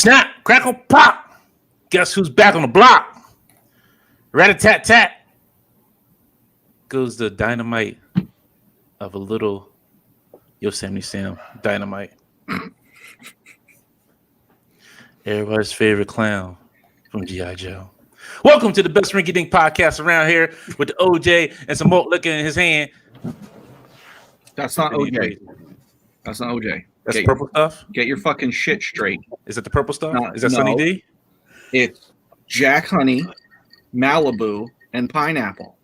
Snap, crackle, pop. Guess who's back on the block? Rat-a-tat-tat. Goes the dynamite of a little Yosemite Sam dynamite. Everybody's favorite clown from G.I. Joe. Welcome to the best rinky dink podcast around here with the OJ and some malt liquor in his hand. That's not OJ. That's not OJ. That's purple stuff? Get your fucking shit straight. Is it the purple stuff? Is that Sunny D? It's Jack Honey, Malibu, and pineapple.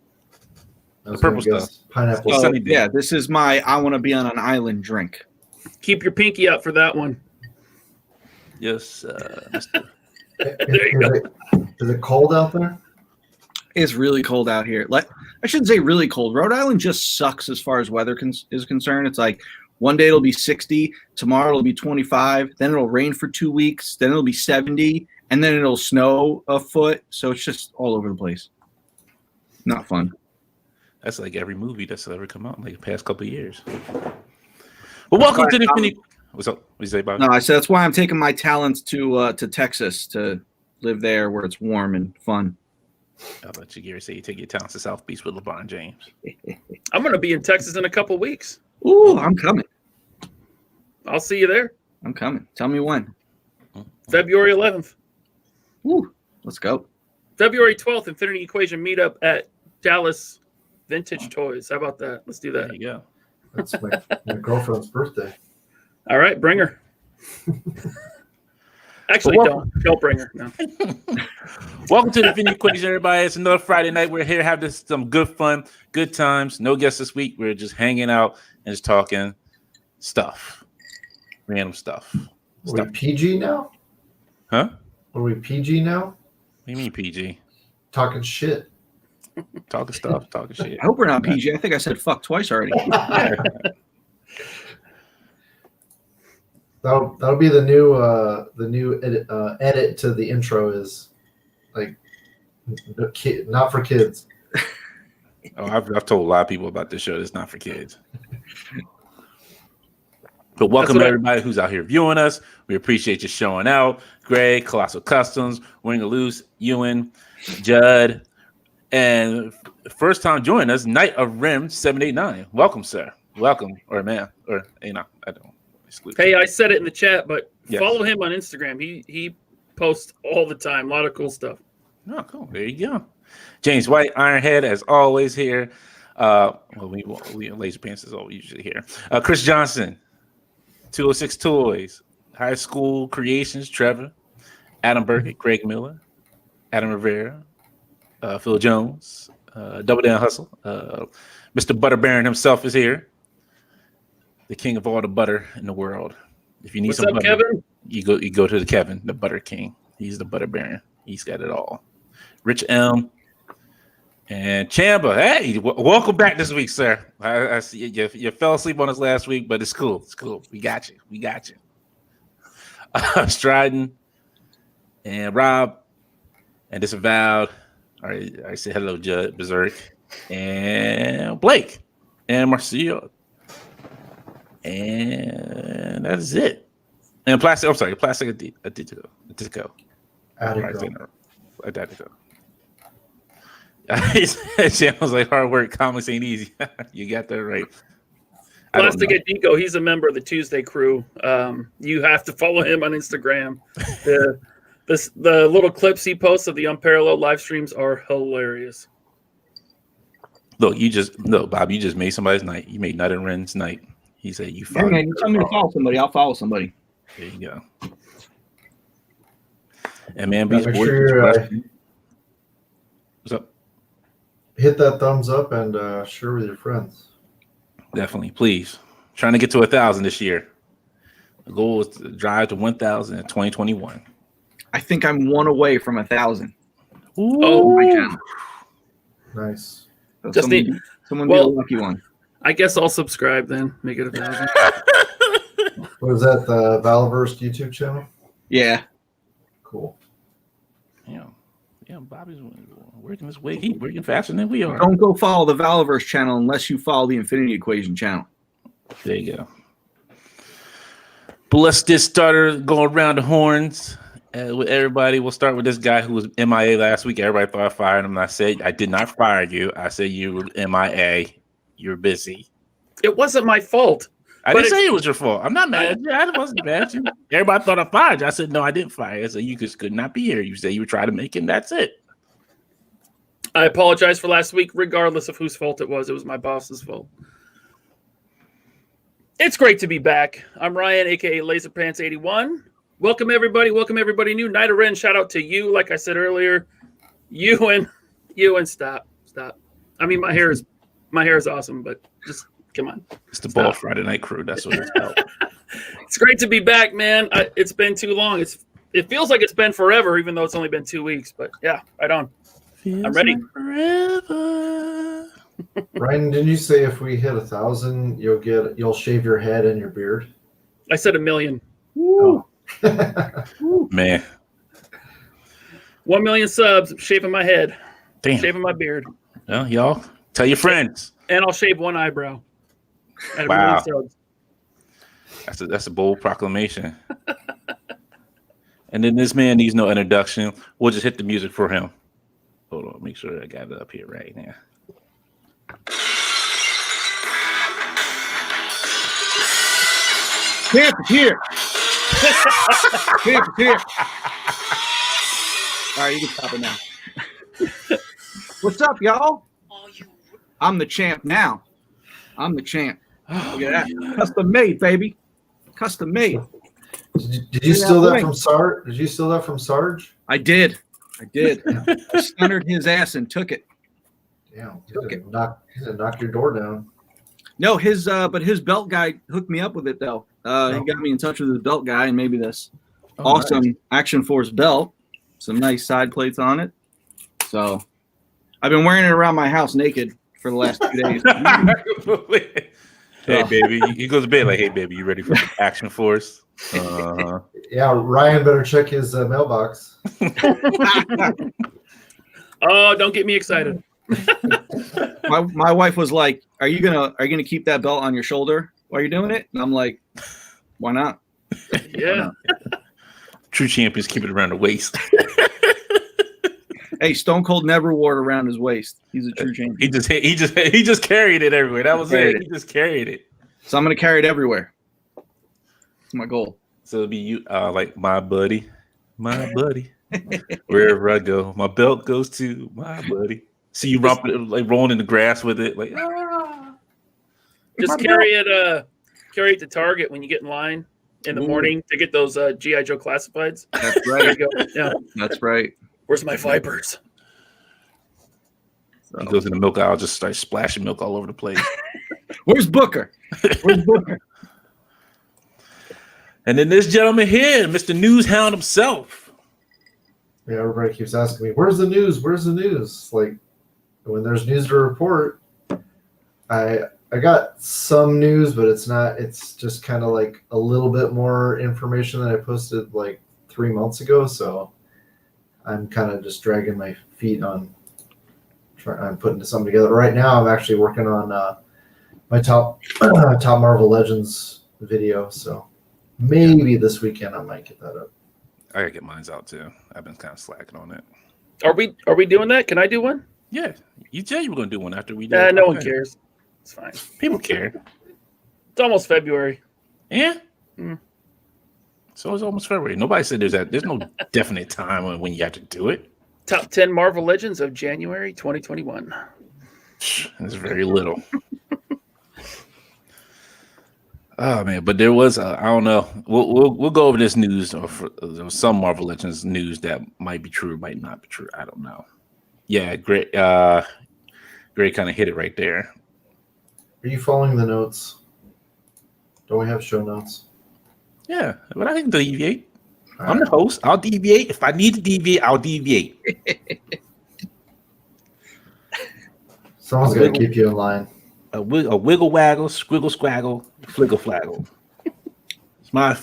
The purple stuff. Pineapple. So, yeah, this is my I want to be on an island drink. Keep your pinky up for that one. Yes. There you go. Is it cold out there? It's really cold out here. I shouldn't say really cold. Rhode Island just sucks as far as weather is concerned. It's like one day it'll be 60, tomorrow it'll be 25, then it'll rain for 2 weeks, then it'll be 70, and then it'll snow a foot. So it's just all over the place. Not fun. That's like every movie that's ever come out in like the past couple of years. Well, welcome to the Infinity. What's up? What you say about it? No, I said that's why I'm taking my talents to Texas to live there where it's warm and fun. I'll let you, Gary, say you take your talents to South Beach with LeBron James. I'm going to be in Texas in a couple weeks. Ooh, I'm coming. I'll see you there. I'm coming. Tell me when. February 11th. Ooh, let's go. February 12th, Infinity Equation meetup at Dallas Vintage Toys. How about that? Let's do that. There you go. That's my girlfriend's birthday. All right, bring her. Actually, don't bring her. No. Welcome to the Infinity Equation, everybody. It's another Friday night. We're here to have some good fun, good times. No guests this week. We're just hanging out and just talking stuff, random stuff. Are we PG now? Huh? Are we PG now? What do you mean PG? Talking shit. Talking stuff, talking shit. I hope we're not PG. I think I said fuck twice already. That'll be the new edit to the intro is like not for kids. Oh, I've told a lot of people about this show. It's not for kids. But welcome everybody who's out here viewing us. We appreciate you showing out. Greg, Colossal Customs, Winning Loose, Ewan, Judd, and first time joining us, Knight of Rim 789. Welcome, sir. Welcome, or man, or I don't. Hey, I said it in the chat, but yes. Follow him on Instagram. He posts all the time. A lot of cool stuff. Oh, cool. There you go. James White, Ironhead, as always here. We Laser Pants is all usually here. Chris Johnson, 206 Toys, High School Creations, Trevor, Adam Burkett, Greg Miller, Adam Rivera, Phil Jones, Double Down Hustle. Mr. Butter Baron himself is here. The king of all the butter in the world. If you need some butter, Kevin? You go to the Kevin, the Butter King. He's the Butter Baron. He's got it all. Rich M and Chamba. Hey, welcome back this week, sir. I see you fell asleep on us last week, but it's cool. It's cool. We got you. Stridon and Rob and Disavowed. All right, I say hello, Judd Berserk and Blake and Marcio. And that is it. And Plastic Aditico. Sam was like, hard work, comics ain't easy. You got that right. Plastic Aditico, he's a member of the Tuesday crew. You have to follow him on Instagram. The little clips he posts of the Unparalleled live streams are hilarious. Look, Bob, you just made somebody's night. You made Nut and Ren's night. He said, "You tell me to follow somebody. I'll follow somebody." There you go. And man, make sure what's up? Hit that thumbs up and share with your friends. Definitely, please. Trying to get to 1,000 this year. The goal is to drive to 1,000 in 2021. I think I'm one away from 1,000. Oh my God! Nice. So someone be a lucky one. I guess I'll subscribe then. Make it 1,000. What is that? The Valverse YouTube channel? Yeah. Cool. Yeah, Bobby's working this way. He's working faster than we are. Don't go follow the Valverse channel unless you follow the Infinity Equation channel. There you go. But let's get started going around the horns with everybody, we'll start with this guy who was MIA last week. Everybody thought I fired him. I said I did not fire you. I said you were MIA. You're busy. It wasn't my fault. I didn't say it was your fault. I'm not mad at you. I wasn't mad at you. Everybody thought I fired you. I said, no, I didn't fire you. I said, you just could not be here. You said you were trying to make him. That's it. I apologize for last week, regardless of whose fault it was. It was my boss's fault. It's great to be back. I'm Ryan, a.k.a. LaserPants81. Welcome, everybody. Welcome, everybody new. Night of Ren, shout out to you. Like I said earlier, you and stop. I mean, my hair is awesome, but just come on. It's the Ball Friday Night Crew. That's what it's about. It's great to be back, man. It's been too long. It feels like it's been forever, even though it's only been 2 weeks. But yeah, right on. I'm ready. Forever. Ryan, didn't you say if we hit 1,000, you'll shave your head and your beard? I said 1 million. Woo. Man. 1 million subs. I'm shaving my head. Damn. Shaving my beard. Well, y'all tell your friends. And I'll shave one eyebrow. At 1 Wow. million subs. That's a bold proclamation. And then this man needs no introduction. We'll just hit the music for him. Hold on, make sure I got it up here right now. Tampa's here. Tampa's here. All right, you can stop it now. What's up, y'all? I'm the champ now. I'm the champ. Look at that. Custom made, baby. Custom made. Did you steal that from Sarge? Did you steal that from Sarge? I did. I stunnered his ass and took it. Damn, he didn't knock your door down. No, but his belt guy hooked me up with it though. He got me in touch with his belt guy and maybe this awesome Action Force belt. Some nice side plates on it. So I've been wearing it around my house naked for the last 2 days. Hey, baby. He goes to bed like, hey, baby, you ready for the Action Force? Yeah, Ryan better check his mailbox. Oh, don't get me excited. My wife was like, "Are you gonna keep that belt on your shoulder while you're doing it?" And I'm like, "Why not?" Yeah. True champions keep it around the waist. Hey, Stone Cold never wore it around his waist. He's a true champion. He just carried it everywhere. That was it. He just carried it. So I'm gonna carry it everywhere. That's my goal. So it'll be you, like my buddy. Wherever I go, my belt goes to my buddy. See you like rolling in the grass with it, like Just carry it to Target when you get in line in the morning to get those G.I. Joe classifieds. That's There right. you go. Yeah. That's right. Where's my Vipers? he goes in the milk aisle, just starts splashing milk all over the place. Where's Booker? And then this gentleman here, Mr. News Hound himself. Yeah, everybody keeps asking me, "Where's the news? Where's the news?" Like, when there's news to report, I got some news, but it's just kind of like a little bit more information than I posted like 3 months ago. So I'm kind of just dragging my feet on putting something together. Right now, I'm actually working on my top Marvel Legends video. So maybe this weekend I might get that up. I gotta get mine out too. I've been kind of slacking on it. Are we doing that? Can I do one? Yeah, you said you were gonna do one after we did. No one cares. It's fine. People care. It's almost February. Yeah. So it's almost February. Nobody said there's no definite time when you have to do it. Top 10 Marvel Legends of January 2021. It's very little. Oh man, but there was I don't know. We'll go over this news or there was some Marvel Legends news that might be true, might not be true. I don't know. Yeah, great. Great, kind of hit it right there. Are you following the notes? Don't we have show notes? Yeah, but I can deviate. I'm the host. I'll deviate. If I need to deviate, I'll deviate. Someone's got to keep you in line. A wiggle waggle, squiggle squaggle, fliggle flaggle. It's my.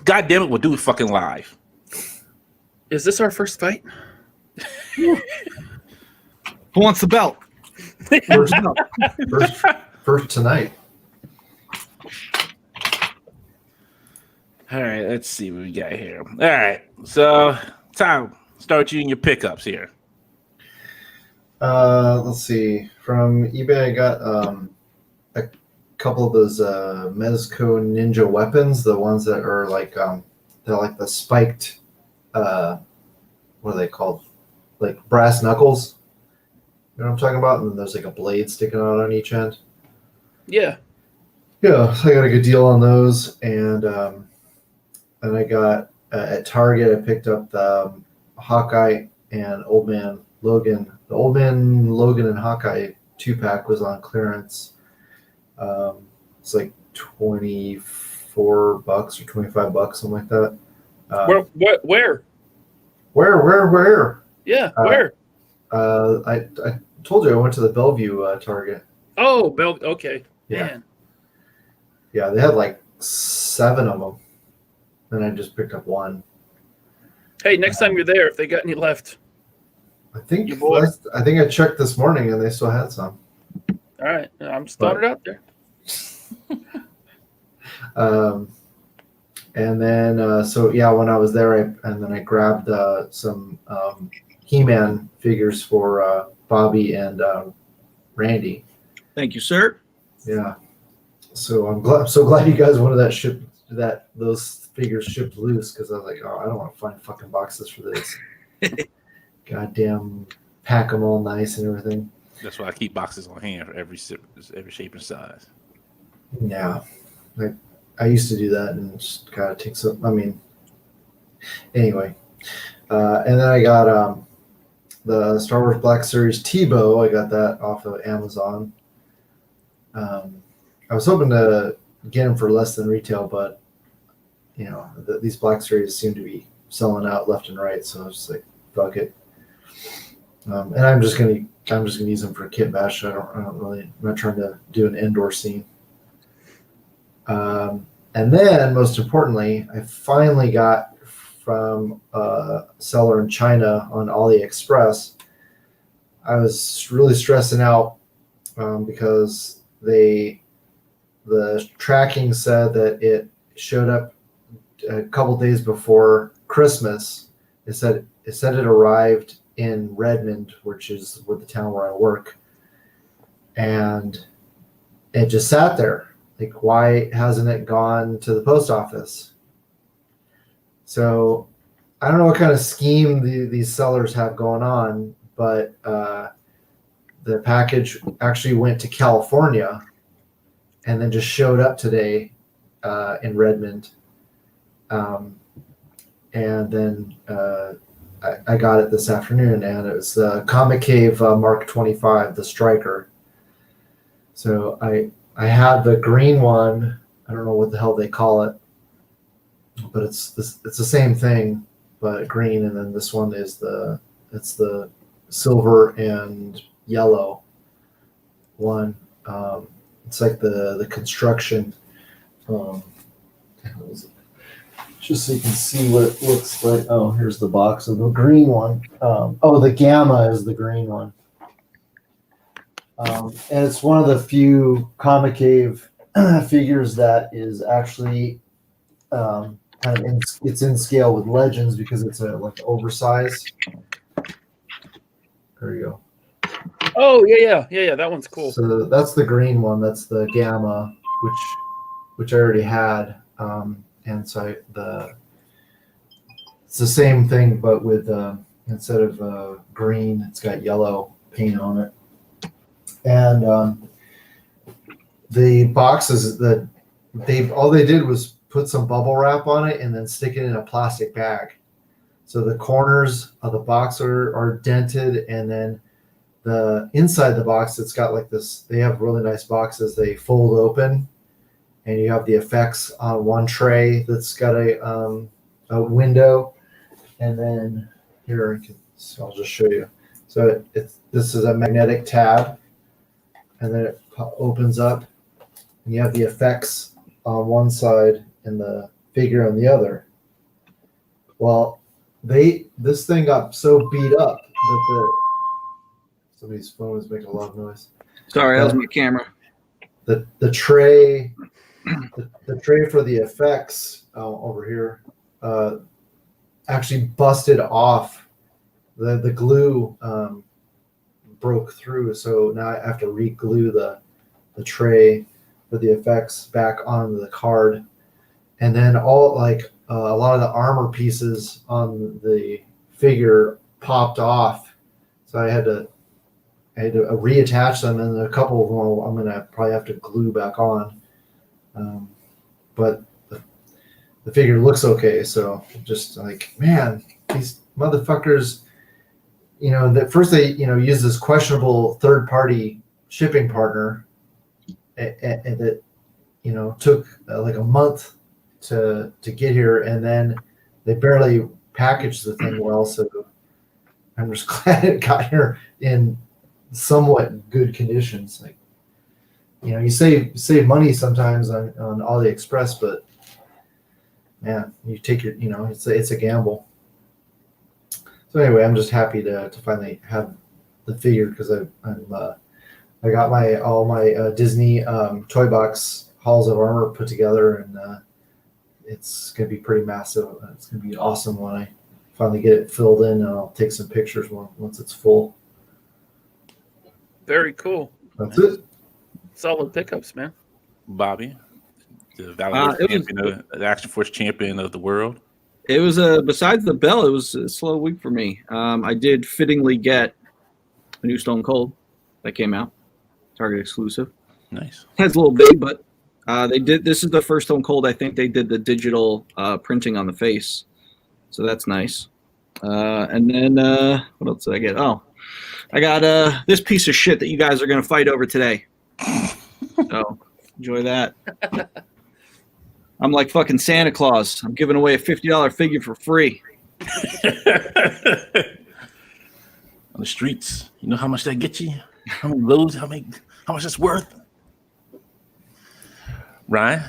God damn it, we'll do it fucking live. Is this our first fight? Who wants the belt? First tonight. All right, let's see what we got here. All right, so Tom, start you in your pickups here. Let's see. From eBay, I got a couple of those Mezco Ninja weapons, the ones that are like they're like the spiked what are they called? Like brass knuckles. You know what I'm talking about? And then there's like a blade sticking out on each end. Yeah. Yeah, so I got a good deal on those, and I got at Target. I picked up the Hawkeye and Old Man Logan. The Old Man Logan and Hawkeye 2-pack was on clearance. It's like $24 or $25, something like that. Where? Where? Yeah, where? I told you I went to the Bellevue Target. Oh, okay. Yeah. Man. Yeah, they had like 7 of them, and I just picked up one. Hey, next time you're there, if they got any left. I think Your boy. I think I checked this morning, and they still had some. All right. I'm just throwing it out there. And then so yeah, when I was there, I grabbed some He-Man figures for Bobby and Randy. Thank you, sir. Yeah. So I'm so glad you guys wanted those figures shipped loose, because I was like, oh, I don't want to find fucking boxes for this. Goddamn, pack them all nice and everything. That's why I keep boxes on hand for every shape and size. Yeah, I used to do that, and just kind of takes up. I mean, anyway, and then I got the Star Wars Black Series Tebow. I got that off of Amazon. I was hoping to get them for less than retail, but you know, these Black Series seem to be selling out left and right, so I was just like, fuck it. And I'm just gonna use them for kit bash. I'm not trying to do an indoor scene. And then, most importantly, I finally got from a seller in China on AliExpress. I was really stressing out because the tracking said that it showed up a couple days before Christmas. It said it arrived in Redmond, which is the town where I work, and it just sat there. Like, why hasn't it gone to the post office? So I don't know what kind of scheme these sellers have going on, but the package actually went to California and then just showed up today in Redmond. And then I got it this afternoon, and it was the Comic Cave Mark 25, the Striker. So I had the green one. I don't know what the hell they call it, but it's the same thing, but green. And then this one is the silver and yellow one. It's like the construction. Just so you can see what it looks like. Oh, here's the box of the green one. The Gamma is the green one. And it's one of the few Comic Cave figures that is actually it's in scale with Legends, because it's like oversized. There you go. Oh, yeah. That one's cool. So that's the green one. That's the Gamma, which I already had. And so it's the same thing, but with instead of green, it's got yellow paint on it. And the boxes that all they did was put some bubble wrap on it and then stick it in a plastic bag. So the corners of the box are dented, and then the inside the box, it's got like this. They have really nice boxes. They fold open, and you have the effects on one tray that's got a window, and then here I'll just show you. So this is a magnetic tab, and then it opens up, and you have the effects on one side and the figure on the other. Well, this thing got so beat up that somebody's phone is making a lot of noise. Sorry, that was my camera. The tray, the tray for the effects over here actually busted off. The glue broke through, so now I have to re-glue the tray for the effects back on the card, and then all like a lot of the armor pieces on the figure popped off, so I had to reattach them, and a couple of them I'm gonna probably have to glue back on, but the figure looks okay. So just like, man, these motherfuckers, that first they use this questionable third party shipping partner, and that took like a month to get here, and then they barely packaged the thing well. So I'm just glad it got here in somewhat good conditions. Like, you save money sometimes on AliExpress, but man, you take your, it's a gamble. So anyway, I'm just happy to finally have the figure, because I got all my Disney toy box Halls of Armor put together, and it's gonna be pretty massive. It's gonna be awesome when I finally get it filled in, and I'll take some pictures once it's full. Very cool. That's it. Solid pickups, man. Bobby, the Valley champion, the Action Force champion of the world. It was besides the bell, it was a slow week for me. I did fittingly get a new Stone Cold that came out, Target exclusive. Nice. It's a little big, but they did. This is the first Stone Cold I think they did the digital printing on the face, so that's nice. And then what else did I get? Oh, I got this piece of shit that you guys are gonna fight over today. So enjoy that. I'm like fucking Santa Claus. I'm giving away a $50 figure for free. On the streets, you know how much that gets you? How many loads? How much it's worth? Ryan,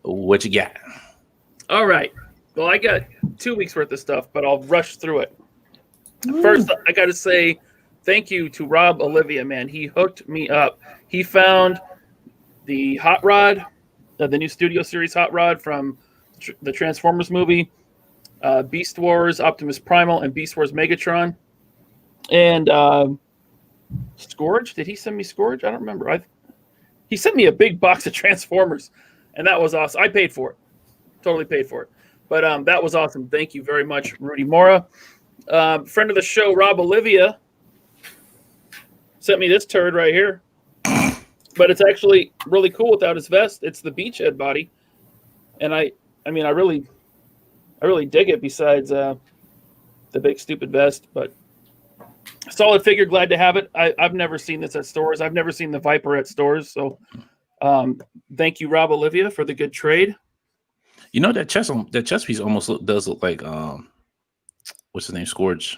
what you got? All right. Well, I got 2 weeks worth of stuff, but I'll rush through it. First, I got to say thank you to Rob Olivia, man. He hooked me up. He found the Hot Rod, the new Studio Series Hot Rod from the Transformers movie, Beast Wars, Optimus Primal, and Beast Wars Megatron. And Scourge, did he send me Scourge? I don't remember. He sent me a big box of Transformers, and that was awesome. I paid for it. Totally paid for it. But that was awesome. Thank you very much, Rudy Mora. Friend of the show, Rob Olivia, sent me this turd right here. But it's actually really cool without his vest. It's the Beachhead body. And I really dig it, besides the big stupid vest. But solid figure, glad to have it. I've never seen this at stores. I've never seen the Viper at stores. So thank you, Rob Olivia, for the good trade. You know, that chest piece almost does look like what's his name, Scourge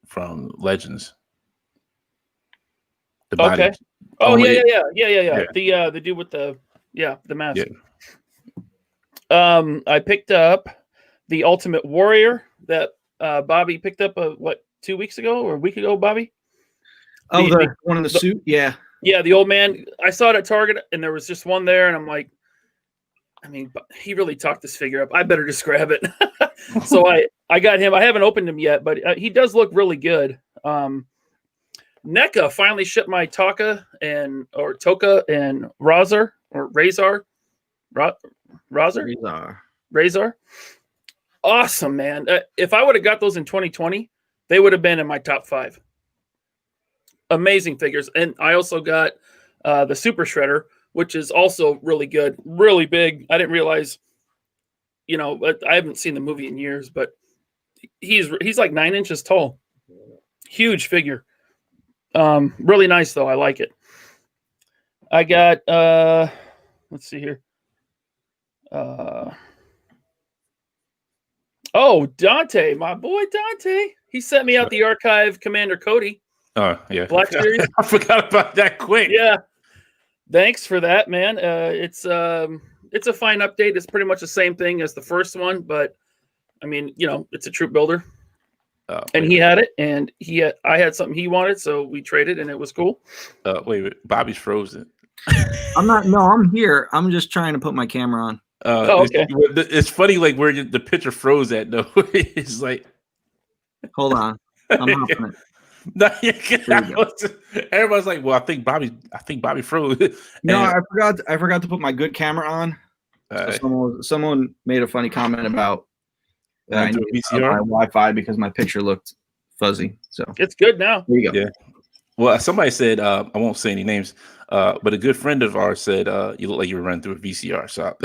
from Legends. The body. Okay. Oh yeah. The dude with the mask. Yeah. I picked up the Ultimate Warrior that Bobby picked up 2 weeks ago or a week ago, Bobby? Oh, the one in the suit? Yeah. Yeah, the old man. I saw it at Target, and there was just one there, and I'm like, he really talked this figure up. I better just grab it. So I got him. I haven't opened him yet, but he does look really good. NECA finally shipped my Toka and Razor. Awesome, man. If I would have got those in 2020, they would have been in my top 5. Amazing figures. And I also got the Super Shredder, which is also really good, really big. I didn't realize, I haven't seen the movie in years, but he's like 9 inches tall. Huge figure. Really nice though. I like it. I got let's see here. Dante, my boy Dante. He sent me out the archive Commander Cody. Oh yeah. Black Series. I forgot about that quick. Yeah. Thanks for that, man. It's a fine update. It's pretty much the same thing as the first one, but it's a troop builder. And he had it, and I had something he wanted, so we traded, and it was cool. Wait, Bobby's frozen. I'm not. No, I'm here. I'm just trying to put my camera on. Oh, okay. It's funny, like where the picture froze at. though. It's like, Hold on. I'm hopping it. no, go. everybody's like, well, I think Bobby froze. No, And, I forgot to put my good camera on. uh, So someone made a funny comment about I do need a my VCR. Wi-Fi because my picture looked fuzzy. So It's good now. there you go. Yeah. Well, somebody said, I won't say any names, but a good friend of ours said, you look like you were running through a VCR shop.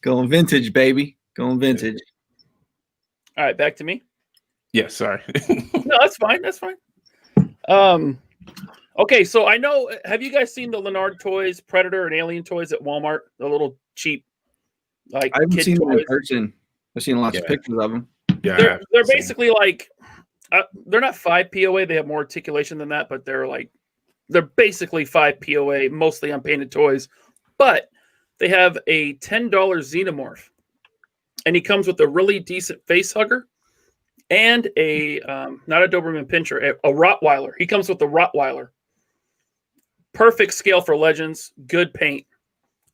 Going vintage, baby. Going vintage. All right, back to me. Yeah, sorry. No, that's fine. That's fine. Okay, so I know. Have you guys seen the Leonard toys, Predator and Alien toys at Walmart? The little cheap, like I haven't kid seen them in toys. person. I've seen lots of Yeah. pictures of them. Yeah, They're basically like they're not 5 POA. They have more articulation than that, but they're basically 5 POA, mostly unpainted toys. But they have a $10 Xenomorph, and he comes with a really decent face hugger and a not a Doberman Pinscher, a Rottweiler. He comes with a Rottweiler. Perfect scale for Legends, good paint.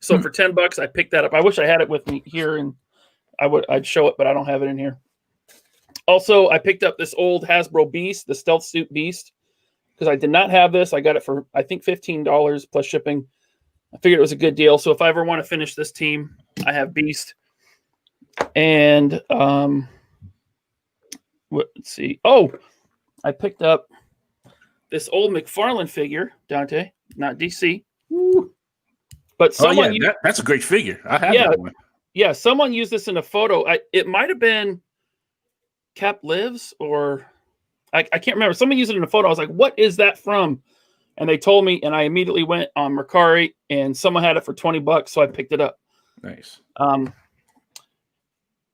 So for $10, I picked that up. I wish I had it with me here, and I'd show it, but I don't have it in here. Also, I picked up this old Hasbro Beast, the Stealth Suit Beast, because I did not have this. I got it for, I think, $15 plus shipping. I figured it was a good deal. So if I ever want to finish this team, I have Beast. And let's see. Oh, I picked up this old McFarlane figure, Dante, not DC. But someone that's a great figure. I have that one. Yeah, someone used this in a photo. It might have been Cap Lives, or I can't remember. Someone used it in a photo. I was like, what is that from? And they told me, and I immediately went on Mercari, and someone had it for $20, so I picked it up. Nice.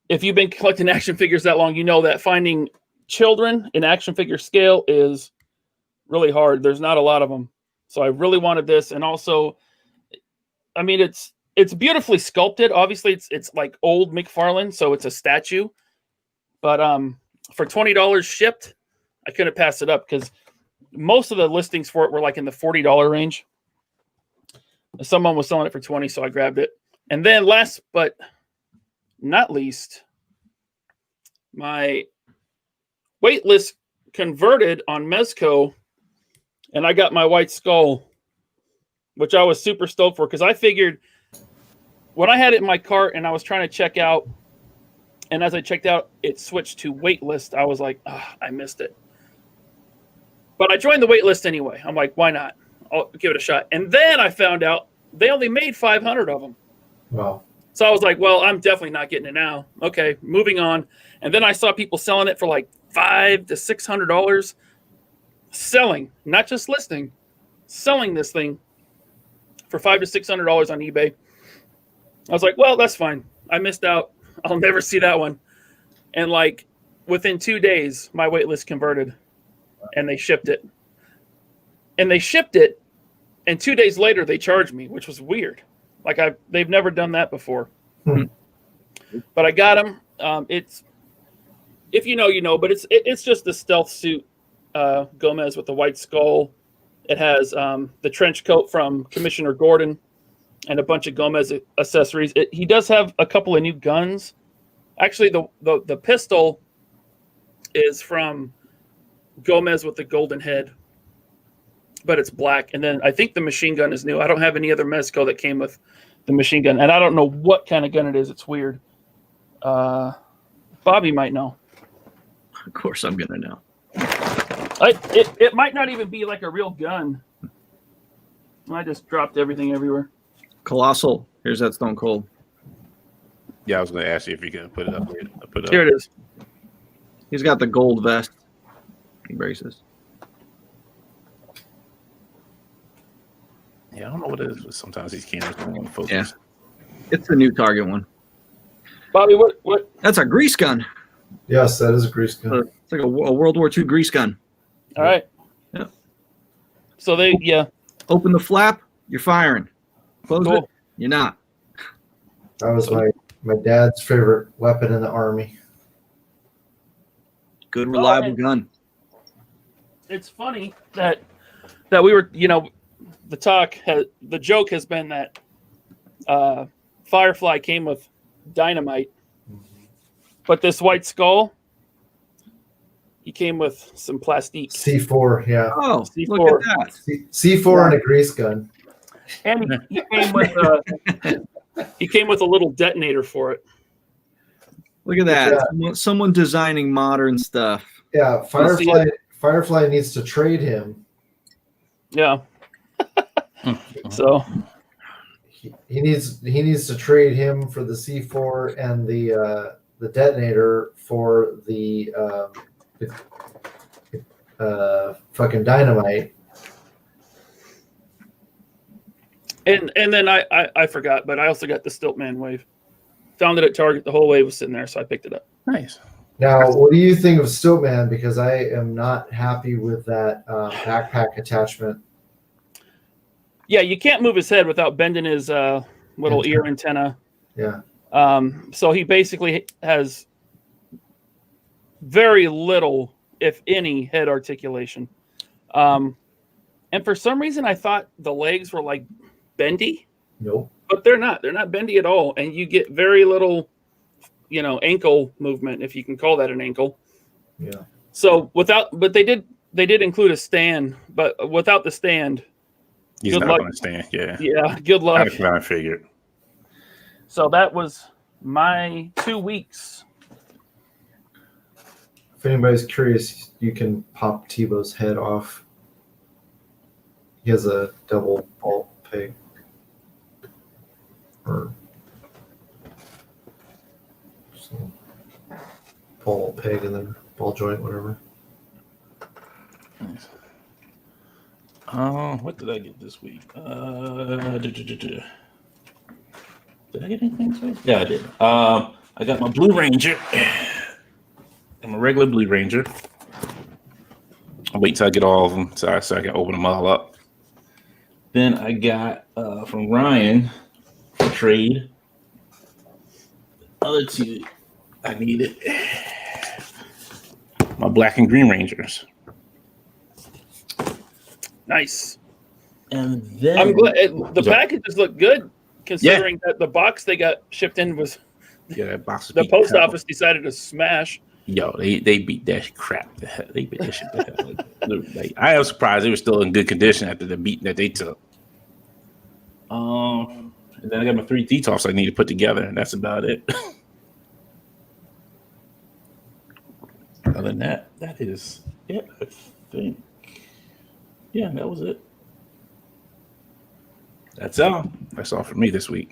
If you've been collecting action figures that long, you know that finding children in action figure scale is really hard. There's not a lot of them. So I really wanted this. And also, I mean, it's beautifully sculpted. Obviously, it's like old McFarlane, so it's a statue. But for $20 shipped, I couldn't pass it up because most of the listings for it were like in the $40 range. Someone was selling it for $20, so I grabbed it. And then last but not least, my waitlist converted on Mezco, and I got my White Skull, which I was super stoked for because I figured when I had it in my cart and I was trying to check out, and as I checked out, it switched to waitlist. I was like, I missed it. But I joined the waitlist anyway. I'm like, why not? I'll give it a shot. And then I found out they only made 500 of them. Wow. So I was like, well, I'm definitely not getting it now. Okay, moving on. And then I saw people selling it for like $500 to $600. Selling, not just listing, selling this thing for $500 to $600 on eBay. I was like, well, that's fine. I missed out. I'll never see that one. And like within 2 days, my waitlist converted, and they shipped it. And 2 days later they charged me, which was weird. Like they've never done that before. But I got them. It's, if you know, you know. But it's just the Stealth Suit Gomez with the White Skull. It has the trench coat from Commissioner Gordon and a bunch of Gomez accessories. He does have a couple of new guns. Actually, the pistol is from Gomez with the golden head, but it's black. And then I think the machine gun is new. I don't have any other Mezco that came with the machine gun, and I don't know what kind of gun it is. It's weird. Bobby might know. Of course, I'm gonna know. It might not even be like a real gun. I just dropped everything everywhere. Colossal. Here's that Stone Cold. Yeah, I was going to ask you if you could put it up here. Here it is. He's got the gold vest. He braces. Yeah, I don't know what it is, but sometimes these cameras don't want to focus. Yeah. It's the new Target one. Bobby, what? That's a grease gun. Yes, that is a grease gun. It's like a World War II grease gun. All right. Yeah. So Open the flap, you're firing. Close Cool. it, you're not. That was my dad's favorite weapon in the army. Good, reliable gun. It's funny that we were, the joke has been that Firefly came with dynamite, but this White Skull, he came with some plastique. C4, yeah. Oh, C4. look at that. C4 and a grease gun. And he came with a little detonator for it. Look at that. Someone designing modern stuff. Yeah, Firefly needs to trade him. Yeah. So He needs to trade him for the C4 and the detonator for the fucking dynamite. and then I forgot, but I also got the Stiltman wave. Found it at Target. The whole wave was sitting there, so I picked it up. Nice. Now, what do you think of Stiltman? Because I am not happy with that backpack attachment. Yeah, you can't move his head without bending his little ear antenna. Yeah. So he basically has very little, if any, head articulation. And for some reason, I thought the legs were like bendy, Nope. but they're not. They're not bendy at all, and you get very little, ankle movement, if you can call that an ankle. Yeah. So but they did include a stand, but without the stand, He's good not luck. going to stand. Yeah. Yeah, good luck. I figured. So that was my 2 weeks. If anybody's curious, you can pop Tebow's head off. He has a double ball peg. Or so, ball peg and then ball joint, whatever. Nice. What did I get this week? Did I get anything this week? Yeah, I did. I got my Blue Ranger. I'm a regular Blue Ranger. I'll wait till I get all of them so I can open them all up. Then I got from Ryan for trade. Other two I needed. My Black and Green Rangers. Nice. And then I'm glad the packages look good, considering that the box they got shipped in was that box. the post office decided to smash. Yo, they beat that crap. They beat that shit. Like, I am surprised they were still in good condition after the beating that they took. And then I got my 3 detox I need to put together, and that's about it. Other than that, that is it. I think. Yeah, that was it. That's all. That's all for me this week.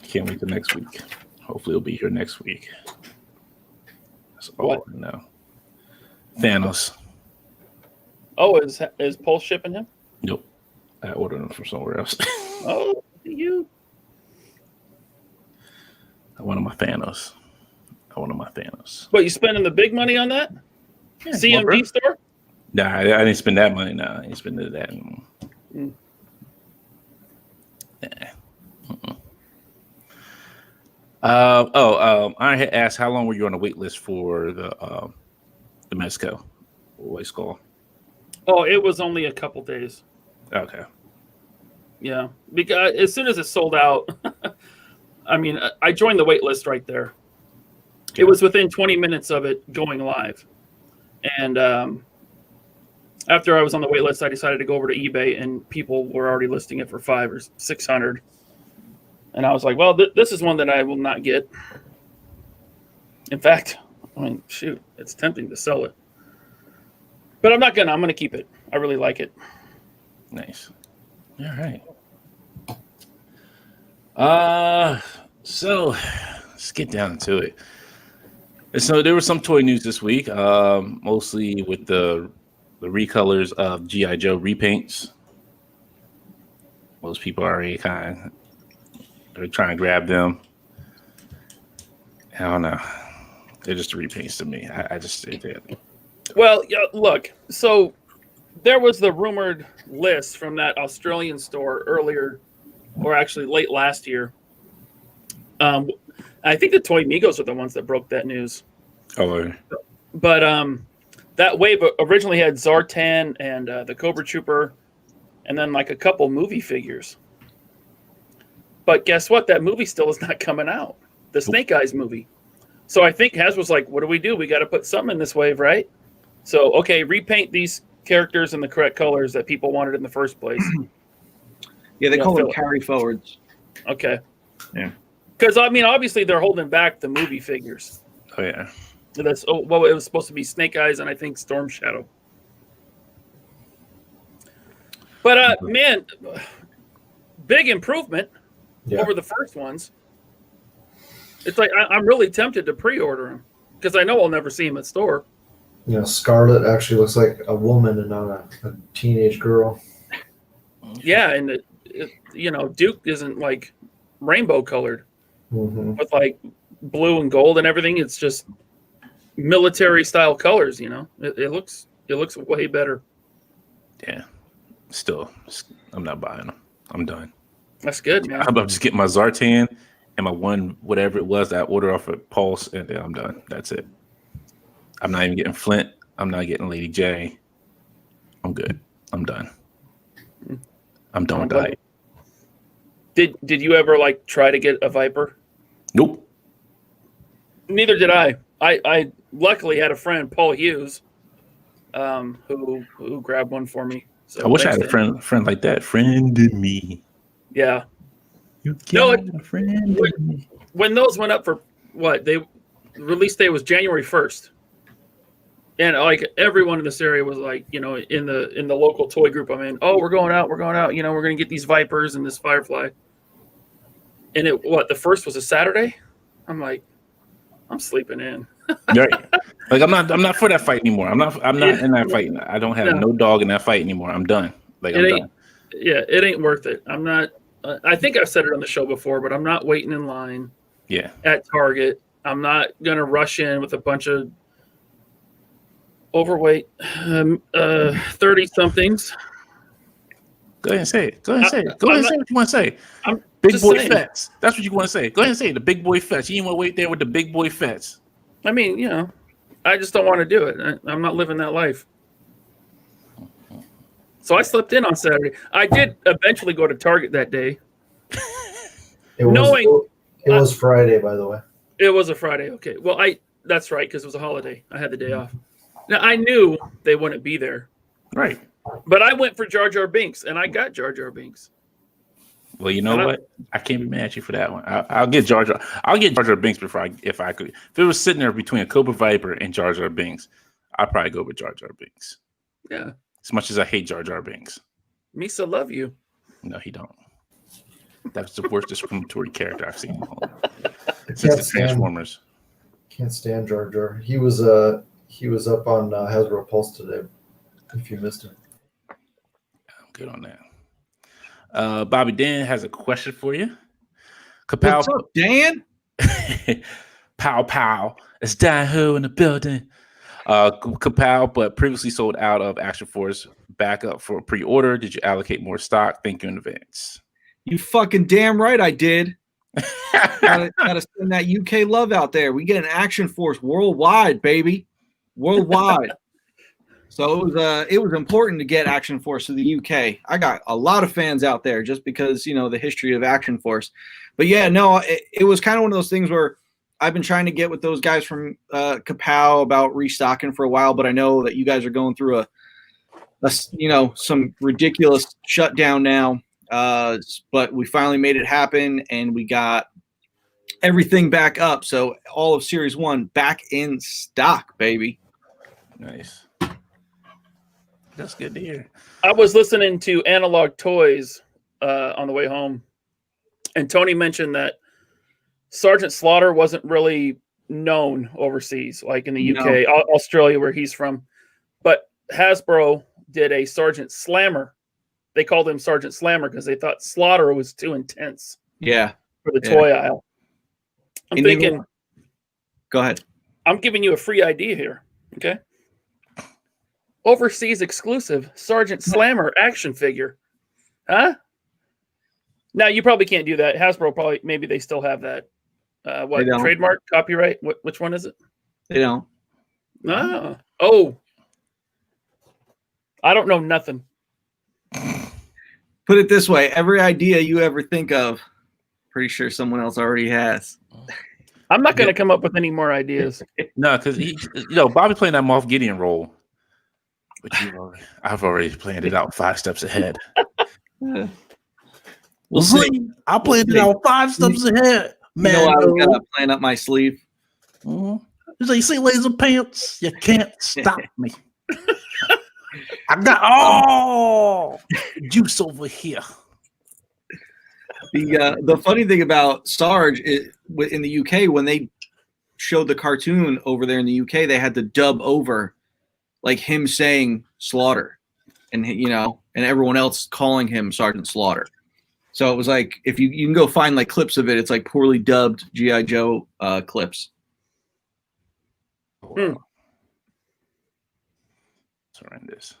Can't wait till next week. Hopefully, it'll be here next week. That's all I know. Thanos. Oh, is Pulse shipping him? Nope. I ordered them from somewhere else. Oh, you. I wanted my Thanos. What, you spending the big money on that? Yeah, CMD store? Nah, I didn't spend that money. Nah, I didn't spend that. Mm. I had asked how long were you on the wait list for the Mezco White Skull? Oh, it was only a couple days. Okay. Yeah, because as soon as it sold out, I mean, I joined the wait list right there. It was within 20 minutes of it going live. And after I was on the wait list, I decided to go over to eBay, and people were already listing it for $500 or $600. And I was like, well, this is one that I will not get. In fact, I mean, shoot, it's tempting to sell it. But I'm not gonna. I'm gonna keep it. I really like it. Nice. All right. So let's get down to it. So there was some toy news this week, mostly with the recolors of G.I. Joe repaints. Most people are already kind of trying to grab them. I don't know. They're just repaints to me. I just say that. Well, yeah, look. So there was the rumored list from that Australian store earlier, or actually late last year. I think the Toy Migos are the ones that broke that news. Oh, But that wave originally had Zartan and the Cobra Trooper and then like a couple movie figures. But guess what? That movie still is not coming out. The Snake Eyes movie. So I think Hasbro's like, what do? We got to put something in this wave, right? So, okay, repaint these characters in the correct colors that people wanted in the first place. Yeah, they call them carry forwards. Okay. Yeah. Because, I mean, obviously they're holding back the movie figures. Oh yeah. Well, it was supposed to be Snake Eyes and I think Storm Shadow. But, man, big improvement over the first ones. It's like I'm really tempted to pre-order them because I know I'll never see them at store. You know, Scarlet actually looks like a woman and not a teenage girl. Yeah, and Duke isn't like rainbow colored with like blue and gold and everything. It's just military style colors. It looks way better. Yeah. Still, I'm not buying them. I'm done. That's good, man. I'm about to just get my Zartan and my one whatever it was that I ordered off of Pulse, and then I'm done. That's it. I'm not even getting Flint. I'm not getting Lady J. I'm good. I'm done. I'm done with that. Did you ever like try to get a Viper? Nope. Neither did I. I luckily had a friend, Paul Hughes, who grabbed one for me. So I wish I had a friend like that. Friended me. Yeah. When those went up for what? The release day was January 1st. And like everyone in this area was like, in the local toy group I'm in, oh, we're going out. We're going to get these Vipers and this Firefly. And the first was a Saturday? I'm like, I'm sleeping in. Right. Like I'm not for that fight anymore. I'm not in that fight. I don't have no dog in that fight anymore. I'm done. Like I'm done. Yeah, it ain't worth it. I'm not. I think I've said it on the show before, but I'm not waiting in line. Yeah. At Target, I'm not gonna rush in with a bunch of overweight 30-somethings. Go ahead and say it. Go ahead and say it. Go ahead and say what you want to say. Big boy fets. That's what you want to say. Go ahead and say it. The big boy fets. You ain't want to wait there with the big boy fets. I mean, I just don't want to do it. I'm not living that life. So I slept in on Saturday. I did eventually go to Target that day. It was Friday, by the way. It was a Friday. Okay. Well, that's right, because it was a holiday. I had the day off. Now, I knew they wouldn't be there. Right. But I went for Jar Jar Binks, and I got Jar Jar Binks. Well, you know what? I can't be mad at you for that one. I'll get Jar Jar. I'll get Jar Jar Binks if I could. If it was sitting there between a Cobra Viper and Jar Jar Binks, I'd probably go with Jar Jar Binks. Yeah. As much as I hate Jar Jar Binks. Misa love you. No, he don't. That's the worst discriminatory character I've seen. Since the Transformers. Can't stand Jar Jar. He was up on Hasbro Pulse today. If you missed it. I'm good on that. Bobby Dan has a question for you. Kapow. What's up, Dan? Pow pow. It's Dan Ho in the building. Kapow, but previously sold out of Action Force. Back up for pre-order. Did you allocate more stock? Thank you in advance. You fucking damn right I did. gotta send that UK love out there. We get an Action Force worldwide, baby. Worldwide. So it was important to get Action Force to the UK. I got a lot of fans out there just because, the history of Action Force. But yeah, no, it was kind of one of those things where I've been trying to get with those guys from Kapow about restocking for a while, but I know that you guys are going through some ridiculous shutdown now. But we finally made it happen and we got everything back up. So all of Series 1 back in stock, baby. Nice. That's good to hear. I was listening to Analog Toys on the way home, and Tony mentioned that Sergeant Slaughter wasn't really known overseas, like in the UK, Australia, where he's from. But Hasbro did a Sergeant Slammer. They called him Sergeant Slammer because they thought Slaughter was too intense. Yeah. For the toy aisle. I'm thinking. Go ahead. I'm giving you a free idea here. Okay. Overseas exclusive Sergeant Slammer action figure. Huh? Now, you probably can't do that. Hasbro maybe they still have that. Trademark, copyright? Which one is it? They don't. Oh. I don't know nothing. Put it this way: every idea you ever think of, pretty sure someone else already has. I'm not going to come up with any more ideas. No, because Bobby playing that Moff Gideon role, but I've already planned it out 5 steps ahead. We'll see. I planned it out 5 steps ahead. Man, you know I got a plan up my sleeve. Mm-hmm. You see, laser pants, you can't stop me. I got all juice over here. The funny thing about Sarge is, in the UK, when they showed the cartoon over there in the UK, they had to dub over like him saying Slaughter, and and everyone else calling him Sergeant Slaughter. So it was like, if you can go find like clips of it, it's like poorly dubbed G.I. Joe clips. It's horrendous.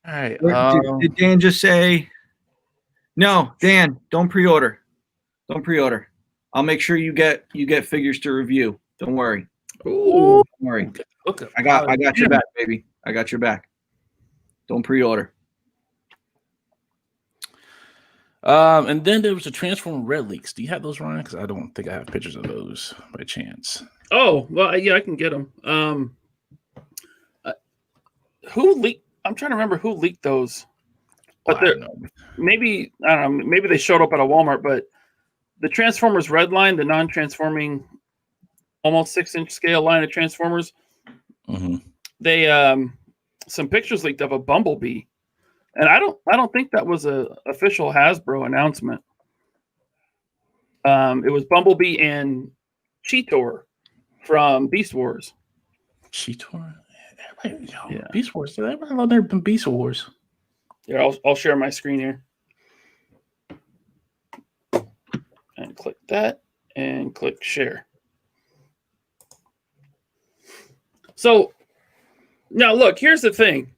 All right. Did Dan just say, no, Dan, don't pre-order. Don't pre-order. I'll make sure you get figures to review. Don't worry. Ooh. Don't worry. Okay. I got your back, baby. I got your back. Don't pre-order. And then there was a Transformer Red leaks. Do you have those, Ryan? Because I don't think I have pictures of those by chance. Oh, well, yeah, I can get them. Who leaked? I'm trying to remember who leaked those. But maybe, I don't know, maybe they showed up at a Walmart, but the Transformers Red line, the non-transforming, almost 6-inch scale line of Transformers, they some pictures leaked of a Bumblebee. And I don't think that was a official Hasbro announcement. It was Bumblebee and Cheetor from Beast Wars. Cheetor? Yeah. Beast Wars. Everybody love there been Beast Wars. Yeah, I'll share my screen here. And click that and click share. So now look, here's the thing.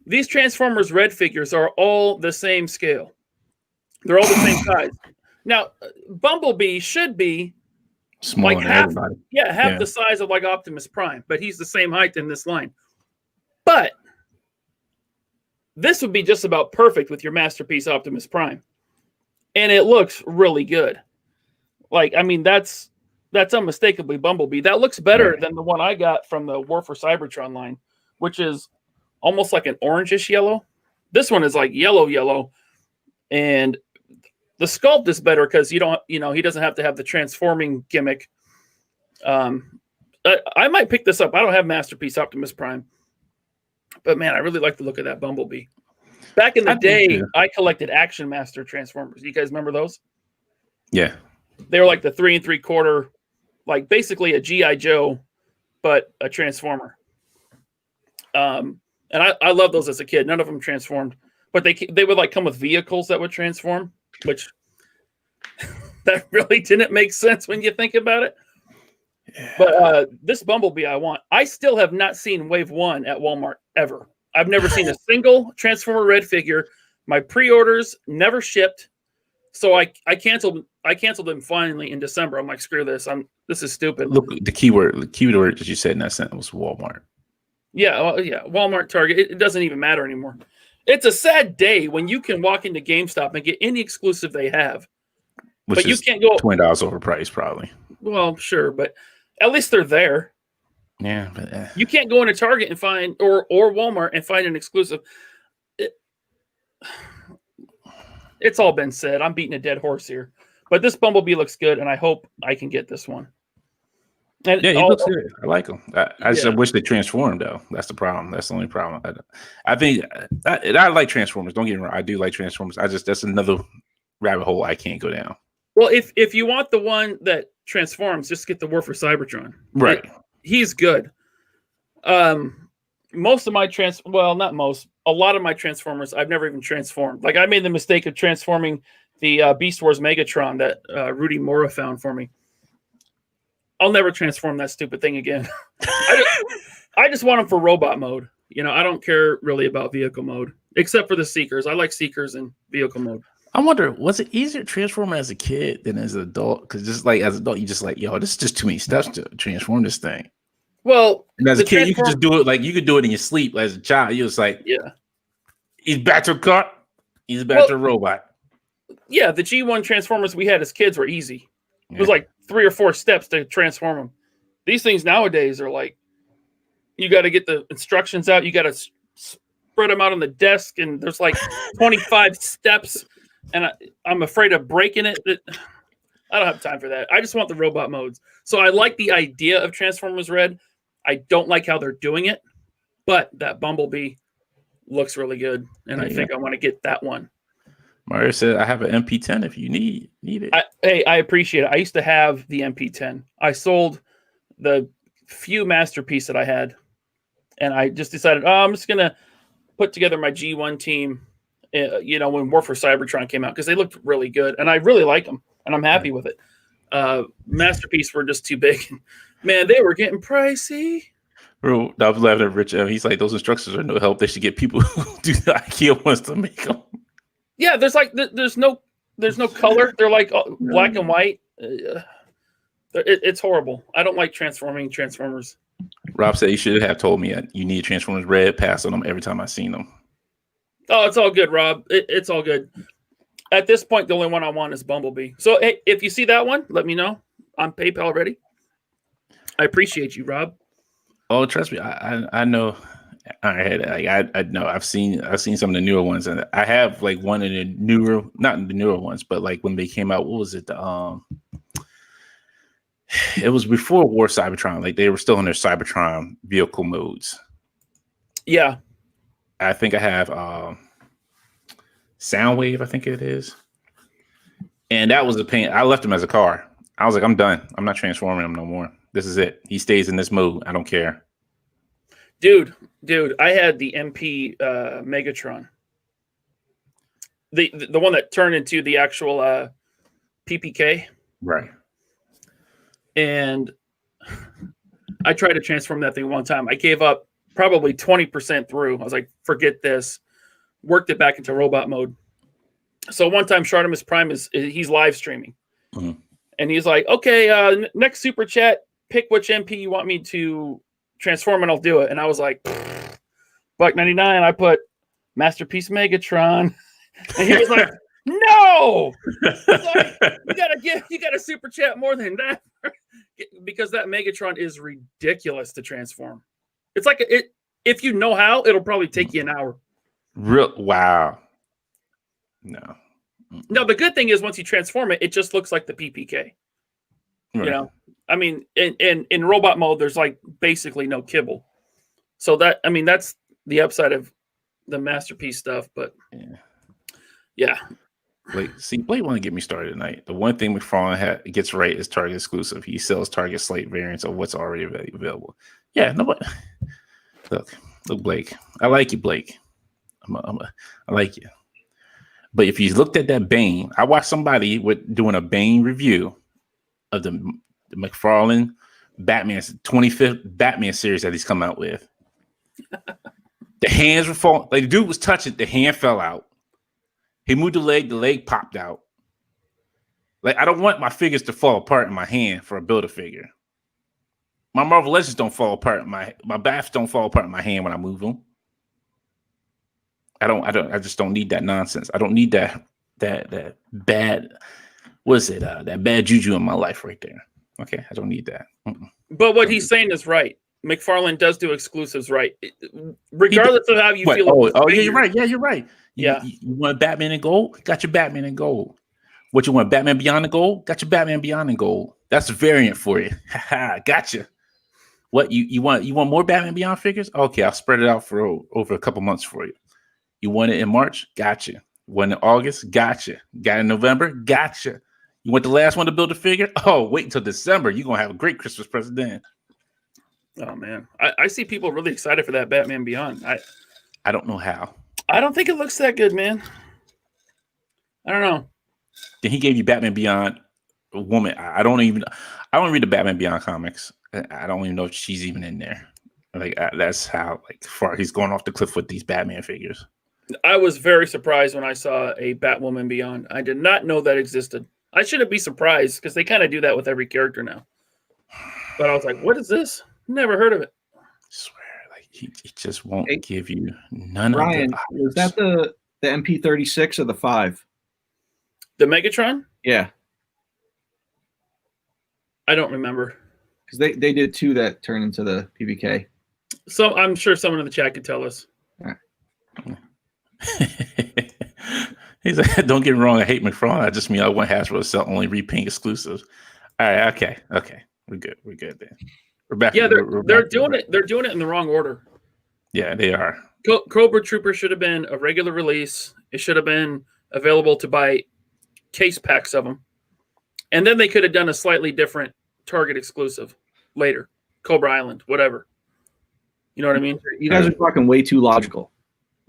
These Transformers Red figures are all the same scale. They're all the same size. Now, Bumblebee should be smaller like than half, everybody. half the size of like Optimus Prime, but he's the same height in this line. But this would be just about perfect with your Masterpiece Optimus Prime. And it looks really good. Like, I mean, that's unmistakably Bumblebee. That looks better than the one I got from the War for Cybertron line, which is almost like an orangish yellow. This one is like yellow, and the sculpt is better because he doesn't have to have the transforming gimmick. I might pick this up. I don't have Masterpiece Optimus Prime, but man, I really like the look of that Bumblebee. Back in the day, I collected Action Master Transformers. You guys remember those? Yeah, they were like the 3 3/4, like basically a G.I. Joe, but a Transformer. And I love those as a kid. None of them transformed, but they would like come with vehicles that would transform, which that really didn't make sense when you think about it. Yeah. But this Bumblebee I want. I still have not seen Wave 1 at Walmart ever. I've never seen a single Transformer Red figure. My pre-orders never shipped, so I canceled them finally in December. I'm like, screw this. This is stupid. Look, the keyword that you said in that sentence was Walmart. Yeah, Walmart, Target. It doesn't even matter anymore. It's a sad day when you can walk into GameStop and get any exclusive they have, but you can't go $20 overpriced, probably. Well, sure, but at least they're there. Yeah, but you can't go into Target and find or Walmart and find an exclusive. It's all been said. I'm beating a dead horse here, but this Bumblebee looks good, and I hope I can get this one. And yeah, he looks good. I like him. I just wish they transformed, though. That's the problem. That's the only problem. I think I like Transformers. Don't get me wrong. I do like Transformers. That's another rabbit hole I can't go down. Well, if you want the one that transforms, just get the War for Cybertron. Right. He's good. Most of my a lot of my Transformers, I've never even transformed. Like, I made the mistake of transforming the Beast Wars Megatron that Rudy Mora found for me. I'll never transform that stupid thing again. I just want him for robot mode. I don't care really about vehicle mode, except for the Seekers. I like Seekers in vehicle mode. I wonder, was it easier to transform as a kid than as an adult? Because just like as an adult, you just like, yo, this is just too many steps to transform this thing. Well, And as a the kid, you could Transform- just do it like you could do it in your sleep. As a child, you was like, yeah. he's back to a car, he's back to a robot. Yeah, the G1 Transformers we had as kids were easy. It was Yeah. like 3 or 4 steps to transform them. These things nowadays are like, you got to get the instructions out. You got to spread them out on the desk, and there's like 25 steps, and I'm afraid of breaking it. I don't have time for that. I just want the robot modes. So I like the idea of Transformers Red. I don't like how they're doing it, but that Bumblebee looks really good, and I think I want to get that one. Mario said, "I have an MP10 if you need it." I appreciate it. I used to have the MP10. I sold the few Masterpiece that I had, and I just decided, I'm just gonna put together my G1 team. When War for Cybertron came out, because they looked really good, and I really like them, and I'm happy with it. Masterpiece were just too big. Man, they were getting pricey. Bro, I was laughing at Rich. He's like, those instructions are no help. They should get people who do the IKEA ones to make them. Yeah, there's no color. They're like black and white. It's horrible. I don't like transforming Transformers. Rob said you should have told me you need Transformers Red. Pass on them every time I seen them. Oh, it's all good, Rob. It's all good. At this point, the only one I want is Bumblebee. So hey, if you see that one, let me know. I'm PayPal ready. I appreciate you, Rob. Oh, trust me, I know. I know. I've seen some of the newer ones, and I have like one of the newer, not the newer ones, but like when they came out. What was it? It was before War Cybertron. Like they were still in their Cybertron vehicle modes. Yeah, I think I have Soundwave. I think it is, and that was the pain. I left him as a car. I was like, I'm done. I'm not transforming him no more. This is it. He stays in this mode. I don't care. dude, I had the MP Megatron, the one that turned into the actual PPK, Right. and I tried to transform that thing one time. I gave up probably 20% through. I was like, forget this. Worked it back into robot mode. So one time, Shartimus Prime he's live streaming, and he's like, okay, next super chat, pick which MP you want me to transform, and I'll do it. And I was like, $1.99. I put Masterpiece Megatron, and he was like, no. Like, you gotta super chat more than that, because that Megatron is ridiculous to transform. It's like if you know how, it'll probably take you an hour. Wow. No, the good thing is once you transform it, it just looks like the PPK. Right. You know, I mean, in robot mode, there's like basically no kibble. So that's the upside of the Masterpiece stuff. But yeah. Blade want to get me started tonight. The one thing McFarlane gets right is Target exclusive. He sells Target slate variants of what's already available. Yeah, nobody. Look, Blake. I like you, Blake. I like you. But if you looked at that Bane, I watched somebody doing a Bane review of the McFarlane Batman's 25th Batman series that he's come out with. The hands were falling. Like the dude was touching, the hand fell out. He moved the leg popped out. Like I don't want my figures to fall apart in my hand for a Build-A-Figure. My Marvel Legends don't fall apart. My bats don't fall apart in my hand when I move them. I just don't need that nonsense. I don't need that bad, what is it? That bad juju in my life right there. Okay, I don't need that. But what he's saying is right. McFarlane does do exclusives right, regardless of how you feel. Yeah, you're right. Yeah, you're right. You want Batman in gold? Got your Batman in gold. What you want? Batman Beyond the Gold? Got your Batman Beyond in gold. That's a variant for you. Gotcha. What you want? You want more Batman Beyond figures? Okay, I'll spread it out for over a couple months for you. You want it in March? Gotcha. Want it in August? Gotcha. Got it in November? Gotcha. You want the last one to build a figure? Oh, wait until December. You're gonna have a great Christmas present then. Oh man, I see people really excited for that Batman Beyond. I don't know how. I don't think it looks that good, man. I don't know. Then he gave you Batman Beyond a woman. I don't read the Batman Beyond comics. I don't even know if she's even in there. Like that's how far he's going off the cliff with these Batman figures. I was very surprised when I saw a Batwoman Beyond. I did not know that existed. I shouldn't be surprised because they kind of do that with every character now. But I was like, what is this? Never heard of it. I swear, like he just won't Hey, give you none Ryan, of the was that the MP36 or the 5? The Megatron? Yeah, I don't remember. because they did 2 that turned into the PBK. So I'm sure someone in the chat could tell us. He's like, don't get me wrong, I hate McFarlane. I just mean I want Hasbro to sell only repaint exclusives. All right, okay. We're good then. We're back. Yeah, we're they're back- doing it. They're doing it in the wrong order. Yeah, they are. Cobra Trooper should have been a regular release. It should have been available to buy case packs of them. And then they could have done a slightly different Target exclusive later. Cobra Island, whatever. You know what I mean? You guys are talking way too logical.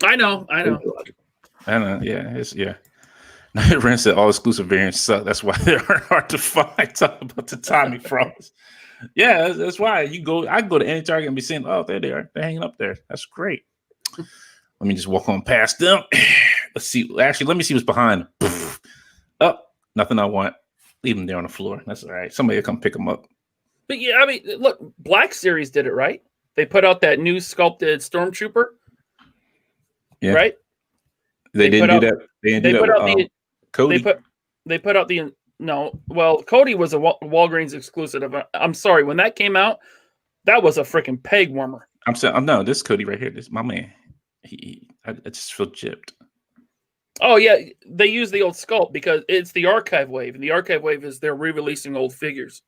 I know. Way too logical. I know. Yeah. Ren said all exclusive variants suck. That's why they're hard to find. Talk about the Tommy Frost. Yeah, that's why I go to any Target and be saying, oh, there they are. They're hanging up there. That's great. Let me just walk on past them. Let's see. Actually, let me see what's behind them. Oh, nothing I want. Leave them there on the floor. That's all right. Somebody will come pick them up. But yeah, I mean, look, Black Series did it right. They put out that new sculpted Stormtrooper. Yeah. Right? They didn't do that. They didn't do that put with, out the Cody. they put out the no. Well, Cody was a Walgreens exclusive. I'm sorry, when that came out, that was a freaking peg warmer. I'm saying, no, this Cody right here. This is my man. I just feel gypped. Oh yeah, they use the old sculpt because it's the archive wave, and the archive wave is they're re-releasing old figures.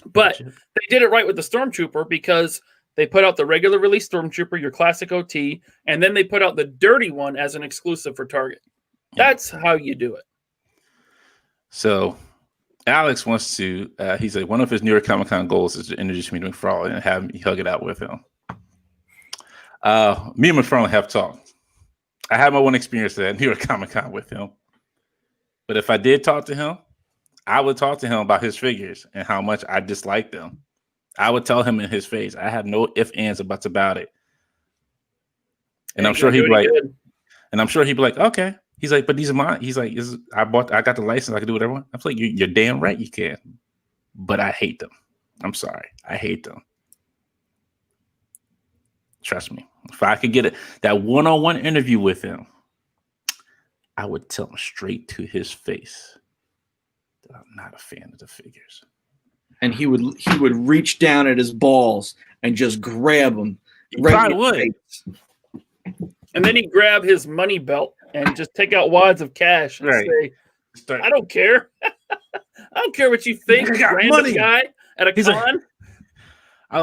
But they did it right with the Stormtrooper because they put out the regular release Stormtrooper, your classic OT, and then they put out the dirty one as an exclusive for Target. That's how you do it. So Alex wants to, he's like, one of his New York Comic Con goals is to introduce me to McFarlane and have me hug it out with him. Me and McFarlane have talked. I had my one experience at New York Comic Con with him. But if I did talk to him, I would talk to him about his figures and how much I dislike them. I would tell him in his face. I have no ifs, ands, or buts about it. And I'm sure he'd be like, okay. He's like, but these are mine. He's like, I got the license. I can do whatever I want. I'm like, you're damn right you can. But I hate them. I'm sorry. I hate them. Trust me. If I could get that one-on-one interview with him, I would tell him straight to his face that I'm not a fan of the figures. And he would reach down at his balls and just grab them. He probably would. And then he'd grab his money belt and just take out wads of cash and say, I don't care. I don't care what you think, random money. Guy at a con.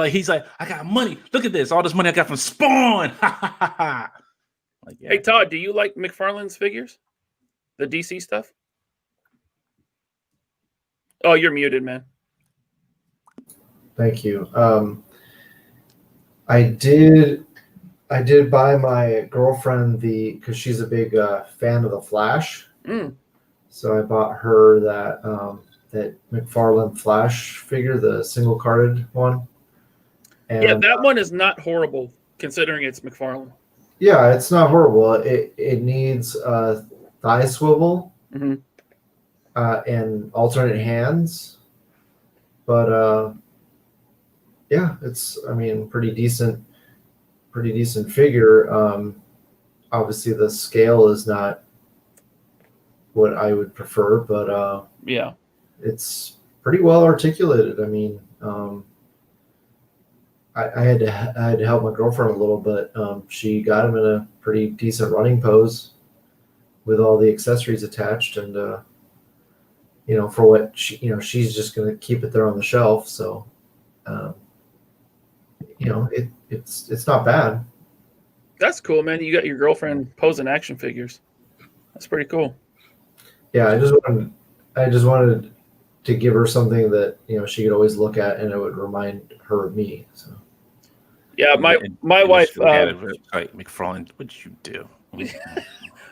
He's like, I got money. Look at this. All this money I got from Spawn. Like, yeah. Hey, Todd, do you like McFarlane's figures? The DC stuff? Oh, you're muted, man. Thank you. I did buy my girlfriend because she's a big fan of the Flash. So I bought her that McFarlane Flash figure, the single carded one. And, yeah, that one is not horrible considering it's McFarlane. Yeah, it's not horrible. It needs thigh swivel and alternate hands, but yeah, it's pretty decent figure. Obviously, the scale is not what I would prefer, but yeah, it's pretty well articulated. I had to help my girlfriend a little bit. She got him in a pretty decent running pose with all the accessories attached, and for what she's just going to keep it there on the shelf. So, it's not bad. That's cool, man. You got your girlfriend posing action figures. That's pretty cool. Yeah, I just wanted to give her something that she could always look at, and it would remind her of me. So. Yeah, my wife. Like McFarlane, what'd you do?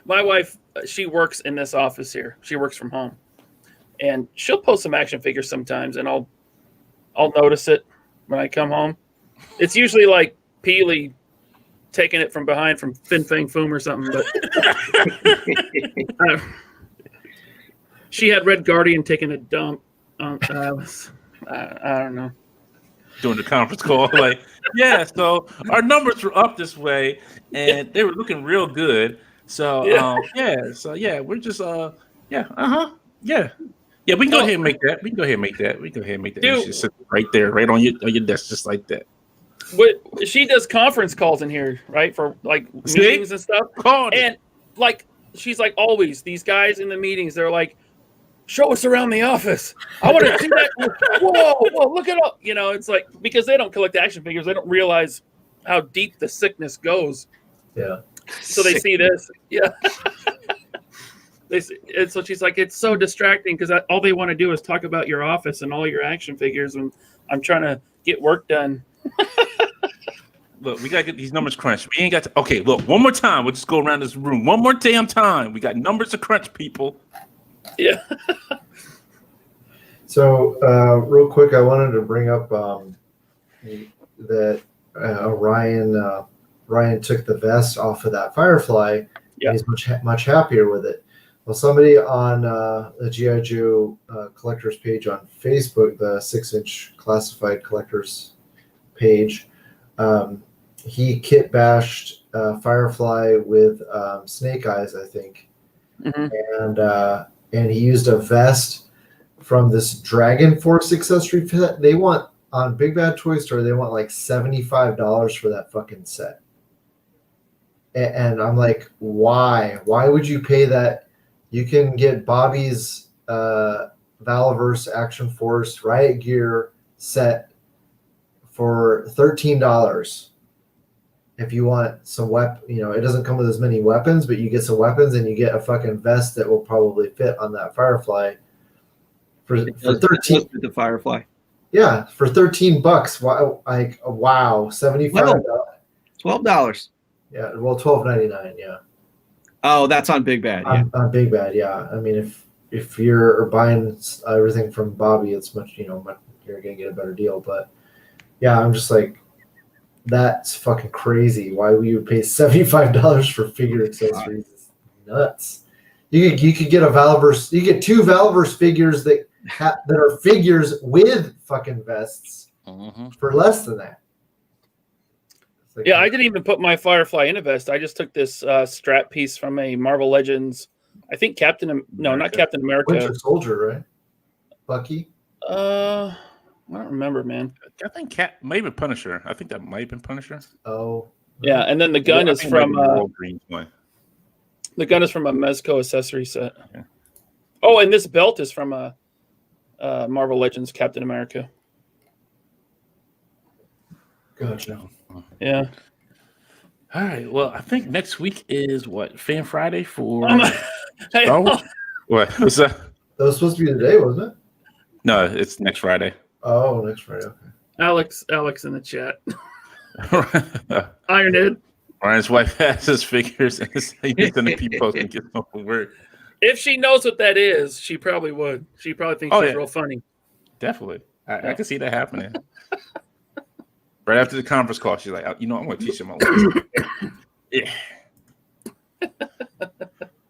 My wife, she works in this office here. She works from home, and she'll post some action figures sometimes, and I'll notice it when I come home. It's usually like Peely taking it from behind from Fin Fang Foom or something. But she had Red Guardian taking a dump. I don't know. during the conference call. Like, yeah, so our numbers were up this way, and they were looking real good. So, we're just, yeah. Yeah, we can go ahead and make that. We can go ahead and make that. Dude. You should sit right there, right on your desk, just like that. But she does conference calls in here, right? For like meetings and stuff. And like she's like always, these guys in the meetings, they're like, show us around the office. I want to see that. Whoa, look it up. You know, it's like because they don't collect action figures, they don't realize how deep the sickness goes. Yeah. So they see this. Yeah. And so she's like, it's so distracting because all they want to do is talk about your office and all your action figures, and I'm trying to get work done. Look, we gotta get these numbers crunched. We ain't got to. Okay, look, one more time. We'll just go around this room one more damn time. We got numbers to crunch, people. Yeah. So, real quick, I wanted to bring up that Ryan took the vest off of that Firefly. Yeah. And he's much happier with it. Well, somebody on the G.I. Joe collectors page on Facebook, the 6-inch classified collectors page, he kit bashed Firefly with Snake Eyes, I think, and he used a vest from this Dragon Force accessory set. They want on Big Bad Toy Store, they want like $75 for that fucking set. And I'm like, why? Why would you pay that? You can get Bobby's Valaverse Action Force Riot Gear set for $13. If you want some it doesn't come with as many weapons, but you get some weapons and you get a fucking vest that will probably fit on that Firefly for 13. The Firefly. Yeah, for $13. Wow, $75. $12. Yeah, well, $12.99. Yeah. Oh, that's on Big Bad. Yeah. On Big Bad, yeah. I mean, if you're buying everything from Bobby, it's much you're gonna get a better deal. But yeah, I'm just like, that's fucking crazy. Why would you pay $75 for figure accessories? It's nuts. You could get a Valaverse. You get two Valaverse figures that are figures with fucking vests for less than that. Like, yeah, I didn't even put my Firefly in a vest. I just took this strap piece from a Marvel Legends. I think not Captain America. Winter Soldier, right? Bucky. I don't remember, man. I think maybe Punisher. I think that might have been Punisher. Oh. Yeah, and then the gun is from the gun is from a Mezco accessory set. Okay. Oh, and this belt is from a Marvel Legends Captain America. Gotcha. Yeah. All right. Well, I think next week is what? Fan Friday for Hey, Star Wars? What? What's that? That was supposed to be today, wasn't it? No, it's next Friday. Oh, next Friday. Okay. Alex in the chat. Ironhead. Ryan's wife has his figures and he's in the P-post and gets home from work. If she knows what that is, she probably would. She probably thinks it's real funny. Definitely. I can see that happening. Right after the conference call, she's like, I'm going to teach him my lesson. Yeah.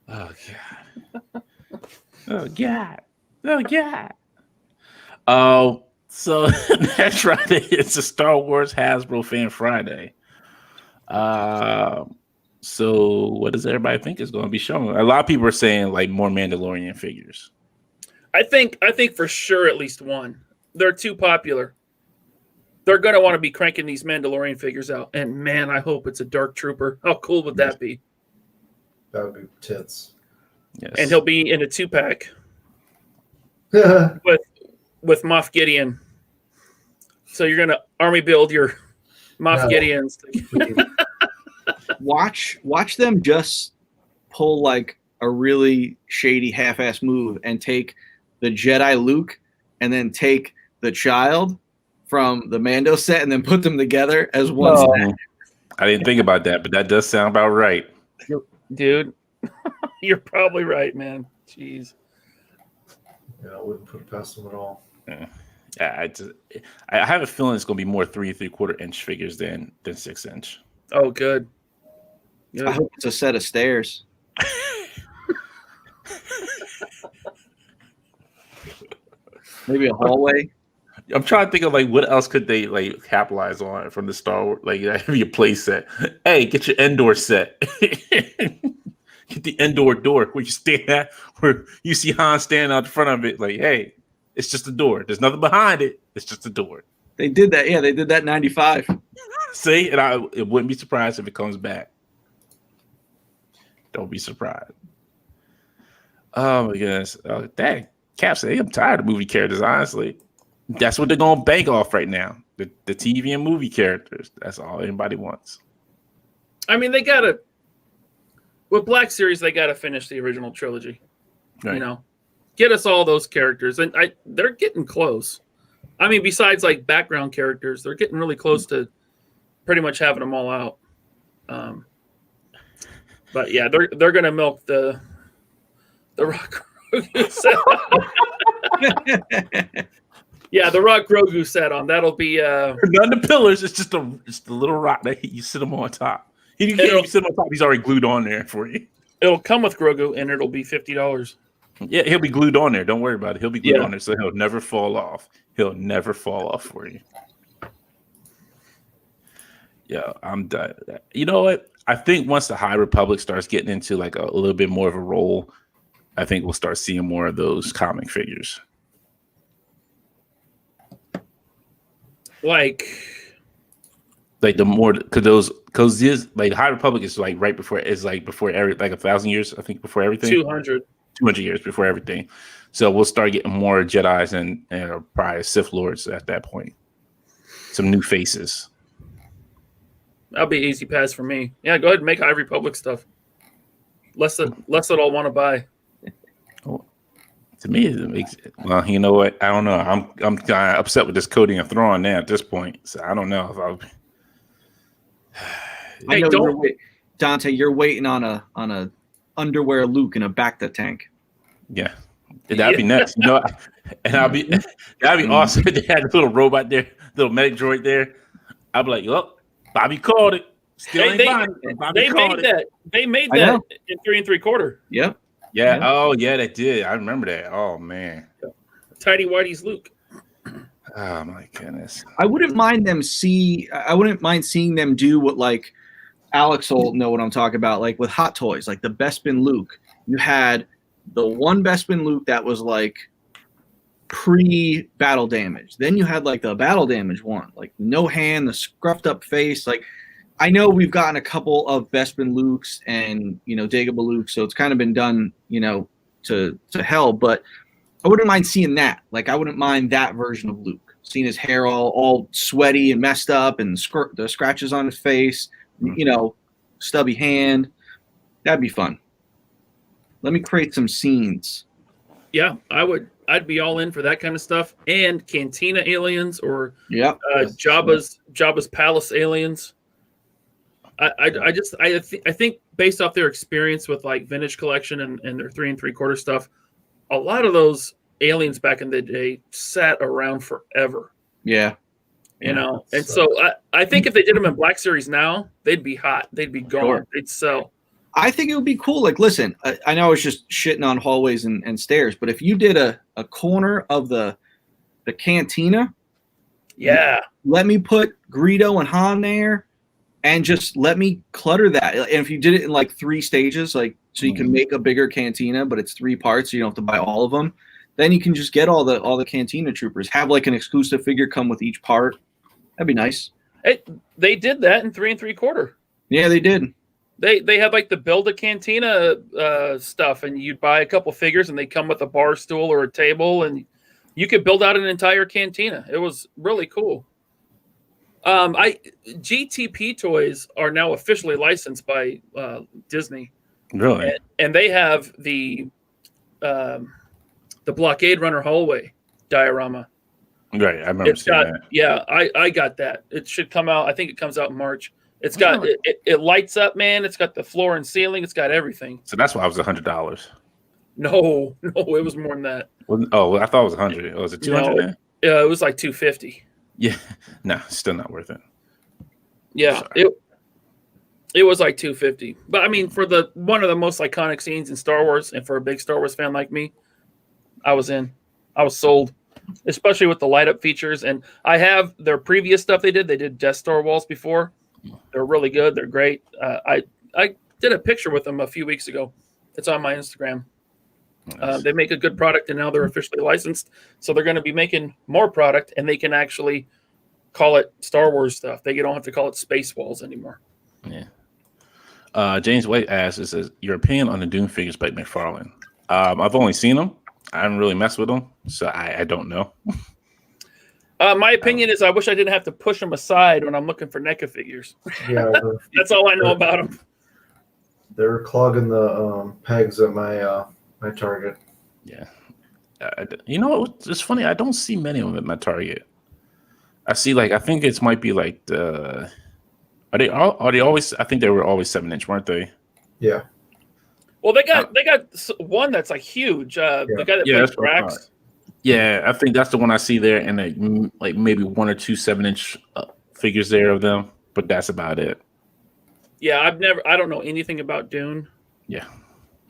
Oh, God. Oh, God. Oh, God. Oh, so next Friday is the Star Wars Hasbro Fan Friday. So what does everybody think is going to be shown? A lot of people are saying like more Mandalorian figures. I think for sure at least one. They're too popular. They're going to want to be cranking these Mandalorian figures out. And man, I hope it's a Dark Trooper. How cool would that be? That would be tits. Yes. And he'll be in a 2-pack with Moff Gideon. So you're going to army build your Moff Gideons. Watch them just pull like a really shady half-ass move and take the Jedi Luke and then take the child from the Mando set and then put them together as one set. I didn't think about that, but that does sound about right. Dude, you're probably right, man. Jeez. Yeah, I wouldn't put it past them at all. Yeah. I have a feeling it's going to be more 3 3/4 inch figures than 6 inch. Oh, good. I hope it's a set of stairs. Maybe a hallway. I'm trying to think of like what else could they like capitalize on from the Star Wars, like your play set. Hey, get your Endor set. Get the Endor door where you stand at, where you see Han standing out the front of it. Like, hey, it's just a door. There's nothing behind it. It's just a door. They did that. Yeah, they did that in 95. See, and it wouldn't be surprised if it comes back. Don't be surprised. Oh my goodness. Oh, dang. Cap said, I'm tired of movie characters, honestly. That's what they're going to bank off right now. The TV and movie characters. That's all anybody wants. I mean, they got to, with Black Series, they got to finish the original trilogy. Right. You know, get us all those characters. And they're getting close. I mean, besides like background characters, they're getting really close to pretty much having them all out. But yeah, they're going to milk the Rock Grogu set. Yeah, the Rock Grogu set on. That'll be none of the pillars. It's just the little rock that you sit him on top. You can't even sit on top. He's already glued on there for you. It'll come with Grogu, and it'll be $50. Yeah, he'll be glued on there. Don't worry about it. He'll be glued on there, so he'll never fall off. He'll never fall off for you. Yeah, I'm done. You know what? I think once the High Republic starts getting into like a little bit more of a role, I think we'll start seeing more of those comic figures. Like the more because this like High Republic is like right before before every like 1,000 years, I think, before everything. 200 years before everything. So we'll start getting more Jedis and probably Sith Lords at that point. Some new faces. That'll be easy pass for me. Yeah, go ahead and make High Republic stuff. Less than I'll want to buy. Well, to me, it makes it. Well, you know what? I don't know. I'm kind of upset with this Cody and Thrawn now at this point. So I don't know if I'll. I know Dante, you're waiting on a underwear Luke in a Bacta tank. Yeah, that'd be nuts. You know, and that'd be awesome. They had a little robot there, little medic droid there. I'd be like, oh. Bobby called it. Still ain't buying it. Bobby called it. They made that in 3 3/4. Yep. Yeah. Oh, yeah, they did. I remember that. Oh man. Tidy Whitey's Luke. Oh my goodness. I wouldn't mind seeing them do what like Alex will know what I'm talking about. Like with Hot Toys, like the Bespin Luke. You had the one Bespin Luke that was like pre-battle damage. Then you had like the battle damage one, like no hand, the scruffed up face. Like I know we've gotten a couple of Bespin Lukes and Dagobah Luke, so it's kind of been done, to hell. But I wouldn't mind seeing that. Like I wouldn't mind that version of Luke, seeing his hair all sweaty and messed up, and the scratches on his face, stubby hand. That'd be fun. Let me create some scenes. Yeah, I'd be all in for that kind of stuff. And Cantina aliens or Jabba's palace aliens. I think based off their experience with like vintage collection and their 3 3/4 stuff, a lot of those aliens back in the day sat around forever. Yeah. And so I think if they did them in Black Series now, they'd be hot. They'd be gone. Sure. They'd sell. I think it would be cool. Like, listen, I know I was just shitting on hallways and stairs, but if you did a corner of the cantina, let me put Greedo and Han there, and just let me clutter that. And if you did it in like 3 stages, like so you can make a bigger cantina, but it's 3 parts, so you don't have to buy all of them. Then you can just get all the cantina troopers. Have like an exclusive figure come with each part. That'd be nice. They did that in 3 3/4. Yeah, they did. They had like the build a cantina stuff, and you'd buy a couple figures, and they come with a bar stool or a table, and you could build out an entire cantina. It was really cool. GTP toys are now officially licensed by Disney. Really? And they have the Blockade Runner hallway diorama. Right, I remember seeing that. Yeah, I got that. It should come out. I think it comes out in March. It's got it lights up, man. It's got the floor and ceiling. It's got everything. So that's why it was $100. No, it was more than that. Oh, I thought it was 100. Was it 200? No, it was like 250. Yeah, no, still not worth it. Yeah, it was like 250. But I mean, for one of the most iconic scenes in Star Wars, and for a big Star Wars fan like me, I was in. I was sold. especially with the light up features. And I have their previous stuff they did. They did Death Star walls before. They're really good. They're great. I did a picture with them a few weeks ago. It's on my Instagram. Nice. They make a good product, and now they're officially licensed. So they're going to be making more product, and they can actually call it Star Wars stuff. They don't have to call it Space Walls anymore. Yeah. James White asks, "It says your opinion on the Dune figures by McFarlane?" I've only seen them. I haven't really messed with them, so I don't know. My opinion is I wish I didn't have to push them aside when I'm looking for NECA figures. Yeah, That's all I know about them. they're clogging the pegs at my my Target. Yeah. You know, it's funny. I don't see many of them at my Target. I see I think it might be like the. Are they always? I think they were always 7-inch, weren't they? Yeah. Well, they got one that's like huge. The guy that plays that's what I Drax. thought. Yeah, I think that's the one I see there, and like maybe 1 or 2 7-inch figures there of them, but that's about it. Yeah, I don't know anything about Dune. Yeah,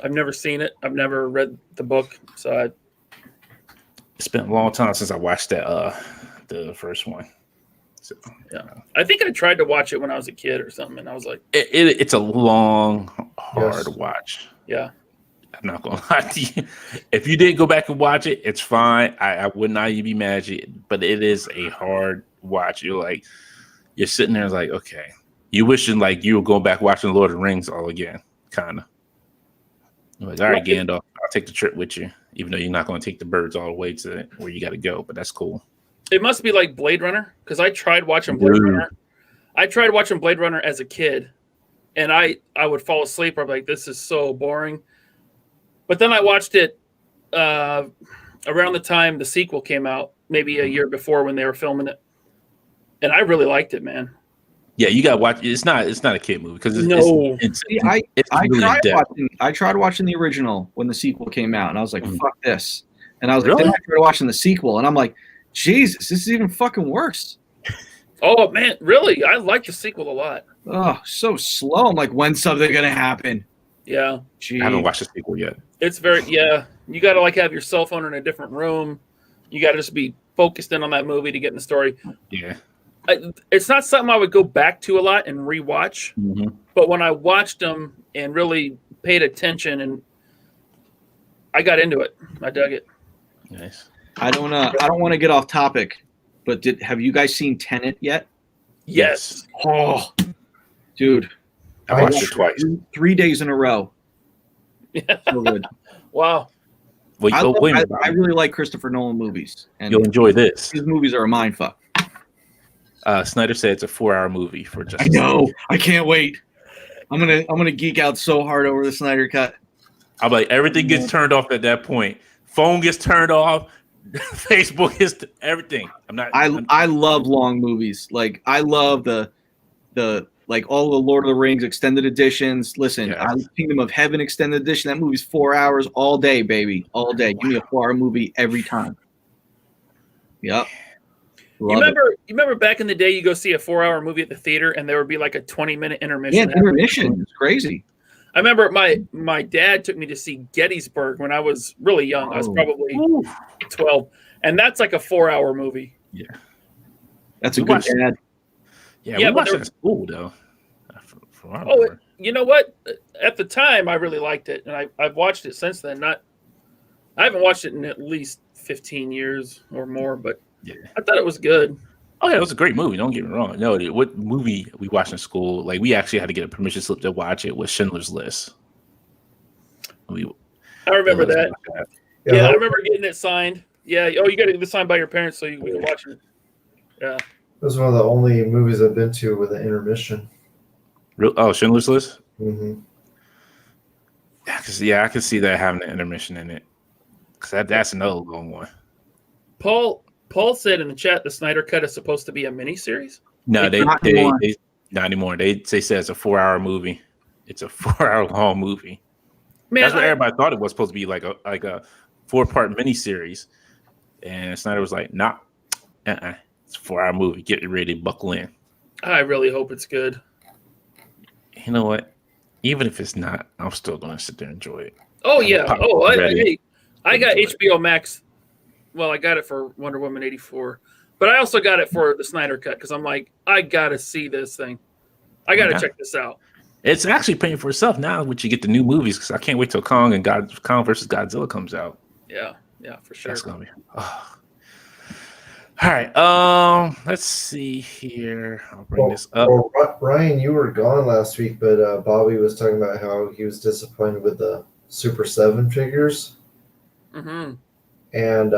I've never seen it. I've never read the book, so it's been a long time since I watched that the first one. So, yeah. I think I tried to watch it when I was a kid or something, and I was like, it's a long, hard Yes. watch. yeah. I'm not gonna lie to you. If you did go back and watch it, it's fine. I would not even be mad at you, but it is a hard watch. You're sitting there like, okay, you wishing like you were going back watching Lord of the Rings all again, kind of. Like, all right, Gandalf, I'll take the trip with you, even though you're not going to take the birds all the way to where you got to go, but that's cool. It must be like Blade Runner, because I tried watching Blade Runner. I tried watching Blade Runner as a kid, and I would fall asleep. I'm like, this is so boring. But then I watched it around the time the sequel came out, maybe a year before when they were filming it, and I really liked it, man. Yeah, you got to watch. It's not a kid movie because I tried watching the original when the sequel came out, and I was like, "Fuck this!" And I was like, Really? then I started watching the sequel, and I'm like, "Jesus, this is even fucking worse." Oh man, really? I like the sequel a lot. Oh, so slow. I'm like, when's something gonna happen? Yeah, Jeez. I haven't watched the sequel yet. it's very You got to have your cell phone in a different room. You got to just be focused in on that movie to get in the story. Yeah. It's not something I would go back to a lot and rewatch. Mm-hmm. But when I watched them and really paid attention, and I got into it, I dug it. Nice. I don't want to get off topic, but have you guys seen Tenet yet? Yes. Oh, dude, I watched it twice. 3 days in a row. So good. Wow. Well, I really like Christopher Nolan movies, and you'll enjoy this. his movies are a mindfuck. Snyder said it's a 4-hour movie for just. I know. I can't wait. I'm gonna geek out so hard over the Snyder Cut. I'm like, everything gets turned off at that point. Phone gets turned off. Facebook is everything. I love long movies. Like I love the like all the Lord of the Rings extended editions. Listen, Yes. I Kingdom of Heaven extended edition. That movie's 4 hours all day, baby, all day. Give me a 4-hour movie every time. Yep. You remember back in the day, you go see a 4-hour movie at the theater, and there would be like a 20-minute intermission. Yeah, intermission. It's crazy. I remember my dad took me to see Gettysburg when I was really young. I was probably 12, and that's like a 4-hour movie. Yeah. That's a We good watched- dad. Yeah, Yeah, we but watched there- it in school though. From our Oh, memory. you know what? At the time, I really liked it, and I've watched it since then. I haven't watched it in at least 15 years or more, but Yeah. I thought it was good. Oh yeah, it was a great movie. Don't get me wrong. No, what movie we watched in school? Like we actually had to get a permission slip to watch it. Was Schindler's List. I remember that. Yeah, Yeah, I remember getting it signed. Yeah. Oh, you got to get it signed by your parents so we can watch it. Yeah. that was one of the only movies I've been to with an intermission. Schindler's List. Mm-hmm. Yeah, I can see that having an intermission in it. Cause that's another long one. Paul said in the chat the Snyder Cut is supposed to be a miniseries. No, It's they not anymore. not anymore. They say it's a 4-hour movie. It's a 4-hour long movie. Man, That's what everybody thought it was supposed to be, like a 4-part miniseries. And Snyder was like, "Nah, it's a 4-hour movie. Get ready, buckle in." I really hope it's good. You know what? Even if it's not, I'm still gonna sit there and enjoy it. Oh yeah. Pop- Oh, ready. I got Enjoy it. HBO Max well, I got it for Wonder Woman 84, but I also got it for the Snyder Cut because I'm like, I gotta see this thing. I gotta check this out. It's actually paying for itself now when you get the new movies because I can't wait till Kong versus Godzilla comes out. Yeah, for sure. That's gonna be. Oh. All right. Let's see here. I'll bring this up. Well, Ryan, you were gone last week, but Bobby was talking about how he was disappointed with the Super 7 figures. Mm-hmm. And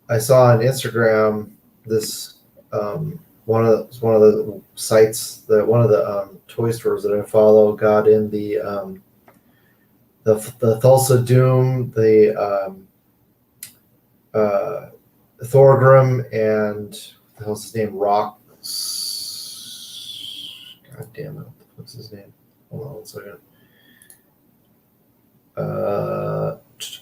I saw on Instagram this one of the sites that one of the toy stores that I follow got in the Thulsa Doom, the Thorgrim, and what the hell's his name? God damn it! What's his name? Hold on 1 second.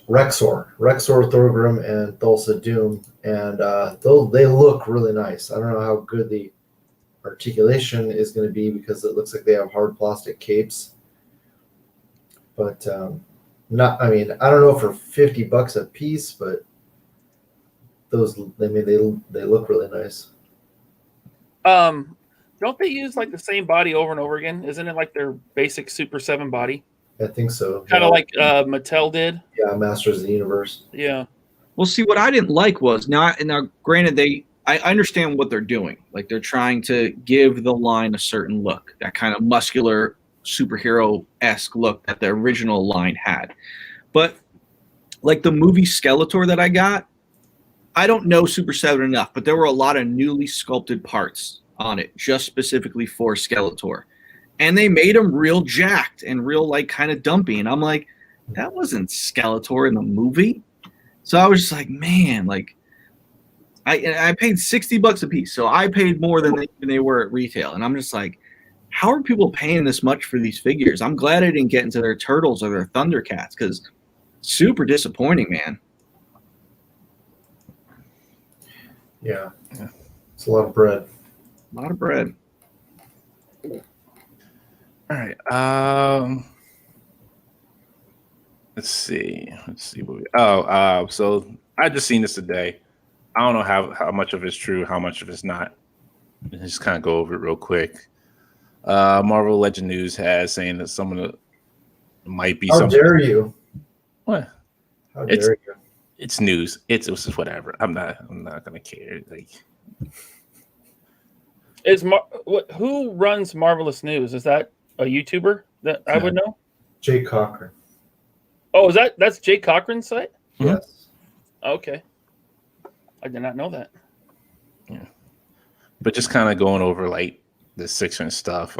Rexor, Thorgrim, and Thulsa Doom, and they look really nice. I don't know how good the articulation is going to be because it looks like they have hard plastic capes, but not. I mean, I don't know for $50 a piece, but those. I mean, they look really nice. Don't they use like the same body over and over again? Isn't it like their basic Super 7 body? I think so. Kind of like Mattel did. Yeah, Masters of the Universe. Yeah. Well, see, what I didn't like was now. Granted, I understand what they're doing. Like they're trying to give the line a certain look, that kind of muscular superhero-esque look that the original line had. But like the movie Skeletor that I got, I don't know Super 7 enough, but there were a lot of newly sculpted parts on it, just specifically for Skeletor. And they made him real jacked and real like kind of dumpy. And I'm like, that wasn't Skeletor in the movie. So I was just like, man, like I paid $60 a piece. So I paid more than they were at retail. And I'm just like, how are people paying this much for these figures? I'm glad I didn't get into their Turtles or their Thundercats because super disappointing, man. Yeah. It's a lot of bread. A lot of bread. All right. Let's see. So I just seen this today. I don't know how much of it's true, how much of it's not. Let's just kind of go over it real quick. Marvel Legend News has saying that some of the might be How some. dare you? What? How dare you? It's news. It's just whatever. I'm not gonna care. Like, who runs Marvelous News? Is that a YouTuber that I would know? Jake Cochran. Oh, that's Jake Cochran's site? Yes. Okay. I did not know that. Yeah. But just kind of going over like the 6-inch stuff.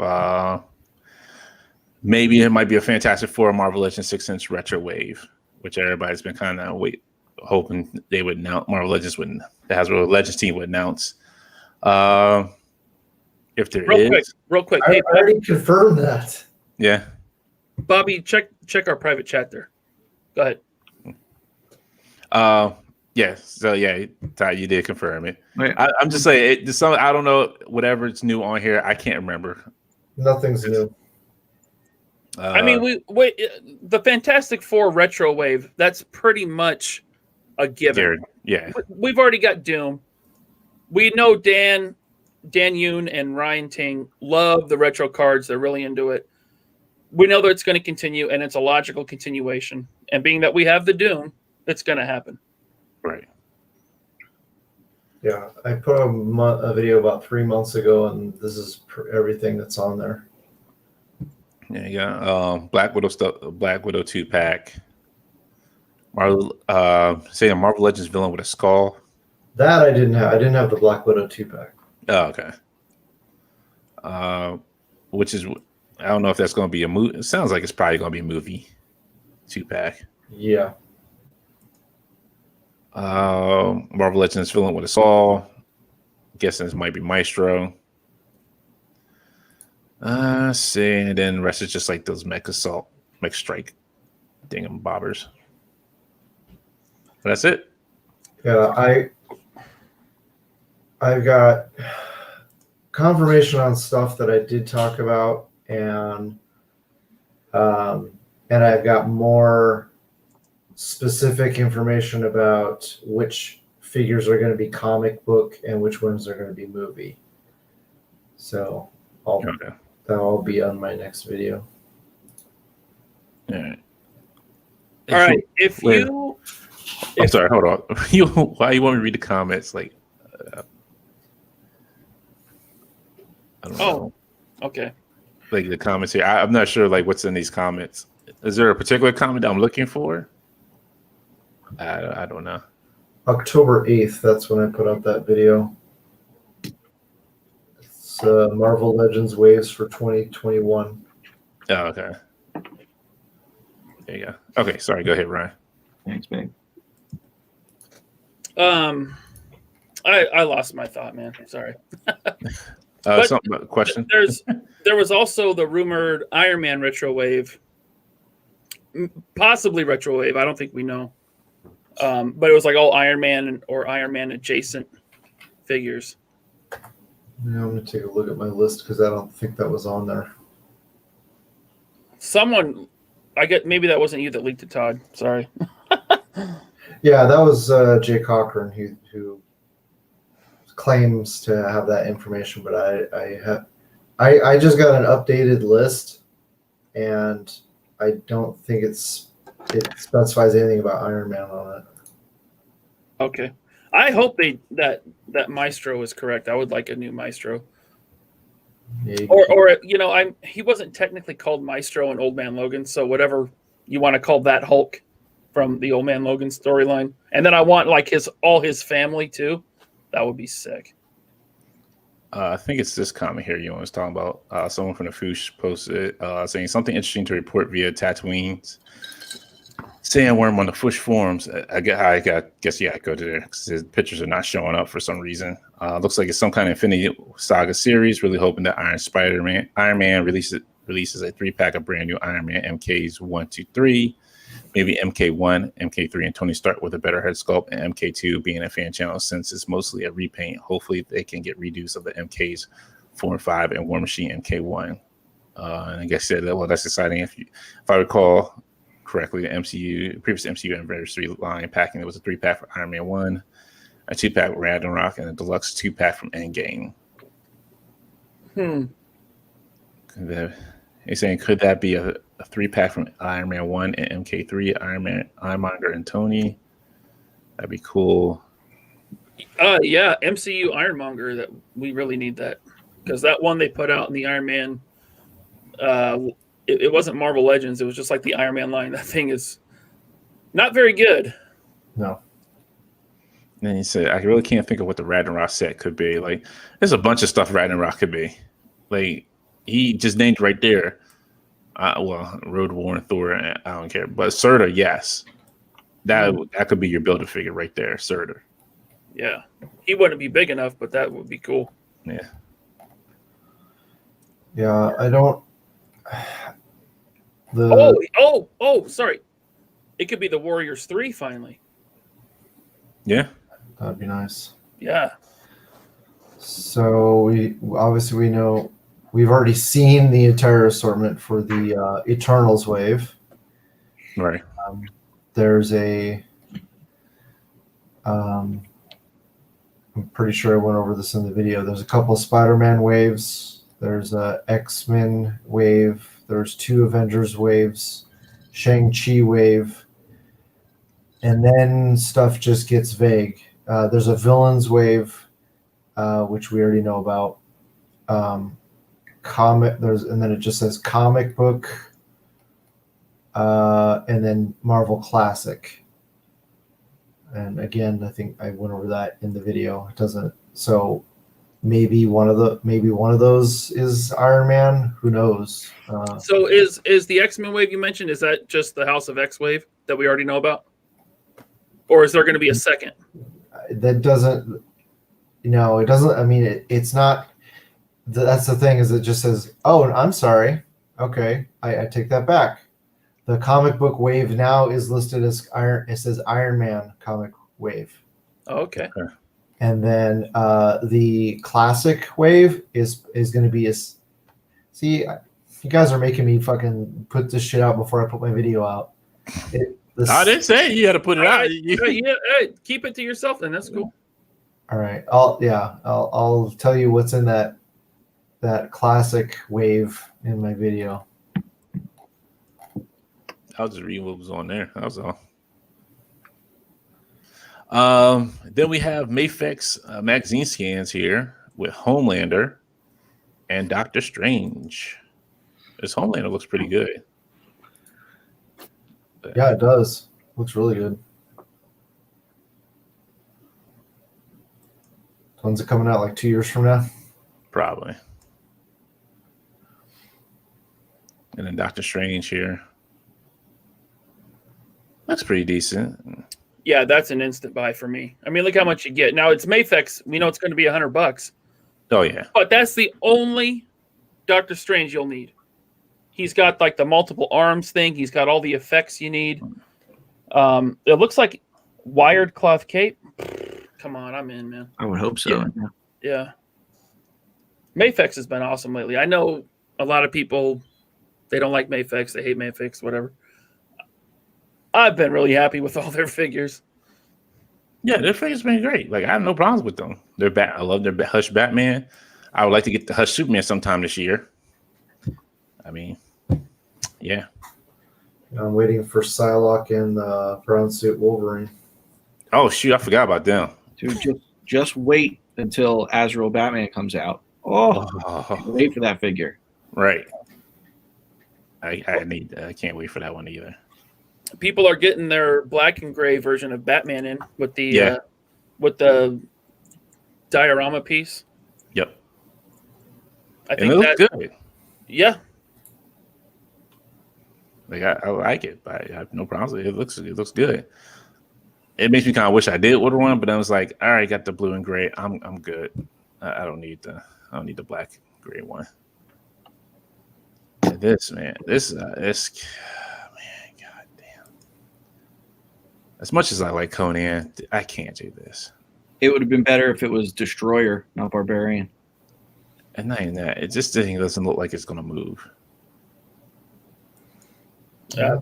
Maybe it might be a Fantastic Four Marvel Legends 6-inch retro wave, which everybody's been kind of hoping they would announce. Marvel Legends would, the Hasbro Legends team would announce. If there Real quick. I Hey, already confirmed that. Yeah. Bobby, check our private chat there. Go ahead. Yeah. So yeah, Ty, you did confirm it. Right. I'm just saying, I don't know, whatever it's new on here, I can't remember. Nothing's new. I mean, the Fantastic Four retro wave. That's pretty much a given. Yeah. We've already got Doom. We know Dan Yoon and Ryan Ting love the retro cards. They're really into it. We know that it's going to continue, and it's a logical continuation. And being that we have the Doom, it's going to happen. Right. Yeah, I put a video about 3 months ago, and this is everything that's on there. Yeah, you got Black Widow 2-pack. Say a Marvel Legends villain with a skull. That I didn't have. I didn't have the Black Widow 2-pack. Oh, okay. Which is, I don't know if that's going to be a movie. It sounds like it's probably going to be a movie 2-pack. Yeah. Marvel Legends villain with a saw. Guessing this might be Maestro. See, and then the rest is just like those mech strike bobbers. That's it. Yeah, I've got confirmation on stuff that I did talk about, and I've got more specific information about which figures are going to be comic book and which ones are going to be movie. So Okay. that'll all be on my next video. All right. All right. If Wait. you, I'm sorry. Hold on. Why you want me to read the comments? Like, I don't know. okay. Like the comments here. I'm not sure. Like, what's in these comments? Is there a particular comment that I'm looking for? I don't know. October 8th, that's when I put out that video. It's Marvel Legends Waves for 2021. Oh, okay. There you go. Okay, sorry. Go ahead, Ryan. Thanks, man. I lost my thought, man. Sorry. But Something about question. There was also the rumored Iron Man retro wave, possibly retro wave. I don't think we know. But it was like all Iron Man or Iron Man adjacent figures. Yeah, I'm gonna take a look at my list because I don't think that was on there. Someone, I get maybe that wasn't you that leaked it, Todd. Sorry. Yeah, that was Jay Cochran who claims to have that information, but I just got an updated list, and I don't think it specifies anything about Iron Man on it. Okay. I hope that Maestro is correct. I would like a new Maestro. Yeah, Or he wasn't technically called Maestro in Old Man Logan, so whatever you want to call that Hulk from the Old Man Logan storyline. And then I want like all his family too. That would be sick. I think it's this comment here you was talking about. Someone from the Foosh posted saying something interesting to report via Tatooine's Sandworm on the Foosh forums. I guess I go to there because his pictures are not showing up for some reason. Looks like it's some kind of Infinity Saga series. Really hoping that Iron Man releases a 3-pack of brand new Iron Man MKs 1, 2, 3. Maybe MK1, MK3, and Tony Stark with a better head sculpt, and MK2 being a fan channel since it's mostly a repaint. Hopefully, they can get redos of the MKs 4 and 5 and War Machine MK1. And I guess that's exciting. If I recall correctly, the previous MCU anniversary line packing, there was a 3-pack for Iron Man 1, a 2-pack for Ragnarok, and a deluxe 2-pack from Endgame. He's saying, could that be a 3-pack from Iron Man 1 and MK3, Ironmonger, and Tony? That'd be cool. Yeah, MCU Ironmonger. That we really need that because that one they put out in the Iron Man. It wasn't Marvel Legends. It was just like the Iron Man line. That thing is not very good. No. And then he said, I really can't think of what the Ragnarok set could be. Like, there's a bunch of stuff Ragnarok could be. Like, he just named right there. Road Warrior, Thor, I don't care. But Surtur, yes. That could be your builder figure right there, Surtur. Yeah. He wouldn't be big enough, but that would be cool. Yeah. Yeah, I don't. Sorry. It could be the Warriors 3 finally. Yeah. That'd be nice. Yeah. So we know we've already seen the entire assortment for the Eternals wave. Right. There's I'm pretty sure I went over this in the video. There's a couple of Spider-Man waves. There's a X-Men wave. There's 2 Avengers waves, Shang-Chi wave, and then stuff just gets vague. There's a Villains wave, which we already know about. And then it just says comic book, and then Marvel Classic. And again, I think I went over that in the video. It doesn't. So maybe one of those is Iron Man. Who knows? So is the X-Men wave you mentioned? Is that just the House of X wave that we already know about, or is there going to be a second? That doesn't. No, it doesn't. I mean, it's not. That's the thing. Is it just says, "Oh, I'm sorry." Okay, I take that back. The comic book wave now is listed as Iron. It says Iron Man comic wave. Oh, okay. And then the classic wave is going to be see, you guys are making me fucking put this shit out before I put my video out. This, I didn't say you had to put it out. Hey, keep it to yourself, then that's cool. all right. I'll tell you what's in that classic wave in my video. I was just reading what was on there. That was all. Then we have Mafex magazine scans here with Homelander and Doctor Strange. This Homelander looks pretty good. Yeah, it does. Looks really good. When's it coming out? Like 2 years from now? Probably. And then Doctor Strange here. That's pretty decent. Yeah, that's an instant buy for me. I mean, look how much you get. Now it's Mafex. We know it's going to be $100, Oh yeah. but that's the only Doctor Strange you'll need. He's got like the multiple arms thing. He's got all the effects you need. It looks like wired cloth cape. Come on, I'm in, man. I would hope so. Yeah. Mafex has been awesome lately. I know a lot of people, they don't like Mafex. They hate Mafex, whatever. I've been really happy with all their figures. Yeah, their figures been great. Like I have no problems with them. I love their Hush Batman. I would like to get the Hush Superman sometime this year. I mean, yeah. I'm waiting for Psylocke and the brown suit Wolverine. Oh shoot, I forgot about them. Dude, just wait until Azrael Batman comes out. Oh, wait for that figure. Right. I can't wait for that one either. People are getting their black and gray version of Batman in with the diorama piece. Yep. I And it looks good. Yeah. Like I like it, but I have no problems with it. It looks good. It makes me kind of wish I did order one, but I was like, all right, got the blue and gray. I'm good. I don't need the black and gray one. And this man, goddamn. As much as I like Conan, I can't do this. It would have been better if it was Destroyer, not Barbarian. And not even that, it just doesn't look like it's gonna move.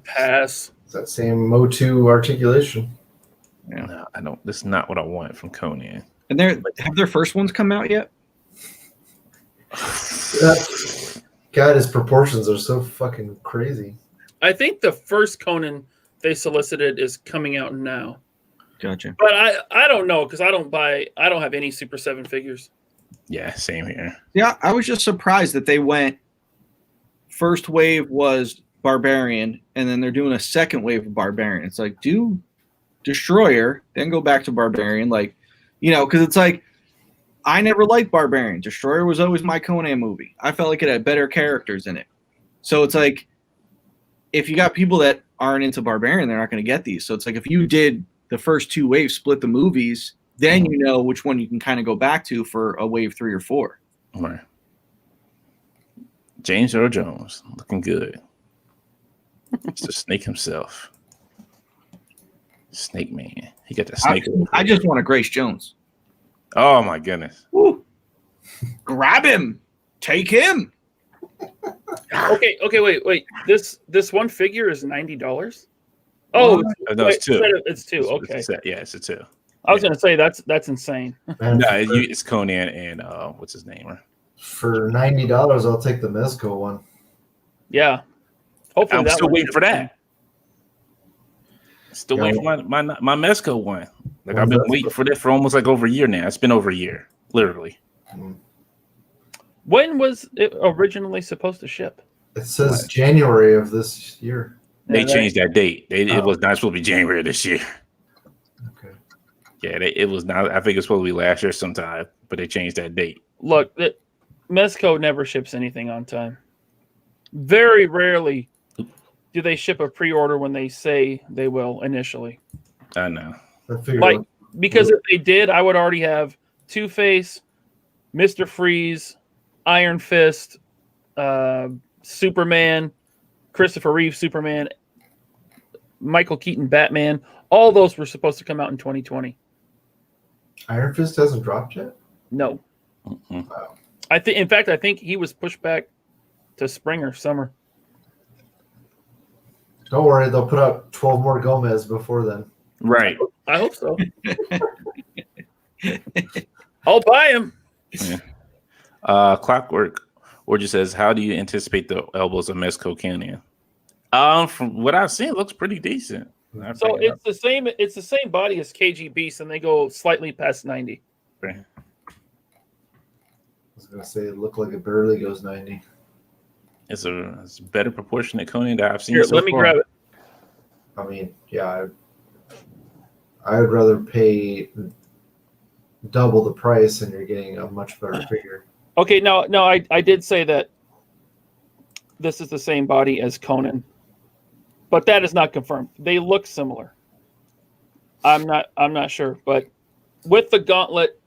Pass. It's that same Motu articulation. Yeah. No, I don't. This is not what I want from Conan. And have their first ones come out yet? God, his proportions are so fucking crazy. I think the first Conan they solicited is coming out now. Gotcha. But I don't know because I don't have any Super 7 figures. Yeah, same here. Yeah, I was just surprised that they went. First wave was Barbarian, and then they're doing a second wave of Barbarian. It's like, do Destroyer, then go back to Barbarian. Like, because it's like, I never liked Barbarian. Destroyer was always my Conan movie. I felt like it had better characters in it. So it's like, if you got people that aren't into Barbarian, they're not going to get these. So it's like, if you did the first two waves, split the movies, then you know which one you can kind of go back to for a wave 3 or 4. Right. James Earl Jones looking good. It's the Snake himself. Snake Man. He got the snake. I just want a Grace Jones. Oh my goodness. Woo. Grab him. Take him. Okay, wait. This one figure is $90. Oh, no, it's two. It's two. Okay. It's a two. I was gonna say that's insane. And No, it's Conan and what's his name? for $90, I'll take the Mezco one. Yeah. Hopefully I'm still waiting for that. Still Yeah. waiting for my Mezco one. Like I've been waiting for that for almost like over a year now. It's been over a year, literally. When was it originally supposed to ship? It says January of this year. They changed that date. It was not supposed to be January this year. Okay. Yeah, it was not. I think it was supposed to be last year sometime, but they changed that date. Look, Mezco never ships anything on time. Very rarely do they ship a pre-order when they say they will initially. I know. I figured Like, because if they did, I would already have Two-Face, Mr. Freeze, Iron Fist, Superman, Christopher Reeve Superman, Michael Keaton Batman. All those were supposed to come out in 2020. Iron Fist hasn't dropped yet? No. Mm-mm. I think he was pushed back to spring or summer. Don't worry, they'll put out 12 more Gomez before then. Right. I hope so. I'll buy him. Clockwork Orgy says, how do you anticipate the elbows of Mezco Canyon? From what I've seen, it looks pretty decent. So it's the same. It's the same body as KG Beast, and they go slightly past 90. Right. I was gonna say it looked like it barely goes 90. It's a better proportionate Conan that I've seen. Here, so let me far. grab it. I mean, yeah, I would rather pay double the price and you're getting a much better figure. Okay, no, I did say that this is the same body as Conan, but that is not confirmed. They look similar. I'm not sure, but with the gauntlet,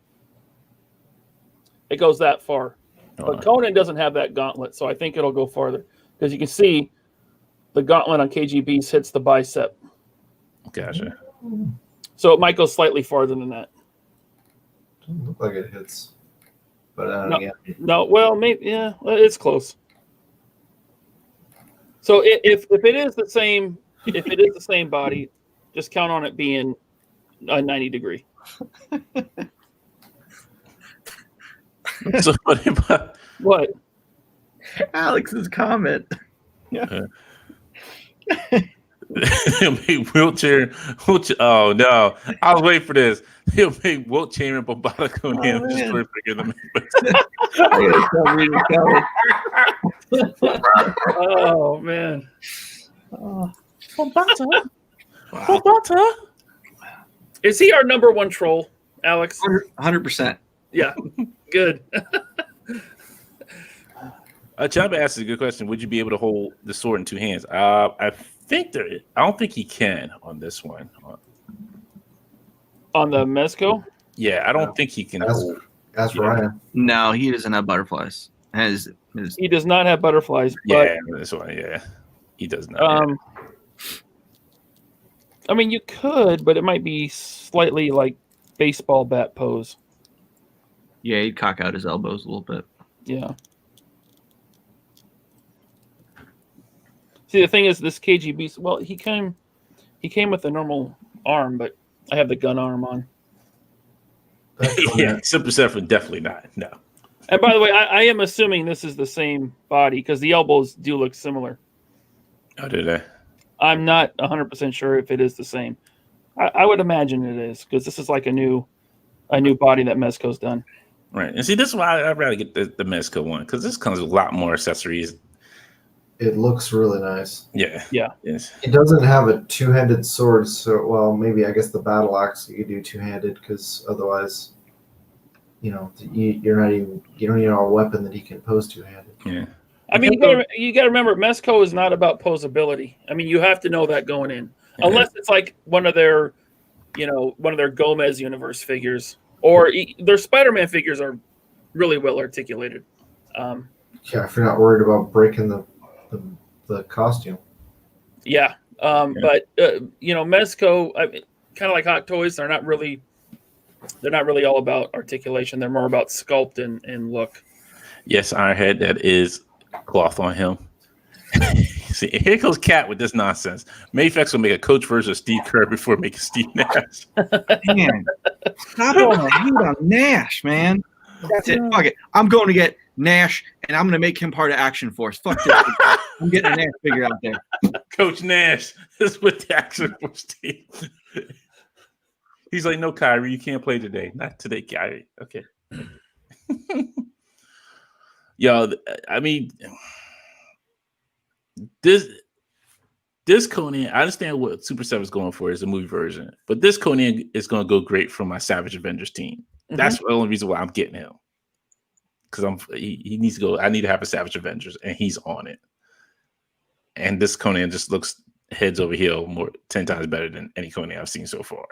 it goes that far. But Conan doesn't have that gauntlet, so I think it'll go farther because you can see the gauntlet on KGB's hits the bicep, Gotcha. so it might go slightly farther than that. Doesn't look like it hits, but No. again, No, well, maybe yeah, it's close. So if it is the same, if it is the same body, just count on it being a 90 degree. So what about What? Alex's comment. he'll make wheelchair? Oh no! I was waiting for this. He'll make wheelchair and Bobata Conan destroy figure them. Oh man. Bobata. Is he our number one troll, Alex? 100%. Yeah. Good. Chamba asked a good question. Would you be able to hold the sword in two hands? I think there. I don't think he can on this one. On the Mezco? Yeah, I don't think he can hold. Ask Ryan. No, he doesn't have butterflies. His He does not have butterflies, but Yeah, that's why. Yeah, he does not. I mean you could, but it might be slightly like baseball bat pose. yeah, he'd cock out his elbows a little bit. Yeah. See, the thing is, this KGB. Well, he came with a normal arm, but I have the gun arm on. Yeah, Super Seven definitely not. No. And by the way, I am assuming this is the same body because the elbows do look similar. Oh, did I? I'm not 100% sure if it is the same. I would imagine it is because this is like a new body that Mezco's done. Right, and see, this is why I'd rather get the Mezco one because this comes with a lot more accessories. It looks really nice. Yeah. Yeah. Yes. It doesn't have a two-handed sword, so well, maybe I guess the battle axe you could do two-handed because otherwise, you don't need a weapon that he can pose two-handed. Yeah. I mean, you got to remember, Mezco is not about posability. I mean, you have to know that going in, unless it's like one of their Gomez universe figures, or their Spider-Man figures are really well articulated. Yeah, if you're not worried about breaking the costume. Yeah, but Mezco, kind of like Hot Toys, they're not really all about articulation. They're more about sculpt and look. Yes, Ironhead, that is cloth on him. See, here goes Cat with this nonsense. Mayflex will make a coach version of Steve Kerr before making Steve Nash. Man, stop all the heat on Nash, man. That's it. Fuck it. I'm going to get Nash, and I'm going to make him part of Action Force. Fuck this. I'm getting a Nash figure out there. Coach Nash is with the Action Force team. He's like, no, Kyrie, you can't play today. Not today, Kyrie. Okay. Yo, I mean, this Conan, I understand what Super 7 is going for is a movie version, but this Conan is going to go great for my Savage Avengers team. Mm-hmm. That's the only reason why I'm getting him. Because he needs to go. I need to have a Savage Avengers, and he's on it. And this Conan just looks heads over heel 10 times better than any Conan I've seen so far.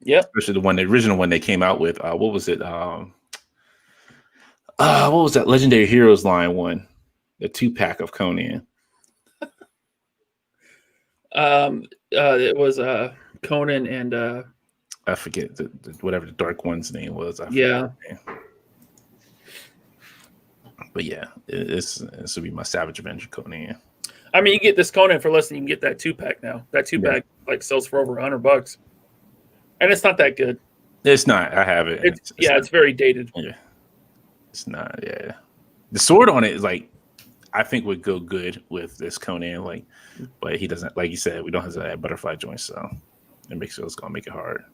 Yeah, especially the original one they came out with. What was it? What was that Legendary Heroes line one? The 2-pack of Conan. It was Conan and I forget whatever the dark one's name was. Yeah. But yeah, this will be my Savage Avenger Conan. I mean, you get this Conan for less than you can get that 2-pack now. That 2-pack like sells for over $100, and it's not that good. It's not. I have it. It's very dated. Yeah, it's not. Yeah, the sword on it is like, I think would go good with this Conan. Like, but he doesn't. Like you said, we don't have that butterfly joint, so it makes it's gonna make it hard.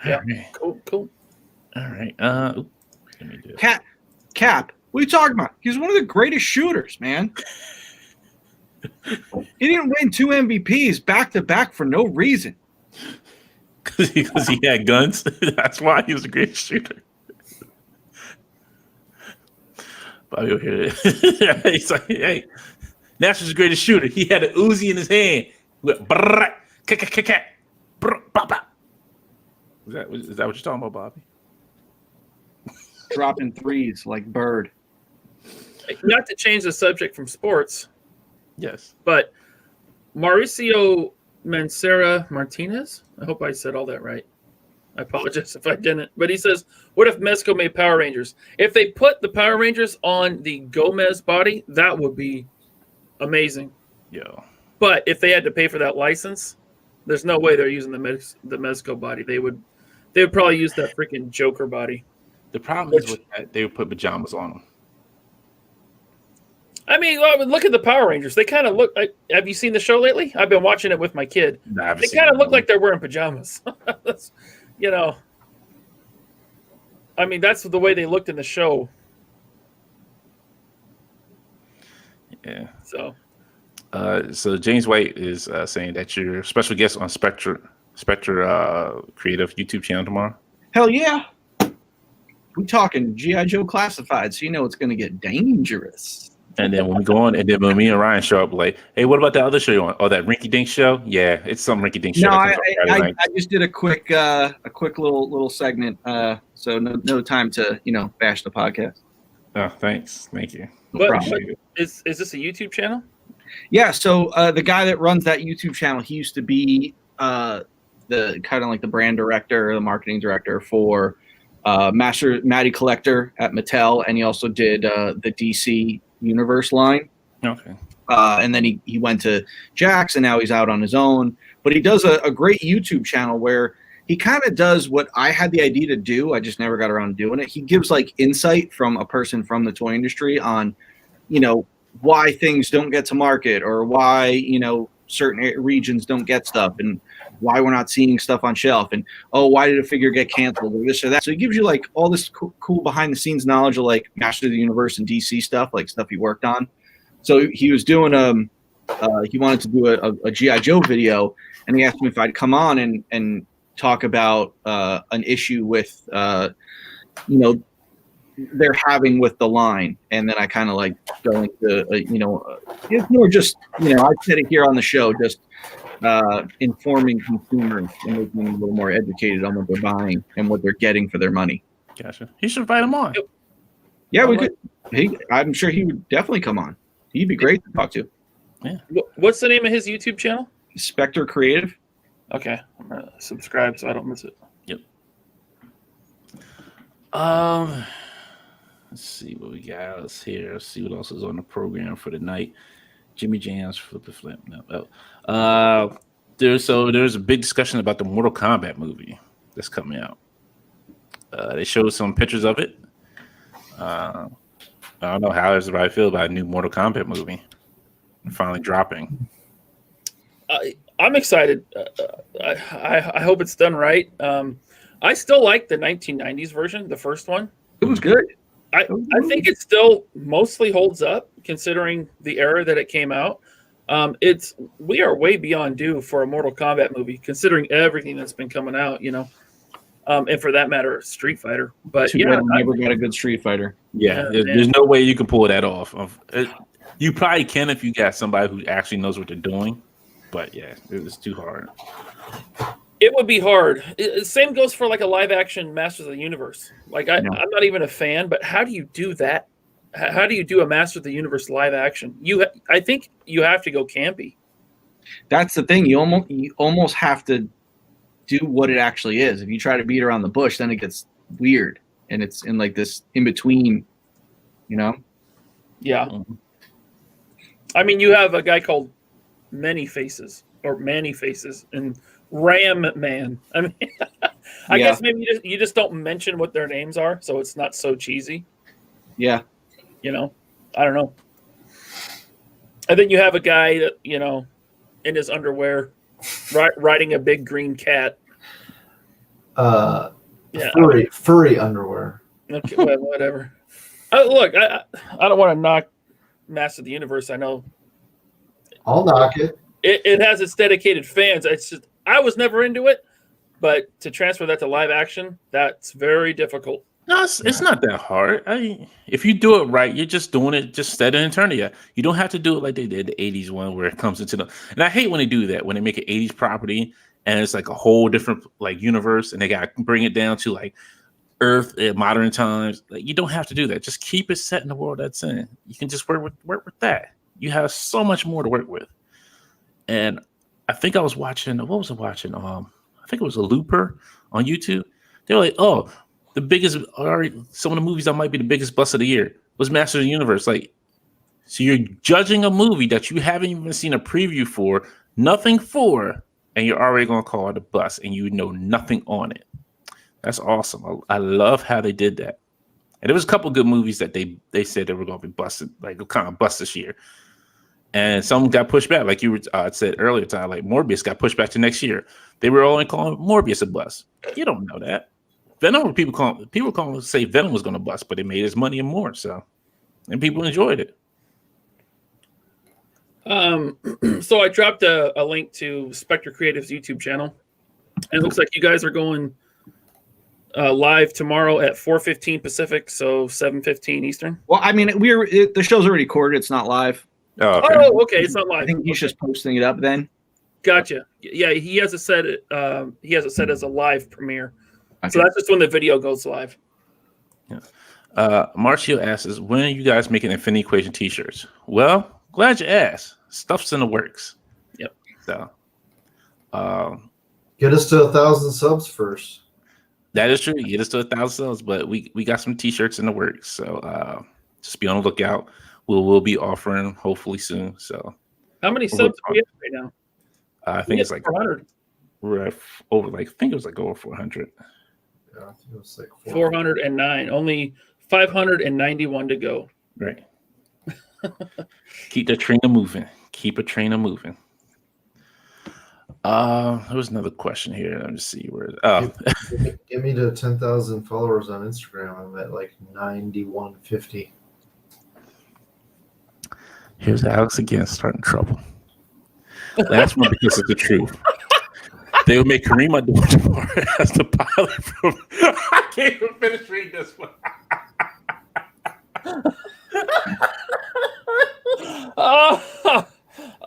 Yeah. All right. Cool. All right. Let me do it. Cap. What are you talking about? He's one of the greatest shooters, man. He didn't win 2 MVPs back to back for no reason. Because he had guns. That's why he was a great shooter. Bobby over here. He's like, hey, National's greatest shooter. He had an Uzi in his hand. Is that what you're talking about, Bobby? Dropping threes like Bird. Not to change the subject from sports, Yes. but Mauricio Mancera Martinez, I hope I said all that right. I apologize if I didn't. But he says, what if Mezco made Power Rangers? If they put the Power Rangers on the Gomez body, that would be amazing. Yo. But if they had to pay for that license, there's no way they're using the Mezco body. They would probably use that freaking Joker body. The problem is with that, they would put pajamas on them. I mean, look at the Power Rangers. They kind of look like, have you seen the show lately? I've been watching it with my kid. Nah, They kind of look like they're wearing pajamas. You know, I mean, that's the way they looked in the show. Yeah. So James White is saying that you're a special guest on Spectre Creative YouTube channel tomorrow. Hell yeah. We talking G.I. Joe Classified, so you know it's going to get dangerous. And then when we go on, and then when me and Ryan show up, like, hey, what about that other show you on? Oh, that Rinky Dink show? Yeah, it's some Rinky Dink show. No, that comes on Friday I night. just did a quick little segment, so no time to bash the podcast. Oh, thanks, thank you. But Appreciate it. is this a YouTube channel? Yeah, so the guy that runs that YouTube channel, he used to be the kind of like the brand director or the marketing director for Matty Collector at Mattel, and he also did the DC Universe line. Okay. And then he went to Jax, and now he's out on his own. But he does a great YouTube channel where he kind of does what I had the idea to do. I just never got around to doing it. He gives like insight from a person from the toy industry on, why things don't get to market, or why, certain regions don't get stuff, and why we're not seeing stuff on shelf, and why did a figure get canceled, or this or that. So he gives you like all this cool behind the scenes knowledge of like Master of the Universe and DC stuff, like stuff he worked on. So he was doing he wanted to do a G.I. Joe video, and he asked me if I'd come on and talk about an issue with they're having with the line. And then I kind of like go into it's more just I said it here on the show, just informing consumers and making them a little more educated on what they're buying and what they're getting for their money. Gotcha. You should invite him on. Yeah, we could. I'm sure he would definitely come on. He'd be great to talk to. Yeah. What's the name of his YouTube channel? Spectre Creative. Okay, I'm gonna subscribe so I don't miss it. Yep. Let's see what we got else here. Let's see what else is on the program for the night. Jimmy Jams, Flip the Flip. No. There's a big discussion about the Mortal Kombat movie that's coming out. They showed some pictures of it. I don't know how everybody feel about a new Mortal Kombat movie finally dropping. I'm excited. I hope it's done right. I still like the 1990s version, the first one. It was good. I think it still mostly holds up considering the era that it came out. We are way beyond due for a Mortal Kombat movie, considering everything that's been coming out, and for that matter, Street Fighter. But Too bad I never got a good Street Fighter. Yeah, there's no way you can pull that off. You probably can if you got somebody who actually knows what they're doing. But yeah, it's too hard. It would be hard. Same goes for like a live action Masters of the Universe. Like I'm not even a fan, but how do you do that? How do you do a Masters of the Universe live action? I think you have to go campy. That's the thing. You almost have to do what it actually is. If you try to beat around the bush, then it gets weird, and it's in like this in between. Yeah. I mean, you have a guy called Many Faces or Manny Faces and Ram Man. I mean, I guess maybe you just don't mention what their names are, so it's not so cheesy. Yeah. You know, I don't know. And then you have a guy that, you know, in his underwear, riding a big green cat. Furry underwear. Okay, well, whatever. Look, I don't want to knock Master of the Universe. I know I'll knock it. It has its dedicated fans. It's just I was never into it, but to transfer that to live action, that's very difficult. No, it's not that hard. I mean, if you do it right, you're just doing it, just set it and turn it. You don't have to do it like they did the 80s one where it comes into the. And I hate when they do that, when they make an 80s property and it's like a whole different like universe and they got to bring it down to like Earth in modern times. Like, you don't have to do that. Just keep it set in the world that's in. You can just work with that. You have so much more to work with. And I think I was watching, what was I watching? I think it was a Looper on YouTube. They were like, oh, the biggest, some of the movies that might be the biggest bust of the year was Master of the Universe. Like, so you're judging a movie that you haven't even seen a preview for, nothing for, and you're already going to call it a bust, and you know nothing on it. That's awesome. I love how they did that. And there was a couple good movies that they said they were going to be busted, like kind of bust this year. And some got pushed back, like you said earlier, Ty, like Morbius got pushed back to next year. They were only calling Morbius a bust. You don't know that. Venom, people calling say Venom was going to bust, but it made his money and more. So, and people enjoyed it. So I dropped a link to Spectre Creative's YouTube channel, and it looks like you guys are going live tomorrow at 4:15 Pacific, so 7:15 Eastern. Well, I mean, the show's already recorded. It's not live. Oh, okay. Oh, okay, it's not live. I think he's just posting it up then. Gotcha. Yeah, he has it set. He has it set as a live premiere. Okay. So that's just when the video goes live. Yeah. Marcio asks, when are you guys making Infinity Equation t-shirts? Well, glad you asked. Stuff's in the works. Yep. So, Get us to 1,000 subs first. that is true. Get us to 1,000 subs, but we got some t-shirts in the works. So just be on the lookout. We'll be offering hopefully soon. So How many subs do we have right now? I think it's like 400. we're at over like I think it was like over 400. Yeah, I think it was like 409. Only 591 to go. Right. Keep the trainer moving. Keep a trainer moving. There was another question here. Let me see where. Get me to 10,000 followers on Instagram. I'm at like 9150. Here's Alex again, starting trouble. Last one because it's the truth. They would make Kareem Abdul-Jabbar as the pilot from. I can't even finish reading this one.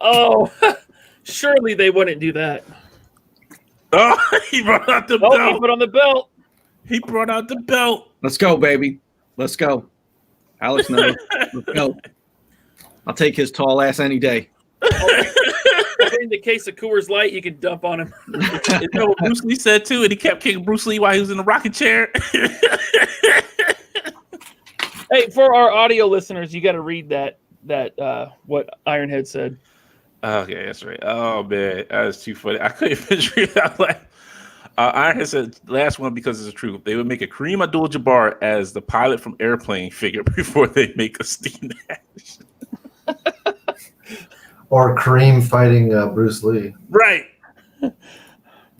Oh, surely they wouldn't do that. Oh, he brought out the He belt. put on the belt. He brought out the belt. Let's go, baby. Let's go. Alex knows. Let's go. I'll take his tall ass any day. In the case of Coors Light, you can dump on him. You know what Bruce Lee said too, and he kept kicking Bruce Lee while he was in the rocking chair. Hey, for our audio listeners, you got to read that what Ironhead said. Okay, that's right. Oh man, that was too funny. I couldn't finish reading that. Ironhead said last one because it's the truth. They would make a Kareem Abdul-Jabbar as the pilot from Airplane figure before they make a Steve Nash. Or Kareem fighting Bruce Lee. Right.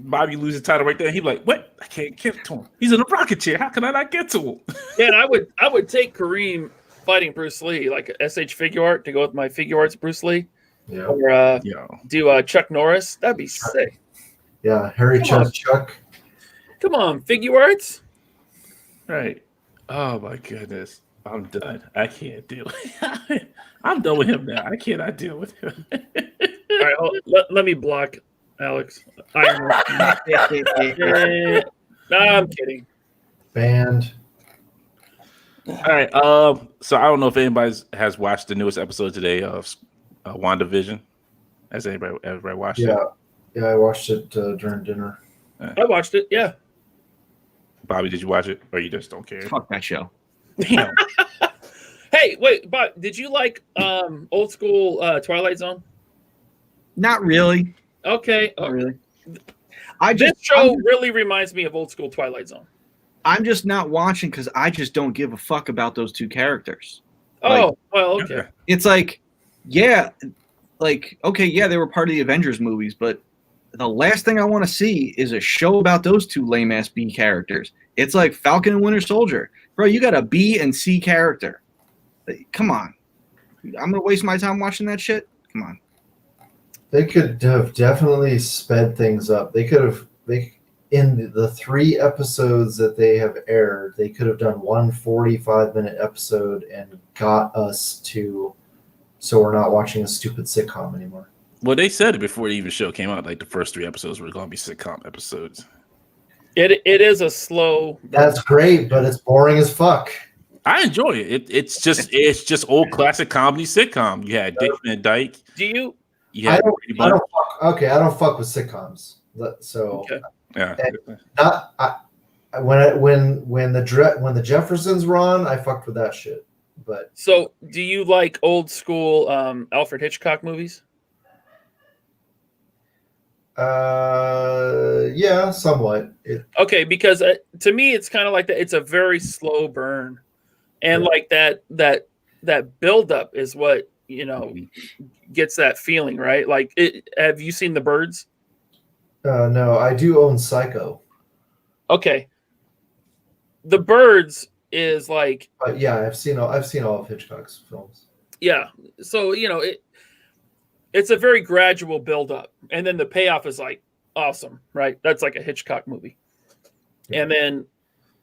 Bobby loses the title right there. He's like, "What? I can't get to him. He's in a rocket chair. How can I not get to him?" Yeah, and I would take Kareem fighting Bruce Lee, like a SH figure art, to go with my figure arts Bruce Lee. Yeah. Or Yeah. do Chuck Norris. That'd be sick. Yeah. Harry Come on. Chuck. Come on, figure arts. Right. Oh my goodness. I'm done. I can't deal with it. I'm done with him now. I cannot deal with him. All right, let me block Alex. Iron Man. No, I'm kidding. Banned. All right. So I don't know if anybody has watched the newest episode today of WandaVision. Has everybody watched it? Yeah, I watched it during dinner. I watched it. Yeah. Bobby, did you watch it, or you just don't care? Fuck that show. Damn. Hey, wait, but did you like old school Twilight Zone? Not really. Okay, Not really. this show really reminds me of old school Twilight Zone. I'm just not watching because I just don't give a fuck about those two characters. Oh, well, okay. It's like, yeah, like, okay, yeah, they were part of the Avengers movies, but the last thing I want to see is a show about those two lame ass B characters. It's like Falcon and Winter Soldier. Bro, you got a B and C character. Come on. I'm going to waste my time watching that shit? Come on. They could have definitely sped things up. In the 3 episodes that they have aired, they could have done one 45-minute episode and got us to, so we're not watching a stupid sitcom anymore. Well, they said it before the even show came out. Like the first 3 episodes were going to be sitcom episodes. It is a slow. That's great, but it's boring as fuck. I enjoy it. It's just old classic comedy sitcom. You had Dick Van Dyke. Do you? I don't fuck with sitcoms. So okay. Yeah. When the Jeffersons were on, I fucked with that shit. But so, do you like old school Alfred Hitchcock movies? Yeah, somewhat. Okay, because to me, it's kind of like that. It's a very slow burn, and like that build up is what gets that feeling, right? Like, have you seen The Birds? No, I do own Psycho. Okay, The Birds is like. Yeah, I've seen all of Hitchcock's films. Yeah, so it's a very gradual build up, and then the payoff is like awesome, right? That's like a Hitchcock movie, and then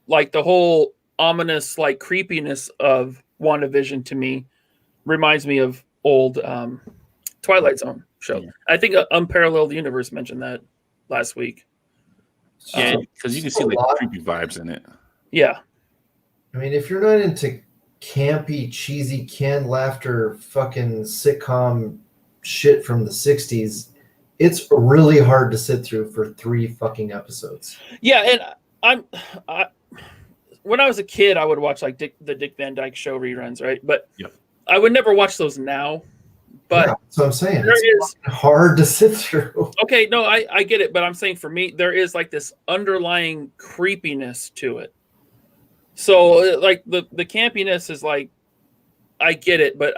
like the whole ominous like creepiness of WandaVision to me reminds me of old Twilight Zone show. Yeah. I think Unparalleled Universe mentioned that last week. Yeah, because you can see like creepy vibes in it. Yeah. I mean, if you're not into campy, cheesy, canned laughter, fucking sitcom shit from the 60s, it's really hard to sit through for 3 fucking episodes. Yeah, and when I was a kid, I would watch like the Dick Van Dyke Show reruns, right? But I would never watch those now. But that's what I'm saying. It's hard to sit through. Okay, no, I get it, but I'm saying for me, there is like this underlying creepiness to it. So like the campiness is like, I get it, but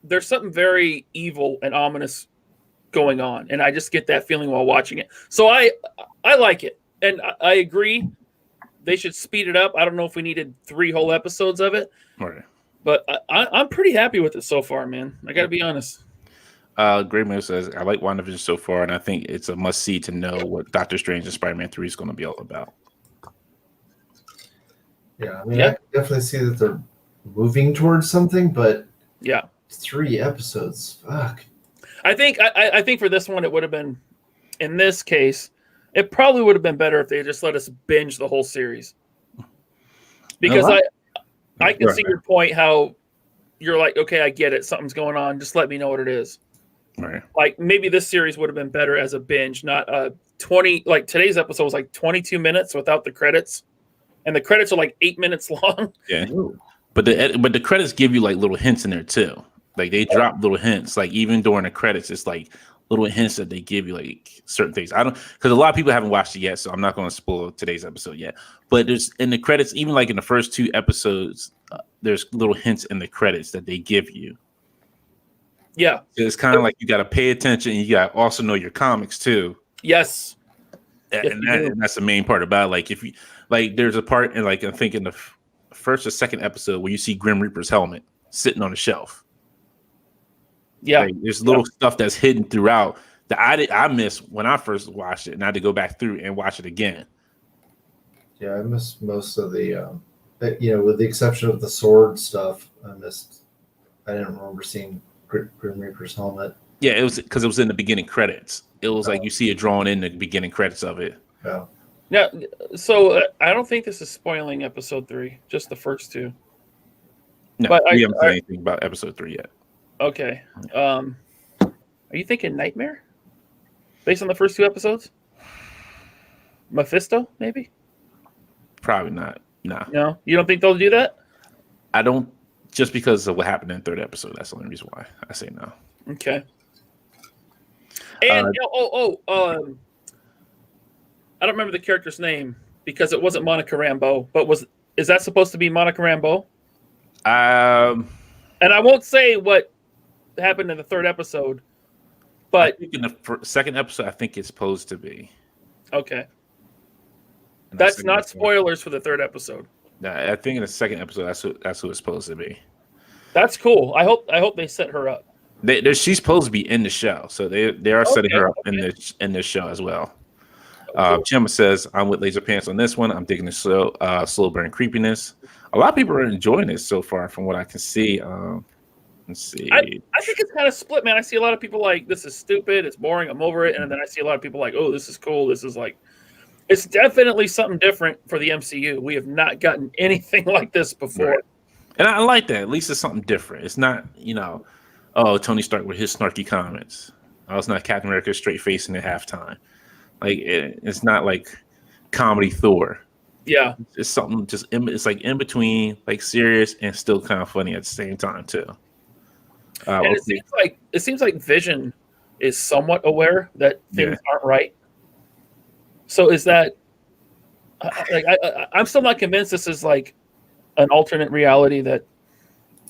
there's something very evil and ominous going on, and I just get that feeling while watching it. So I like it, and I agree they should speed it up. I don't know if we needed 3 whole episodes of it. Right. But I'm pretty happy with it so far, man. I got to be honest. Graymo says, I like WandaVision so far, and I think it's a must-see to know what Doctor Strange and Spider-Man 3 is going to be all about. Yeah, I mean, I can definitely see that they're moving towards something, but 3 episodes, fuck. I think for this one, it would have been, in this case, it probably would have been better if they just let us binge the whole series. Because I can see your point, how you're like, okay, I get it. Something's going on. Just let me know what it is. Right. Like maybe this series would have been better as a binge, not 20, like today's episode was like 22 minutes without the credits. And the credits are like 8 minutes long. Yeah. But the credits give you like little hints in there too. Like they drop little hints. Like even during the credits, it's like little hints that they give you, like certain things. Because a lot of people haven't watched it yet, so I'm not going to spoil today's episode yet. But there's in the credits, even like in the first 2 episodes, there's little hints in the credits that they give you. Yeah, it's kind of like you got to pay attention, and you got to also know your comics too. Yes, and that's the main part about it. Like if you like, there's a part in like I think in the first or second episode where you see Grim Reaper's helmet sitting on a shelf. Yeah, like, there's little stuff that's hidden throughout that I missed when I first watched it, and I had to go back through and watch it again. Yeah, I missed most of the, with the exception of the sword stuff. I didn't remember seeing Grim Reaper's helmet. Yeah, it was because it was in the beginning credits. It was like you see it drawn in the beginning credits of it. Yeah. Now, so I don't think this is spoiling episode 3, just the first 2. No, but we haven't said anything about episode 3 yet. Okay. Are you thinking Nightmare? Based on the first 2 episodes? Mephisto, maybe? Probably not. Nah. No? You don't think they'll do that? I don't, just because of what happened in the third episode. That's the only reason why I say no. Okay. And I don't remember the character's name because it wasn't Monica Rambeau, but is that supposed to be Monica Rambeau? And I won't say what happened in the third episode, but I think in the second episode, I think it's supposed to be. Okay. In the That's second not episode. spoilers for the third episode. I think in the second episode, that's who it's supposed to be. That's cool. I hope they set her up. She's supposed to be in the show, so they are setting her up Okay. in this show as well. Chima says, "I'm with Laser Pants on this one. I'm digging the slow burn creepiness. A lot of people are enjoying it so far, from what I can see. Let's see. I think it's kind of split, man. I see a lot of people like, this is stupid, it's boring, I'm over it, and then I see a lot of people like, oh, this is cool. This is like, it's definitely something different for the MCU. We have not gotten anything like this before. Right. And I like that. At least it's something different. It's not, Tony Stark with his snarky comments. It's not Captain America straight facing at halftime. Like it's not like comedy Thor. Yeah. It's something it's like in between, like serious and still kind of funny at the same time too. And it seems like Vision is somewhat aware that things aren't right. So is that I'm still not convinced this is like an alternate reality that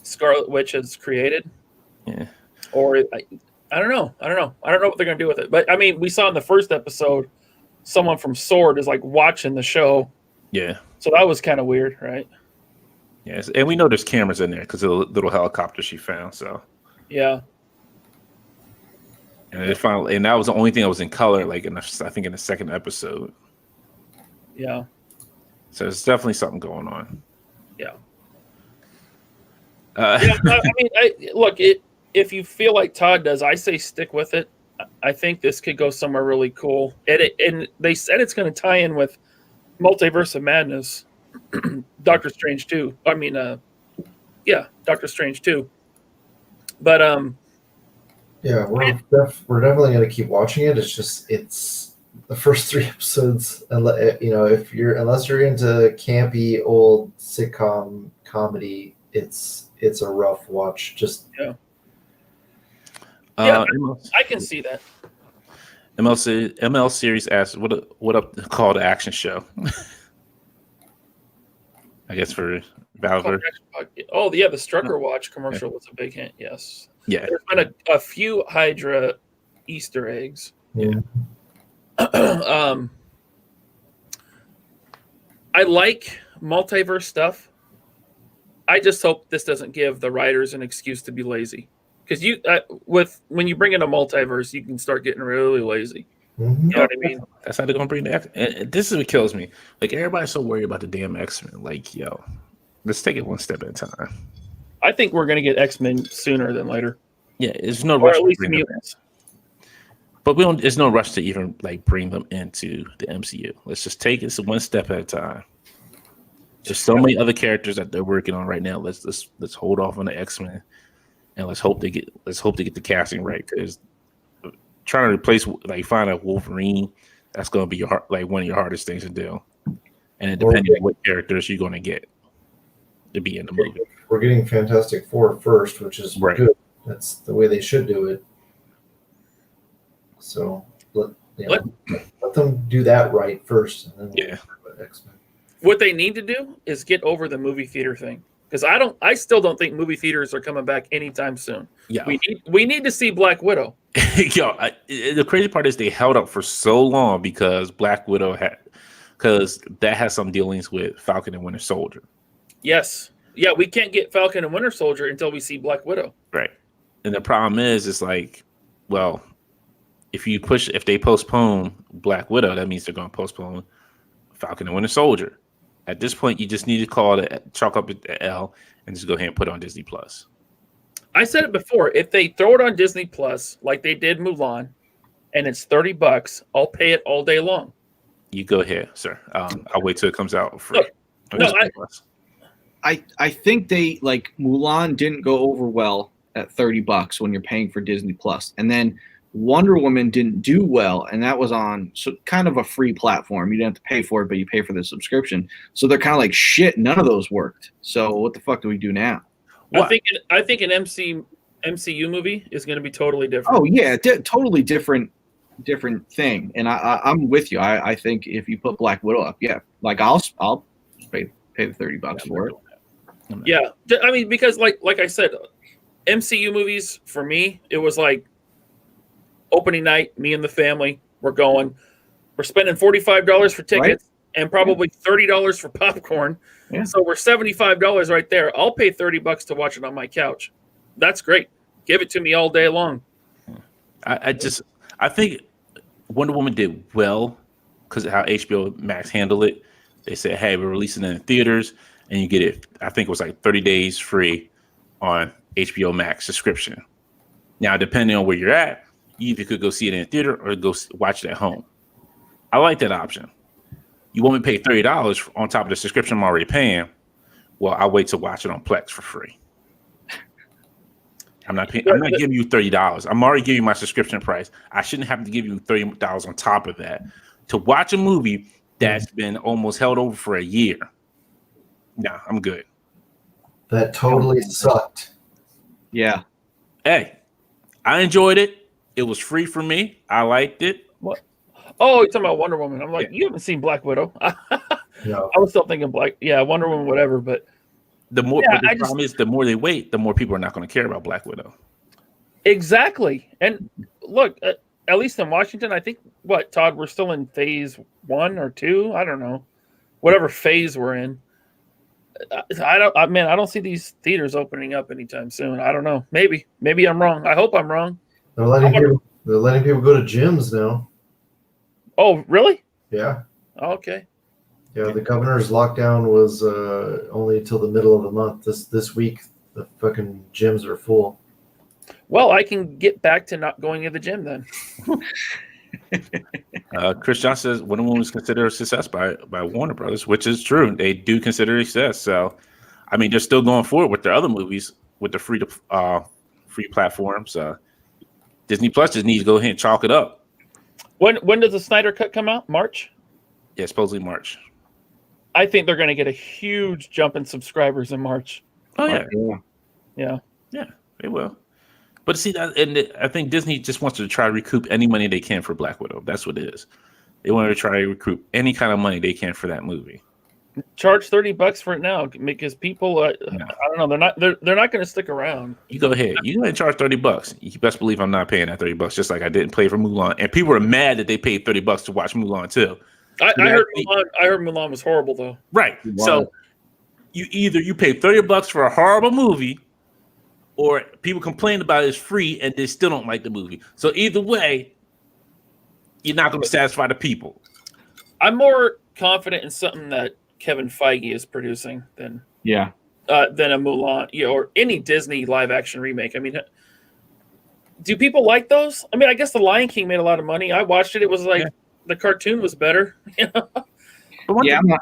Scarlet Witch has created. Yeah. Or I don't know. I don't know what they're gonna do with it. But I mean, we saw in the first episode, someone from SWORD is like watching the show. Yeah. So that was kind of weird, right? Yes, and we know there's cameras in there because of the little helicopter she found. So Yeah. and that was the only thing that was in color. Like I think in the second episode. Yeah. So there's definitely something going on. Yeah. Yeah, I mean, look, if you feel like Todd does, I say stick with it. I think this could go somewhere really cool. And they said it's going to tie in with Multiverse of Madness, Doctor Strange 2. I mean, Doctor Strange 2. But yeah, we're definitely going to keep watching it. It's the first 3 episodes. Unless you're into campy old sitcom comedy, it's a rough watch. I can see that. ML Series asks, what up the call to action show? I guess for Valver. Oh, yeah, the Strucker Watch commercial was a big hint, yes. Yeah. There's been a few Hydra Easter eggs. Yeah. I like multiverse stuff. I just hope this doesn't give the writers an excuse to be lazy. Because when you bring in a multiverse, you can start getting really lazy. Mm-hmm. You know what I mean? That's how they're gonna bring the X. And this is what kills me. Like everybody's so worried about the damn X-Men. Like, yo, let's take it one step at a time. I think we're gonna get X-Men sooner than later. Yeah, there's no Or rush at to least bring them in. mutants. But there's no rush to even like bring them into the MCU. Let's just take it one step at a time. There's so many other characters that they're working on right now. Let's hold off on the X-Men. And let's hope they get the casting right, because trying to replace, like, find a Wolverine, that's going to be one of your hardest things to do. And it depending on what characters you're going to get to be in the movie. We're getting Fantastic Four first, which is Right. good. That's the way they should do it. So let them do that right first, and then Yeah. X-Men. What they need to do is get over the movie theater thing. Because I still don't think movie theaters are coming back anytime soon. Yeah. We need to see Black Widow. The crazy part is they held up for so long because Black Widow because that has some dealings with Falcon and Winter Soldier. Yes. Yeah, we can't get Falcon and Winter Soldier until we see Black Widow. Right. And the problem is, it's like, well, if they postpone Black Widow, that means they're going to postpone Falcon and Winter Soldier. At this point, you just need to chalk up the L and just go ahead and put it on Disney Plus. I said it before. If they throw it on Disney Plus like they did Mulan, and it's $30, I'll pay it all day long. You go ahead, sir. I'll wait till it comes out free. Look, I think they, like, Mulan didn't go over well at $30 when you're paying for Disney Plus, and then Wonder Woman didn't do well, and that was on kind of a free platform. You didn't have to pay for it, but you pay for the subscription. So they're kind of like, shit, none of those worked. So what the fuck do we do now? I think an MCU movie is going to be totally different. Oh yeah, totally different thing. And I'm with you. I think if you put Black Widow up, yeah, like I'll pay the $30 for it. Yeah, I mean, because like I said, MCU movies for me, it was like opening night. Me and the family, we're spending $45 for tickets and probably $30 for popcorn. Yeah. So we're $75 right there. I'll pay $30 to watch it on my couch. That's great. Give it to me all day long. I think Wonder Woman did well because of how HBO Max handled it. They said, hey, we're releasing it in theaters and you get it. I think it was like 30 days free on HBO Max subscription. Now, depending on where you're at, you either could go see it in a theater or go watch it at home. I like that option. You want me to pay $30 on top of the subscription I'm already paying? Well, I'll wait to watch it on Plex for free. I'm not giving you $30. I'm already giving you my subscription price. I shouldn't have to give you $30 on top of that to watch a movie that's been almost held over for a year. Nah, I'm good. That totally sucked. Yeah. Hey, I enjoyed it. It was free for me. I liked it. What? Oh, you're talking about Wonder Woman. I'm like, you haven't seen Black Widow. No. I was still thinking Wonder Woman, whatever. But The problem is the more they wait, the more people are not going to care about Black Widow. Exactly. And look, at least in Washington, I think Todd, we're still in phase 1 or 2. I don't know, whatever phase we're in. I don't see these theaters opening up anytime soon. I don't know. Maybe I'm wrong. I hope I'm wrong. They're letting people go to gyms now. Oh, really? Yeah. Okay. Yeah, the governor's lockdown was only until the middle of the month. This week, the fucking gyms are full. Well, I can get back to not going to the gym then. Chris Johnson says Wonder Woman was considered a success by Warner Brothers, which is true. They do consider it a success. So, I mean, they're still going forward with their other movies with the free platforms. Disney Plus just needs to go ahead and chalk it up. When does the Snyder Cut come out? March? Yeah, supposedly March. I think they're going to get a huge jump in subscribers in March. Oh yeah, yeah, they will. But see that, and I think Disney just wants to try to recoup any money they can for Black Widow. That's what it is. They want to try to recoup any kind of money they can for that movie. Charge $30 for it now because people, I don't know, they're not going to stick around. You go ahead. You go ahead and charge $30. You best believe I'm not paying that $30. Just like I didn't pay for Mulan, and people were mad that they paid $30 to watch Mulan too. I heard Mulan was horrible though. Right. Wow. So you pay $30 for a horrible movie, or people complain about it's free and they still don't like the movie. So either way, you're not going to satisfy the people. I'm more confident in something that Kevin Feige is producing than a Mulan, or any Disney live action remake. I mean, do people like those? I mean, I guess The Lion King made a lot of money. I watched it. It was like the cartoon was better. Yeah,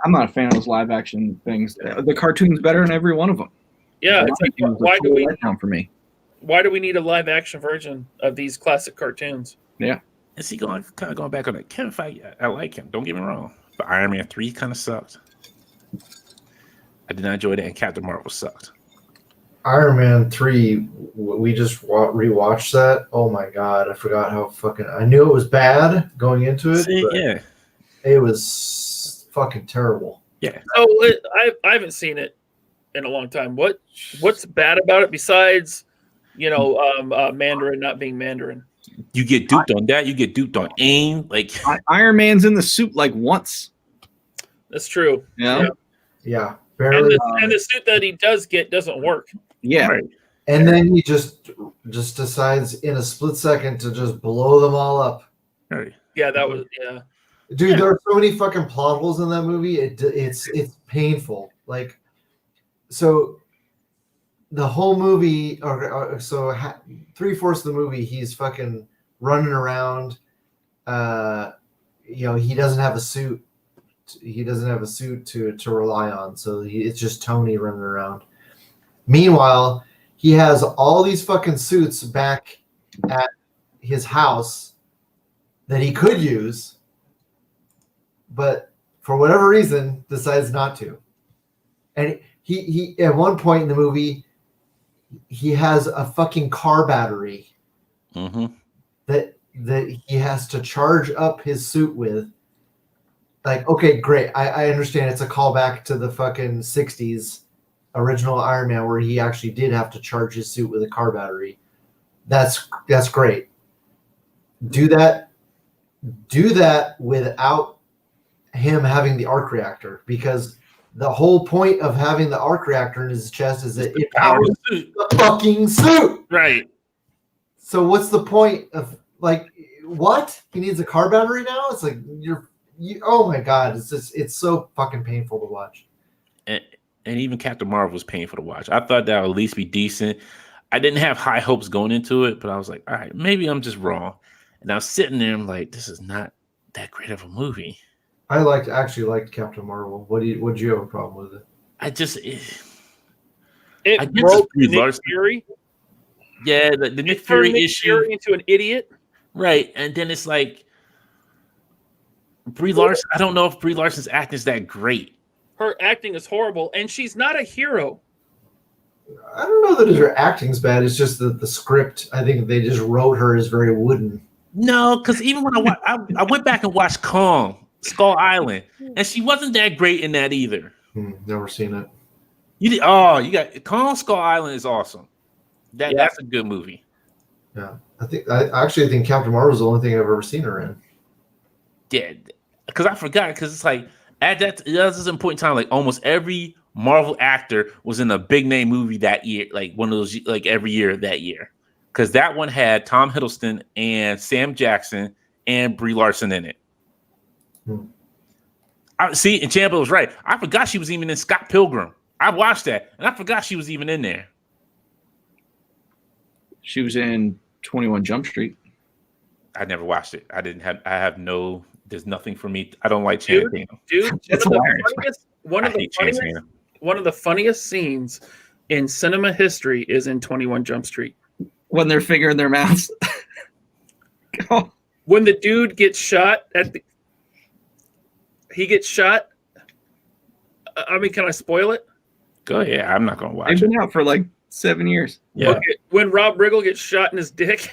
I'm not a fan of those live action things. The cartoon's better than every one of them. Yeah, it's like, why do we need a live action version of these classic cartoons? Yeah. Is he going back on it? Kevin Feige, I like him. Don't get me wrong. But Iron Man 3 kind of sucked. I did not enjoy that, and Captain Marvel sucked. Iron Man 3, we just rewatched that. Oh my god, I forgot how fucking. I knew it was bad going into it. See, yeah, it was fucking terrible. Yeah. Oh, I haven't seen it in a long time. What's bad about it besides, Mandarin not being Mandarin? You get duped on that. You get duped on AIM. Like Iron Man's in the suit like once. That's true. Yeah. Yeah. Barely, and the suit that he does get doesn't work. Yeah. right. and then he just decides in a split second to just blow them all up. Right. Yeah, that was Dude, there are so many fucking plot holes in that movie. It's painful. Like, so the whole movie, or so 3/4 of the movie, he's fucking running around. He doesn't have a suit. He doesn't have a suit to rely on. So it's just Tony running around. Meanwhile, he has all these fucking suits back at his house that he could use, but for whatever reason decides not to. And he at one point in the movie, he has a fucking car battery that he has to charge up his suit with. Like, okay, great. I understand it's a callback to the fucking 60s original Iron Man where he actually did have to charge his suit with a car battery. That's great. Do that without him having the arc reactor, because the whole point of having the arc reactor in his chest is that it powers the fucking suit. Right. So what's the point of, like, what? He needs a car battery now? It's like oh my god, it's so fucking painful to watch. And even Captain Marvel was painful to watch. I thought that would at least be decent. I didn't have high hopes going into it, but I was like, all right, maybe I'm just wrong. And I was sitting there, I'm like, this is not that great of a movie. I actually liked Captain Marvel. Would you have a problem with it? I just it broke Nick Larson. Fury. Yeah, the Nick It turned Fury Nick issue. Fury into an idiot. Right. And then it's like Brie Larson. I don't know if Brie Larson's acting is that great. Her acting is horrible, and she's not a hero. I don't know that her acting's bad. It's just that the script, I think they just wrote her as very wooden. No, because even when I went back and watched Kong, Skull Island, and she wasn't that great in that either. Never seen it. You got Kong Skull Island is awesome. That's a good movie. Yeah, I actually think Captain Marvel is the only thing I've ever seen her in. Yeah, because I forgot, because it's like at that this important time, like almost every Marvel actor was in a big name movie that year, like one of those, like every year that year, because that one had Tom Hiddleston and Sam Jackson and Brie Larson in it. I see, and Champa was right. I forgot she was even in Scott Pilgrim. I watched that, and I forgot she was even in there. She was in 21 Jump Street. I never watched it. There's nothing for me. I don't like Channing Tatum. Dude, one of I hate Channing Tatum. one of the funniest scenes in cinema history is in 21 Jump Street. When they're fingering their mouths. When the dude gets shot he gets shot. I mean, can I spoil it? Go ahead. I'm not gonna watch They've it. been out for like 7 years. Yeah. Okay, when Rob Riggle gets shot in his dick,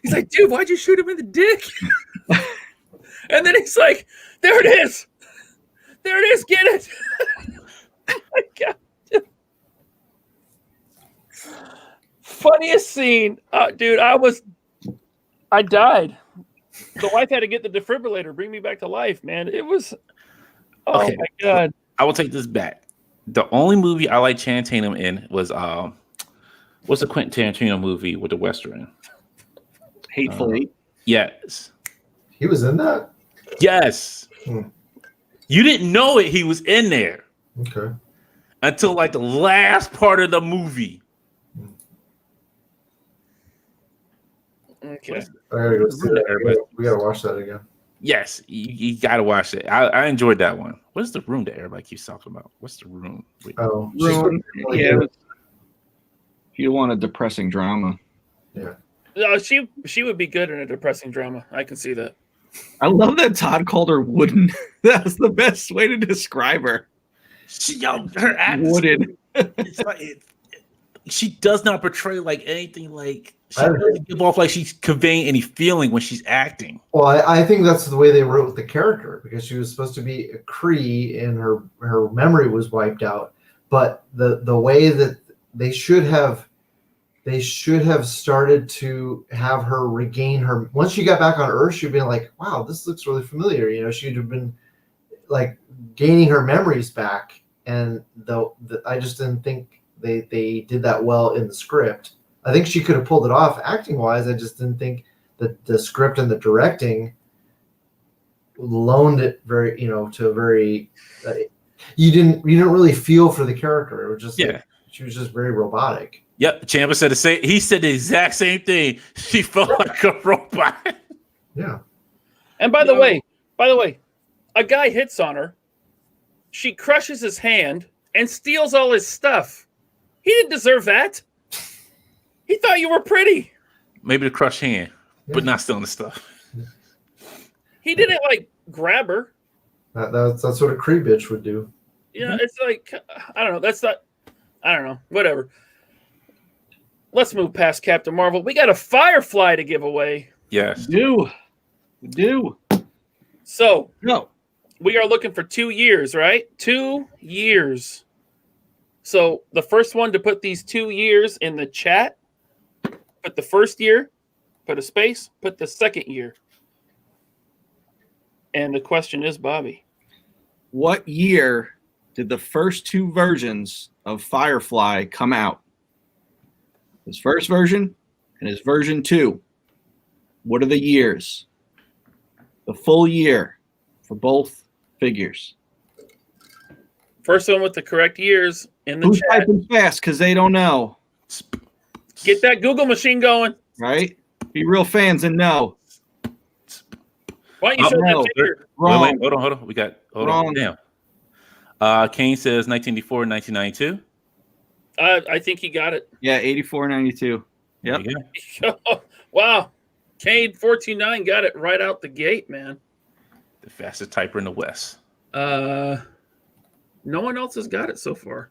he's like, dude, why'd you shoot him in the dick? And then he's like, there it is. There it is. Get it. Oh my God. Funniest scene. Dude, I died. The wife had to get the defibrillator, bring me back to life, man. It was, Okay. my God. I will take this back. The only movie I like Channing Tatum in was what's the Quentin Tarantino movie with the Western? Hateful Eight. Yes. He was in that? Yes. You didn't know it. He was in there Okay. until like the last part of the movie. Okay. I gotta go see that. We gotta watch that again. Yes, you got to watch it. I enjoyed that one. What's the room that everybody keeps talking about? What's the room? Wait. Oh, Ruin. really Yeah. good. If you want a depressing drama. No, she would be good in a depressing drama. I can see that. I love that Todd called her wooden. That's the best way to describe her. Her act, Wooden. it's like she does not portray like anything like she doesn't give off like she's conveying any feeling when she's acting. Well, I think that's the way they wrote the character, because she was supposed to be a Kree and her memory was wiped out. But the way that they should have started to have her regain her, once she got back on Earth, she'd been like, wow, this looks really familiar. You know, she'd have been like gaining her memories back. And I just didn't think they did that well in the script. I think she could have pulled it off acting wise. I just didn't think that the script and the directing loaned it very, to a very, you didn't really feel for the character. It was just like, she was just very robotic. Yep, Ciampa said the same. He said the exact same thing. She felt like a robot. Yeah. And by the way, a guy hits on her. She crushes his hand and steals all his stuff. He didn't deserve that. He thought you were pretty. Maybe the crushed hand, but not stealing the stuff. He didn't like grab her. That's what a Kree bitch would do. Yeah, it's like I don't know. That's not. I don't know. Whatever. Let's move past Captain Marvel. We got a Firefly to give away. Yes. We do. So No. we are looking for 2 years, right? 2 years. So the first one to put these 2 years in the chat, put the first year, put a space, put the second year. And the question is, Bobby. What year did the first 2 versions of Firefly come out? His first version and his version 2. What are the years? The full year for both figures. First one with the correct years in the Who's chat. typing fast because they don't know, Get that Google machine going. right? Be real fans and know. Why don't you show No. that figure? Wrong. Wait, hold on. We got Wrong. Damn. Kane says 1984, 1992. I think he got it. Yeah, 84-92. Yep. There you go. Wow. Cade 429 got it right out the gate, man. The fastest typer in the West. No one else has got it so far.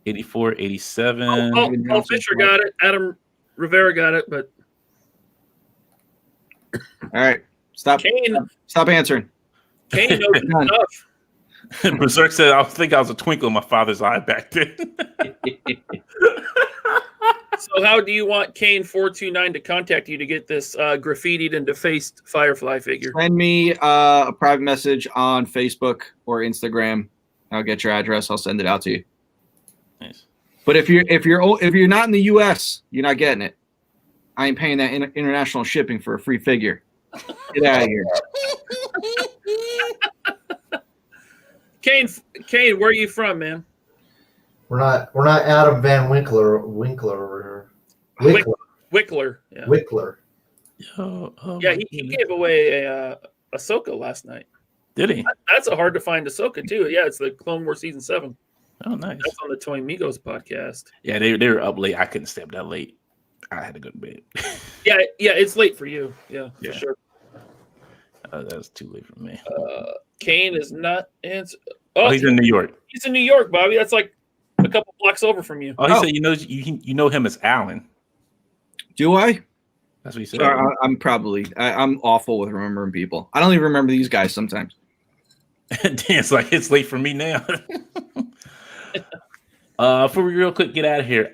84, 87. Paul Fisher got it. Adam Rivera got it, but All right. Stop answering. Kane knows his Done. stuff. Berserk said, I think I was a twinkle in my father's eye back then. So how do you want Kane 429 to contact you to get this graffitied and defaced Firefly figure? Send me a private message on Facebook or Instagram. I'll get your address. I'll send it out to you. Nice. But if you're not in the U.S., you're not getting it. I ain't paying that international shipping for a free figure. Get out of here. Kane, where are you from, man? We're not Adam Van Winkler over here. Wickler. Yeah. Wickler. Yeah, he gave away a Ahsoka last night. Did he? That's a hard to find Ahsoka too. Yeah, it's the Clone Wars season 7. Oh, nice. That's on the Toy Migos podcast. Yeah, they were up late. I couldn't stay up that late. I had to go to bed. Yeah, it's late for you. Yeah, Yeah. for sure. That was too late for me. Kane is not answer. Oh, he's in New York. He's in New York, Bobby. That's like a couple blocks over from you. Oh, he said you know him as Alan. Do I? That's what he said. I'm awful with remembering people. I don't even remember these guys sometimes. Dan's like, it's late for me now. Before we real quick get out of here,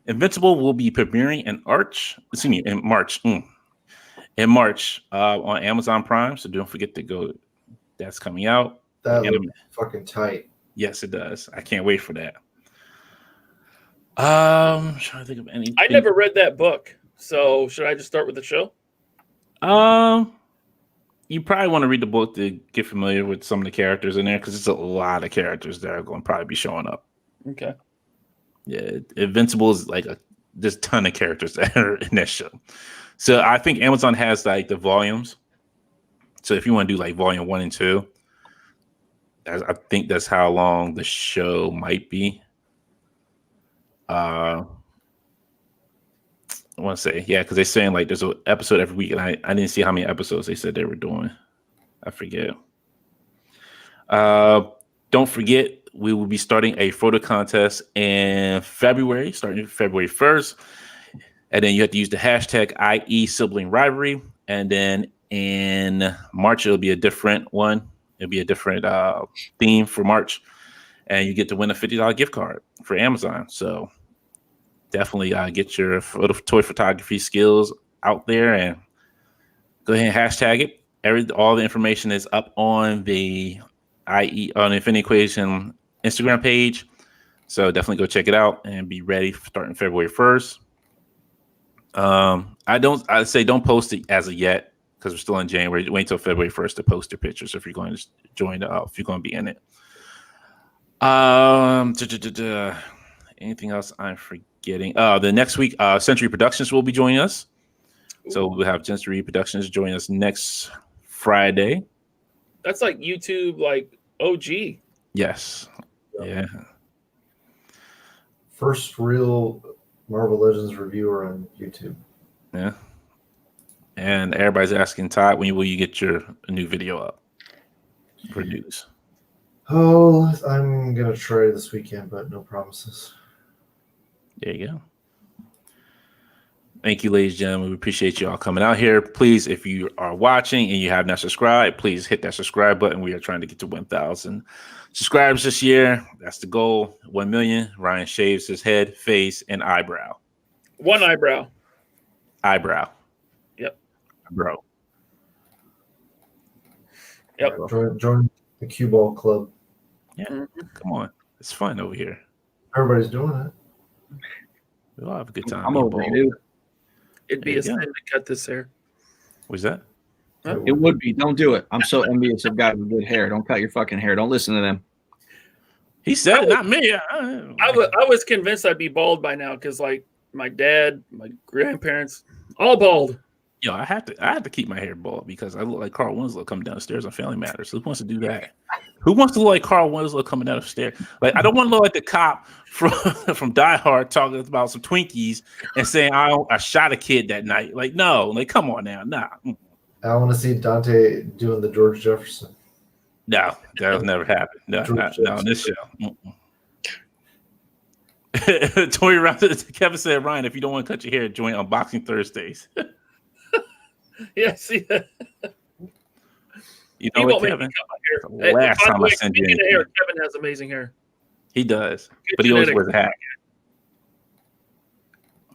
Invincible will be premiering in March. In March on Amazon Prime. So don't forget to go. That's coming out. That looks fucking tight. Yes, it does. I can't wait for that. I'm trying to think of anything. I never read that book, so should I just start with the show? You probably want to read the book to get familiar with some of the characters in there because it's a lot of characters that are going to probably be showing up. Okay. Yeah, Invincible is like there's a ton of characters that are in that show. So I think Amazon has like the volumes. So if you want to do like volume 1 and 2, I think that's how long the show might be. I want to say, yeah, because they're saying like there's an episode every week, and I didn't see how many episodes they said they were doing. I forget. Don't forget, we will be starting a photo contest in February, starting February 1st. And then you have to use the hashtag IE sibling rivalry. And then in March, it'll be a different one. It'll be a different theme for March. And you get to win a $50 gift card for Amazon. So definitely get your toy photography skills out there and go ahead and hashtag it. All the information is up on the Infinity Equation Instagram page. So definitely go check it out and be ready starting February 1st. I say don't post it as of yet because we're still in January. Wait until February 1st to post your pictures if you're going to join if you're going to be in it. Anything else I'm forgetting? The next week, Century Productions will be joining us. So we'll have Century Productions join us next Friday. That's like YouTube, like OG. Yes. Yeah. First real Marvel Legends reviewer on YouTube. Yeah. And everybody's asking Todd, when will you get your new video up for news? Oh, I'm gonna try this weekend, but no promises. There you go. Thank you, ladies and gentlemen. We appreciate you all coming out here. Please, if you are watching and you have not subscribed, please hit that subscribe button. We are trying to get to 1,000 subscribers this year. That's the goal. 1 million. Ryan shaves his head, face, and eyebrow. One eyebrow. Eyebrow. Yep. Bro. Yep. Join the cue ball club. Yeah. Come on. It's fun over here. Everybody's doing it. We'll all have a good time. I'm over it, dude. It'd be There a you go. sin to cut this hair. What's that? Huh? It would be. Don't do it. I'm so envious of guys with good hair. Don't cut your fucking hair. Don't listen to them. He said it, not me. I was convinced I'd be bald by now because, like, my dad, my grandparents, all bald. Yo, I had to keep my hair bald because I look like Carl Winslow coming down the stairs on Family Matters. Who wants to do that? Who wants to look like Carl Winslow coming down the stairs? Like, I don't want to look like the cop from Die Hard talking about some Twinkies and saying I shot a kid that night. Like, no, like, come on now, nah. I want to see Dante doing the George Jefferson. No, that'll never happen. No, not on this show. Tori Round, Kevin said, Ryan, if you don't want to cut your hair, join Unboxing Thursdays. Yeah, see that. You He know won't what, make me Kevin? cut my hair. Last By the time I way, sent you speaking of hair, anything. Kevin has amazing hair. He does, Good but he always genetics. wears a hat.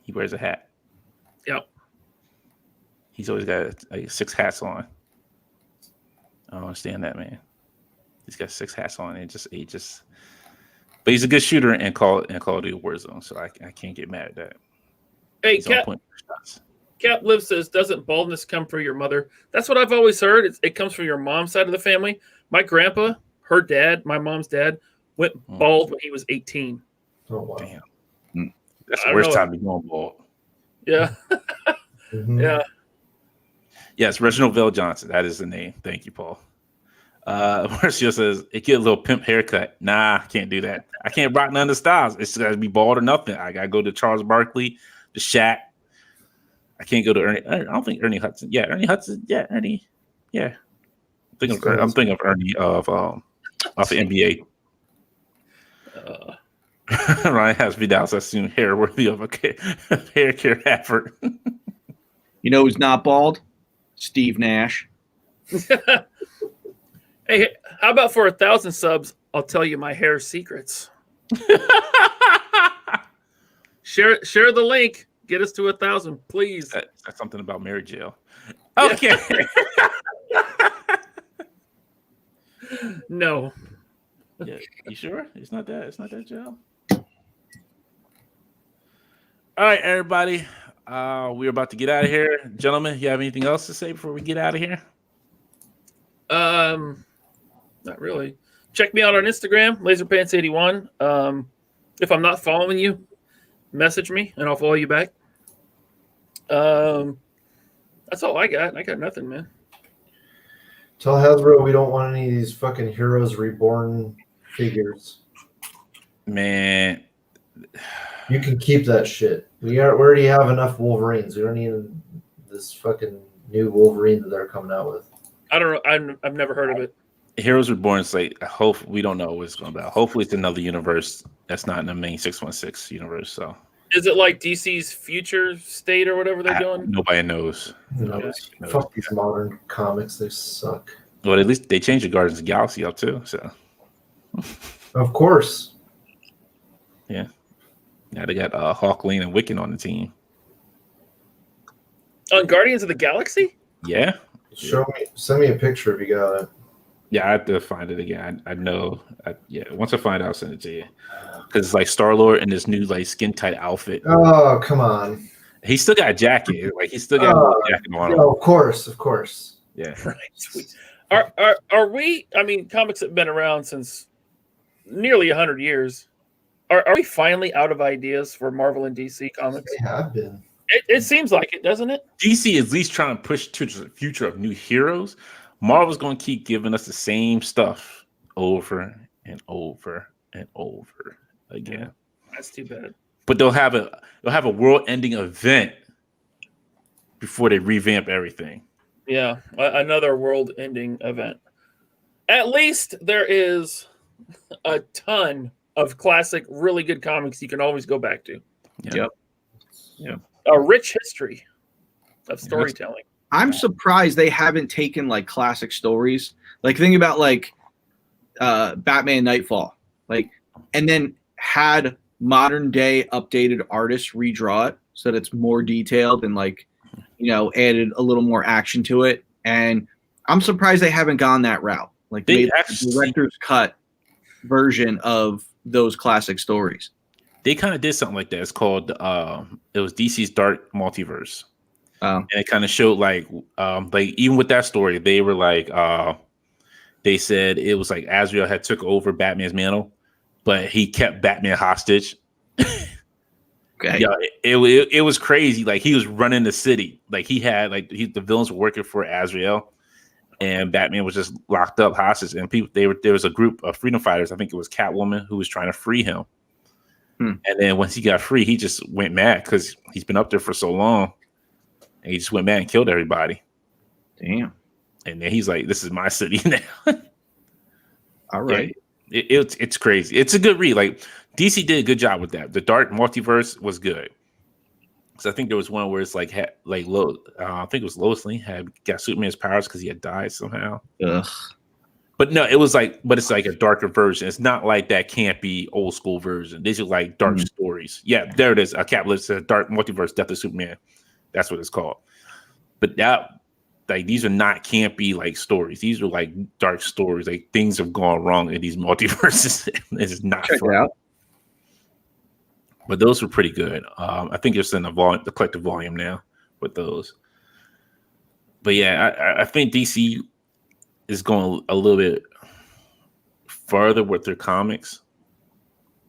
He wears a hat. Yep. He's always got like 6 hats on. I don't understand that, man. He's got 6 hats on and he just. But he's a good shooter in Call of Duty Warzone, so I can't get mad at that. Hey, He's on point for shots. Cap Live says, doesn't baldness come from your mother? That's what I've always heard. It comes from your mom's side of the family. My grandpa, her dad, my mom's dad, went bald when he was 18. Oh wow. Damn. That's I the don't worst know. time to be going bald. Yeah. Mhm. Yeah. Yes, Reginald Vell Johnson. That is the name. Thank you, Paul. Marcio says, it get a little pimp haircut. Nah, I can't do that. I can't rock none of the styles. It's got to be bald or nothing. I got to go to Charles Barkley, the Shaq. I can't go to Ernie. I don't think Ernie Hudson. Yeah, Ernie Hudson. Yeah, Ernie. Yeah. I'm thinking of Ernie of off the NBA. Ryan has Vidal's assumed hair worthy of a hair care effort. You know who's not bald? Steve Nash. Hey, how about for 1,000 subs, I'll tell you my hair secrets. Share the link. Get us to 1,000, please. That's something about Mary Jill. Okay. No. Yeah, you sure? It's not that Jill. All right, everybody. We're about to get out of here. Gentlemen, you have anything else to say before we get out of here? Not really. Check me out on Instagram, LaserPants81. If I'm not following you, message me and I'll follow you back. That's all I got. I got nothing, man. Tell Hasbro we don't want any of these fucking Heroes Reborn figures. Man, You can keep that shit. We already have enough Wolverines. We don't need this fucking new Wolverine that they're coming out with. I don't know. I've never heard of it. Heroes Reborn is like, we don't know what it's going to be. Hopefully it's another universe that's not in the main 616 universe. So Is it like DC's Future State or whatever they're doing? nobody knows. Fuck these modern comics. They suck. Well, at least they changed the Guardians of the Galaxy up too. So Of course. yeah, now they got Hawkling and Wiccan on the team. On Guardians of the Galaxy? Yeah, Send me a picture if you got it. yeah, I have to find it again. I know. Once I find out, I'll send it to you. Because it's like Star-Lord in this new like skin tight outfit. Oh, come on. He still got a jacket. Like he still got a jacket on. Yeah, of course. Yeah. Right. Sweet. Are we? I mean, comics have been around since nearly 100 years. Are we finally out of ideas for Marvel and DC comics? They have been. It seems like it, doesn't it? DC is at least trying to push to the future of new heroes. Marvel's going to keep giving us the same stuff over and over and over again. That's too bad. But they'll have a world-ending event before they revamp everything. Yeah, another world-ending event. At least there is a ton of classic, really good comics you can always go back to. Yeah. Yep. A rich history of storytelling. I'm surprised they haven't taken like classic stories. Like think about like Batman Nightfall, like, and then had modern day updated artists redraw it so that it's more detailed and like, added a little more action to it. And I'm surprised they haven't gone that route. Like They made actually- a director's cut version of those classic stories. They kind of did something like that. It's called it was DC's Dark Multiverse. And it kind of showed like even with that story, they were like they said it was like Azrael had took over Batman's mantle, but he kept Batman hostage. Okay. Yeah, it was crazy. Like he was running the city. Like he had the villains were working for Azrael, and Batman was just locked up hostage. And there was a group of freedom fighters. I think it was Catwoman who was trying to free him. And then once he got free, he just went mad because he's been up there for so long, and he just went mad and killed everybody. Damn. And then he's like, "This is my city now." All right. It's crazy. It's a good read. Like DC did a good job with that. The Dark Multiverse was good. So I think there was one where it's like I think it was Lois Lane got Superman's powers because he had died somehow. Ugh. But no, it's like a darker version. It's not like that campy old school version. These are like dark stories. Yeah, there it is. A capitalist Dark Multiverse, Death of Superman. That's what it's called. But these are not campy like stories. These are like dark stories. Like things have gone wrong in these multiverses. It's not Check fun. it out. But those were pretty good. I think it's in the collective volume now with those. But yeah, I think DC is going a little bit further with their comics.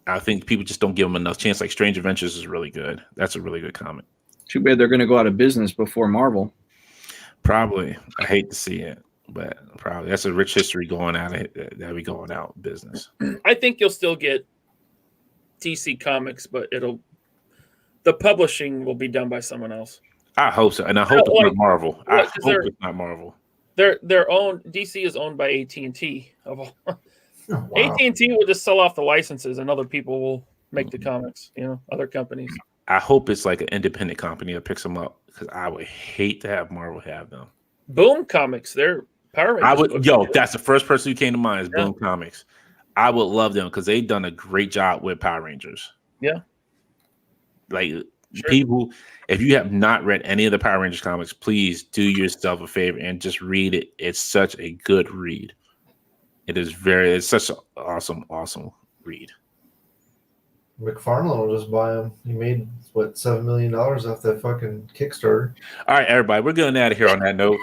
I think people just don't give them enough chance. Like Strange Adventures is really good. That's a really good comic. Too bad they're going to go out of business before Marvel. Probably. I hate to see it, but probably that's a rich history going out of that we going out business. I think you'll still get DC Comics, but the publishing will be done by someone else. I hope so, and I hope it's not Marvel. I hope it's not Marvel. Their own DC is owned by AT&T. Wow. AT&T will just sell off the licenses, and other people will make the comics. Other companies. I hope it's like an independent company that picks them up because I would hate to have Marvel have them. Boom Comics, they're Power Rangers. That's the first person who came to mind is Boom Comics. I would love them because they've done a great job with Power Rangers. Yeah. Like people, if you have not read any of the Power Rangers comics, please do yourself a favor and just read it. It's such a good read. It's such an awesome read. McFarlane will just buy him. He made $7 million off that fucking Kickstarter. All right, everybody, we're getting out of here on that note.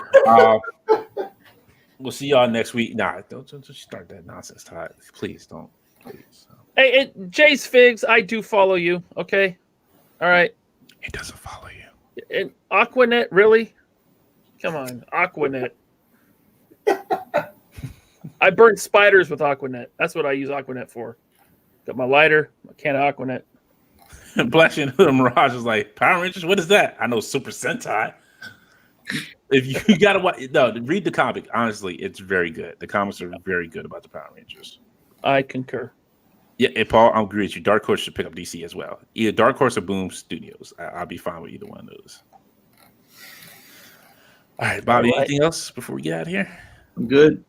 We'll see y'all next week. Nah, don't start that nonsense, Todd. Please don't. Please. Hey, Jay's Figs, I do follow you. Okay, all right. He doesn't follow you. And Aquanet, really? Come on, Aquanet. I burn spiders with Aquanet. That's what I use Aquanet for. Got my lighter, my can of Aquanet. Black and Hood Mirage is like, Power Rangers? What is that? I know Super Sentai. If you gotta watch, read the comic. Honestly, it's very good. The comics are very good about the Power Rangers. I concur. Yeah, and Paul, I agree with you. Dark Horse should pick up DC as well. Either Dark Horse or Boom Studios. I'll be fine with either one of those. All right, Bobby, anything else before we get out of here? I'm good.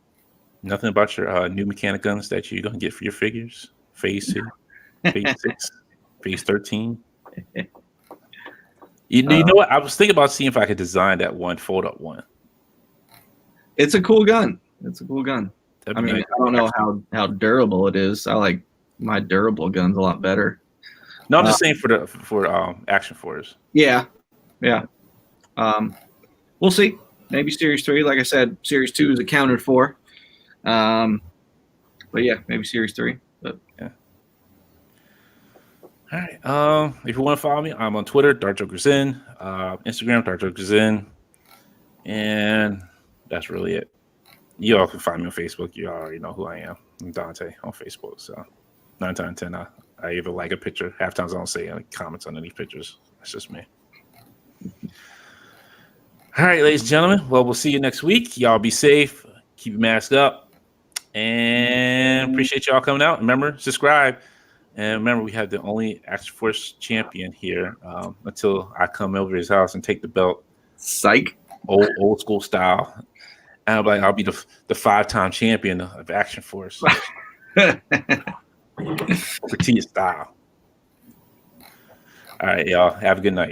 Nothing about your new mechanic guns that you're going to get for your figures? Phase 2, Phase 6, Phase 13? You know what? I was thinking about seeing if I could design that one, fold-up one. It's a cool gun. I mean, nice. I don't know how durable it is. I like my durable guns a lot better. No, I'm just saying for Action Force. Yeah. We'll see. Maybe Series 3. Like I said, Series 2 is accounted for. But yeah, maybe Series 3. But yeah. All right. If you want to follow me, I'm on Twitter, DarkJokerZen, Instagram, DarkJokerZen, and that's really it. You all can find me on Facebook. You already know who I am. I'm Dante on Facebook. So 9 times 10, I either like a picture. Half times I don't say any comments on any pictures. That's just me. All right, ladies and gentlemen. Well, we'll see you next week. Y'all be safe. Keep your mask up. And appreciate y'all coming out. Remember, subscribe. And remember, we have the only Action Force champion here until I come over his house and take the belt. Psych. Old school style. And I'll be the 5-time champion of Action Force. Petite style. All right, y'all. Have a good night.